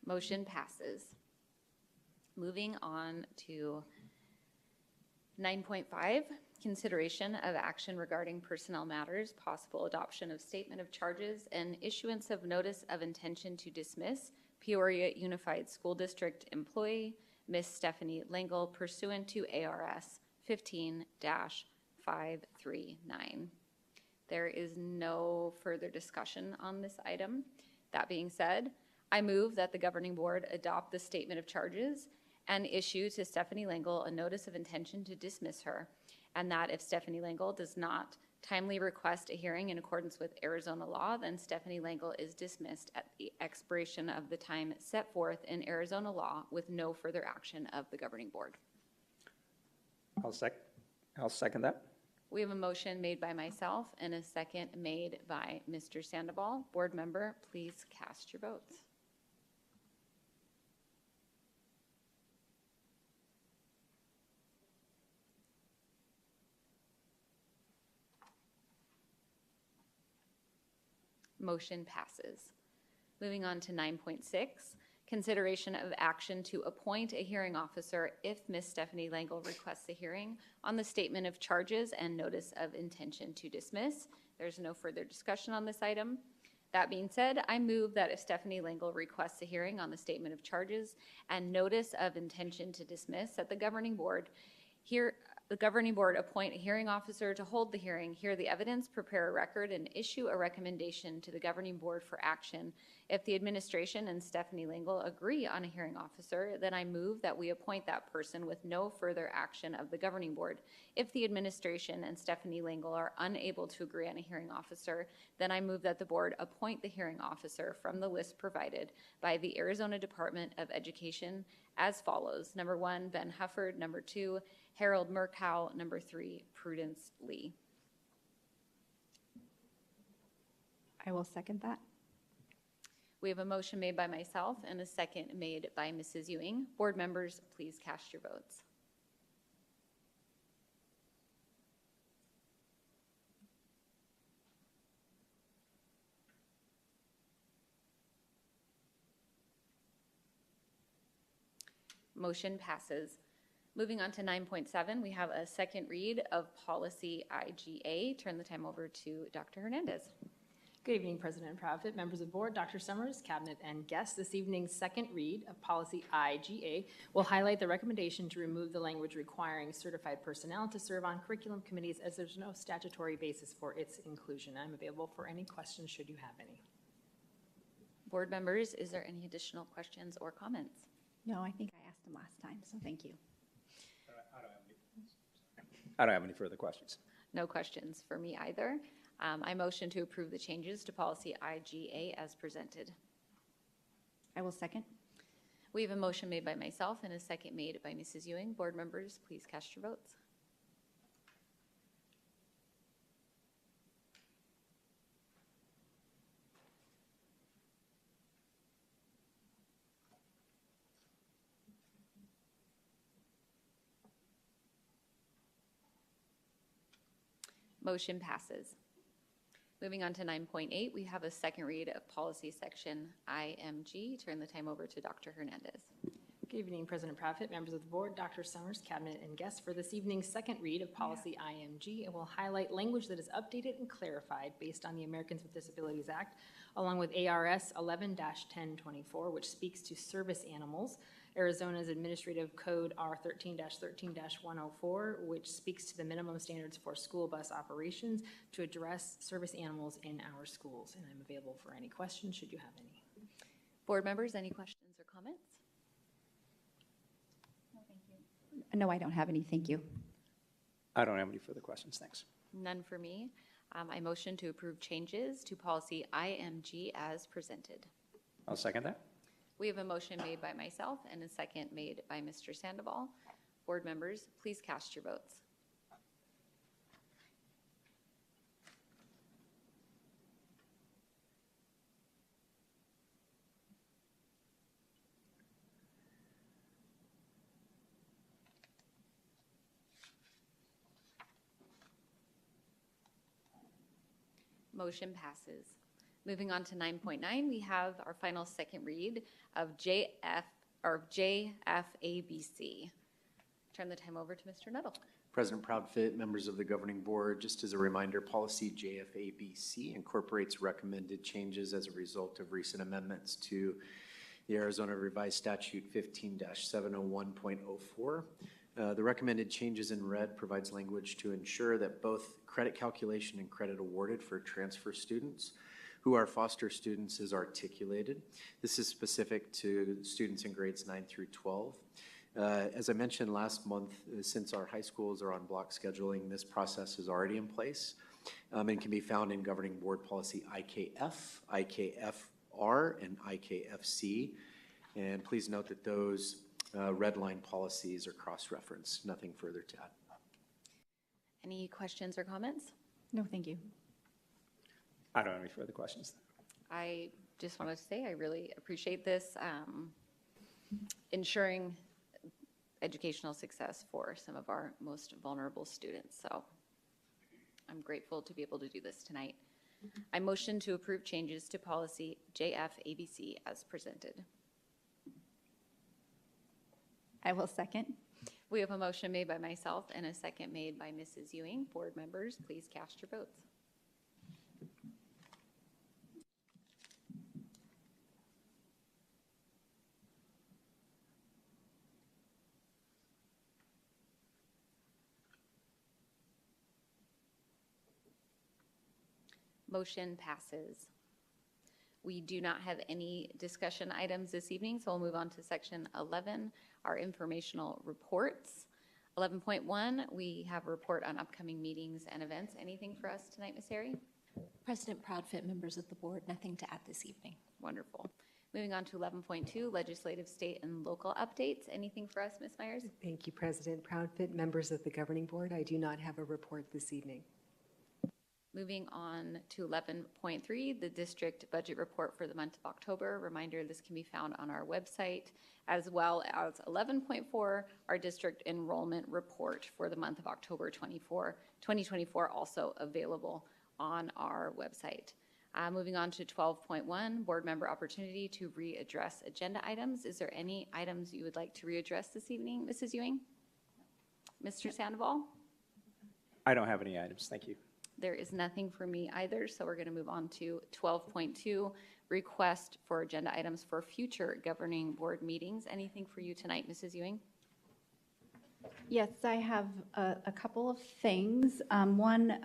Motion passes. Moving on to 9.5, consideration of action regarding personnel matters, possible adoption of statement of charges, and issuance of notice of intention to dismiss Peoria Unified School District employee, Miss Stephanie Langle, pursuant to ARS 15-539. There is no further discussion on this item. That being said, I move that the governing board adopt the statement of charges and issue to Stephanie Langle a notice of intention to dismiss her, and that if Stephanie Langle does not timely request a hearing in accordance with Arizona law, then Stephanie Langle is dismissed at the expiration of the time set forth in Arizona law with no further action of the governing board. I'll second that. We have a motion made by myself and a second made by Mr. Sandoval. Board member, please cast your votes. Motion passes. Moving on to 9.6, consideration of action to appoint a hearing officer if Ms. Stephanie Langle requests a hearing on the statement of charges and notice of intention to dismiss. There's no further discussion on this item. That being said, I move that if Stephanie Langle requests a hearing on the statement of charges and notice of intention to dismiss, that the governing board appoint a hearing officer to hold the hearing, hear the evidence, prepare a record, and issue a recommendation to the governing board for action. If the administration and Stephanie Langle agree on a hearing officer, then I move that we appoint that person with no further action of the governing board. If the administration and Stephanie Langle are unable to agree on a hearing officer, then I move that the board appoint the hearing officer from the list provided by the Arizona Department of Education as follows. Number 1, Ben Hufford. Number 2, Harold Murkow. Number 3, Prudence Lee. I will second that. We have a motion made by myself and a second made by Mrs. Ewing. Board members, please cast your votes. Motion passes. Moving on to 9.7, we have a second read of policy IGA. Turn the time over to Dr. Hernandez. Good evening, President Profit, members of the board, Dr. Summers, cabinet, and guests. This evening's second read of policy IGA will highlight the recommendation to remove the language requiring certified personnel to serve on curriculum committees, as there's no statutory basis for its inclusion. I'm available for any questions should you have any. Board members, is there any additional questions or comments? No, I think I asked them last time, so thank you. I don't have any further questions. No questions for me either. I motion to approve the changes to policy IGA as presented. I will second. We have a motion made by myself and a second made by Mrs. Ewing. Board members, please cast your votes. Motion passes. Moving on to 9.8, we have a second read of policy section IMG. Turn the time over to Dr. Hernandez. Good evening, President Profit, members of the board, Dr. Summers, cabinet, and guests. For this evening's second read of policy IMG, it will highlight language that is updated and clarified based on the Americans with Disabilities Act, along with ARS 11-1024, which speaks to service animals, Arizona's Administrative Code R13-13-104, which speaks to the minimum standards for school bus operations to address service animals in our schools. And I'm available for any questions should you have any. Board members, any questions or comments? No, thank you. No, I don't have any. Thank you. I don't have any further questions. Thanks. None for me. I motion to approve changes to policy IMG as presented. I'll second that. We have a motion made by myself and a second made by Mr. Sandoval. Board members, please cast your votes. Motion passes. Moving on to 9.9, we have our final second read of JFABC. Turn the time over to Mr. Nuttall. President Proudfit, members of the governing board, just as a reminder, policy JFABC incorporates recommended changes as a result of recent amendments to the Arizona Revised Statute 15-701.04. The recommended changes in red provides language to ensure that both credit calculation and credit awarded for transfer students who are foster students is articulated. This is specific to students in grades 9 through 12. As I mentioned last month, since our high schools are on block scheduling, this process is already in place and can be found in Governing Board Policy IKF, IKFR, and IKFC. And please note that those red line policies are cross-referenced. Nothing further to add. Any questions or comments? No, thank you. I don't have any further questions. I just wanted to say I really appreciate this, ensuring educational success for some of our most vulnerable students. So I'm grateful to be able to do this tonight. I motion to approve changes to policy JFABC as presented. I will second. We have a motion made by myself and a second made by Mrs. Ewing. Board members, please cast your votes. Motion passes. We do not have any discussion items this evening, so we'll move on to section 11, our informational reports. 11.1, we have a report on upcoming meetings and events. Anything for us tonight, Ms. Harry? President Proudfit, members of the board, nothing to add this evening. Wonderful. Moving on to 11.2, legislative, state, and local updates. Anything for us, Ms. Myers? Thank you, President Proudfit, members of the Governing Board. I do not have a report this evening. Moving on to 11.3, the district budget report for the month of October. Reminder, this can be found on our website, as well as 11.4, our district enrollment report for the month of October 2024, also available on our website. Moving on to 12.1, board member opportunity to readdress agenda items. Is there any items you would like to readdress this evening, Mrs. Ewing? Mr. Sandoval? I don't have any items. Thank you. There is nothing for me either, so we're going to move on to 12.2, request for agenda items for future governing board meetings. Anything for you tonight, Mrs. Ewing? Yes, I have a couple of things. One,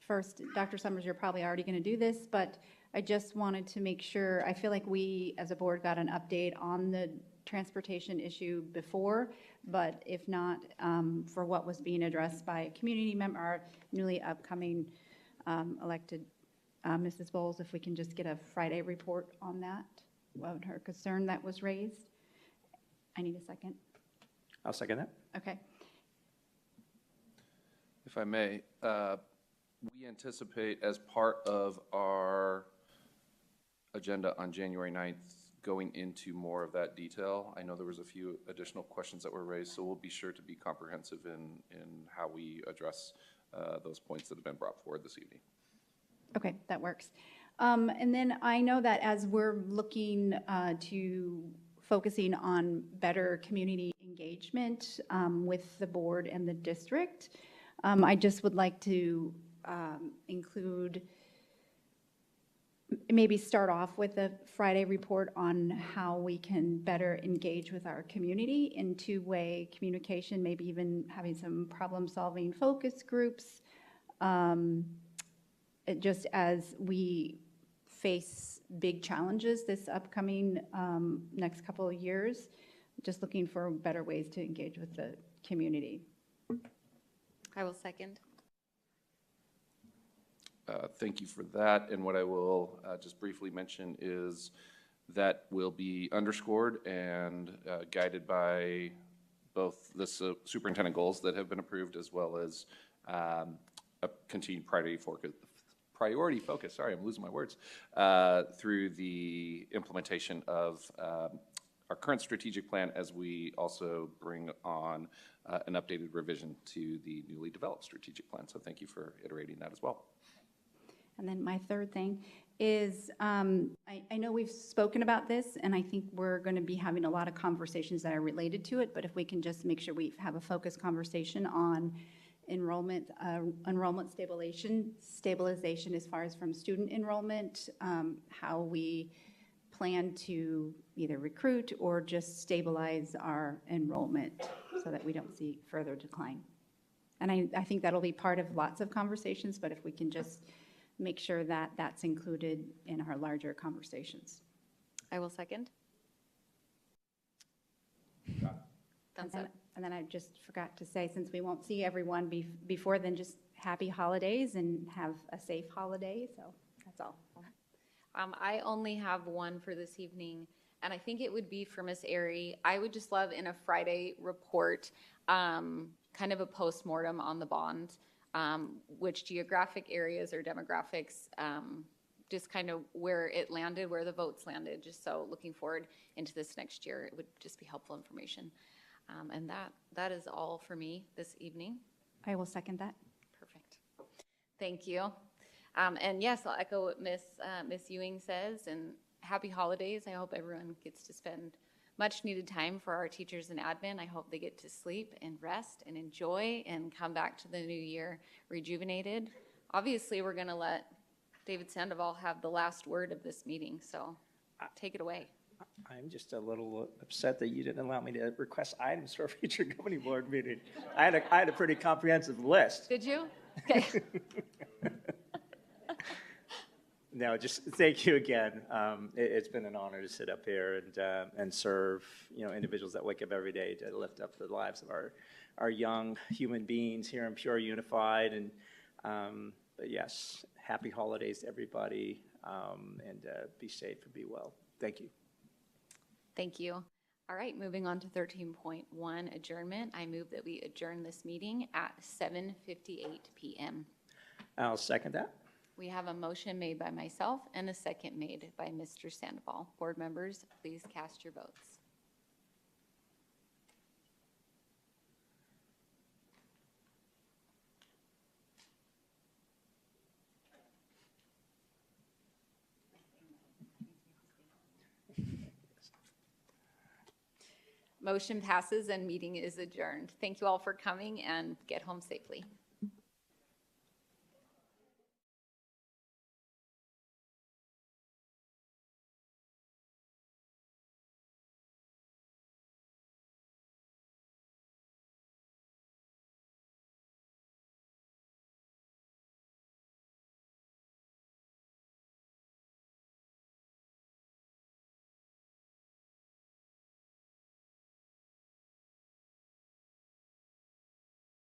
first, Dr. Summers, you're probably already going to do this, but I just wanted to make sure, I feel like we as a board got an update on the transportation issue before, but if not, for what was being addressed by a community member, our newly upcoming elected Mrs. Bowles, if we can just get a Friday report on that, what her concern that was raised. I need a second. I'll second that. Okay. If I may, we anticipate as part of our agenda on January 9th going into more of that detail. I know there was a few additional questions that were raised, so we'll be sure to be comprehensive in how we address those points that have been brought forward this evening. Okay, that works. And then I know that as we're looking to focusing on better community engagement with the board and the district, I just would like to include, maybe start off with a Friday report on how we can better engage with our community in two-way communication, maybe even having some problem-solving focus groups, just as we face big challenges this upcoming next couple of years, just looking for better ways to engage with the community. I will second. Thank you for that. And what I will just briefly mention is that will be underscored and guided by both the superintendent goals that have been approved, as well as a continued priority focus, sorry, I'm losing my words, through the implementation of our current strategic plan, as we also bring on an updated revision to the newly developed strategic plan. So thank you for iterating that as well. And then my third thing is, I know we've spoken about this, and I think we're going to be having a lot of conversations that are related to it, but if we can just make sure we have a focused conversation on enrollment stabilization as far as from student enrollment, how we plan to either recruit or just stabilize our enrollment so that we don't see further decline. And I think that'll be part of lots of conversations, but if we can just make sure that that's included in our larger conversations. I will second. Thumbs And up. then I just forgot to say, since we won't see everyone before then, just happy holidays and have a safe holiday, so that's all. I only have one for this evening, and I think it would be for Miss Airy. I would just love in a Friday report, kind of a postmortem on the bond, which geographic areas or demographics, just kind of where it landed, where the votes landed, just so looking forward into this next year, it would just be helpful information. And that is all for me this evening. I will second that. Perfect. Thank you. And yes, I'll echo what Miss Ewing says, and happy holidays. I hope everyone gets to spend much needed time for our teachers and admin. I hope they get to sleep and rest and enjoy and come back to the new year rejuvenated. Obviously, we're going to let David Sandoval have the last word of this meeting, so take it away. I'm just a little upset that you didn't allow me to request items for a future governing board meeting. I had a pretty comprehensive list. Did you? Okay. No, just thank you again. It's been an honor to sit up here and serve, individuals that wake up every day to lift up the lives of our young human beings here in Peoria Unified. And but yes, happy holidays to everybody, and be safe and be well. Thank you. Thank you. All right, moving on to 13.1 adjournment. I move that we adjourn this meeting at 7:58 p.m. I'll second that. We have a motion made by myself and a second made by Mr. Sandoval. Board members, please cast your votes. Motion passes and meeting is adjourned. Thank you all for coming and get home safely.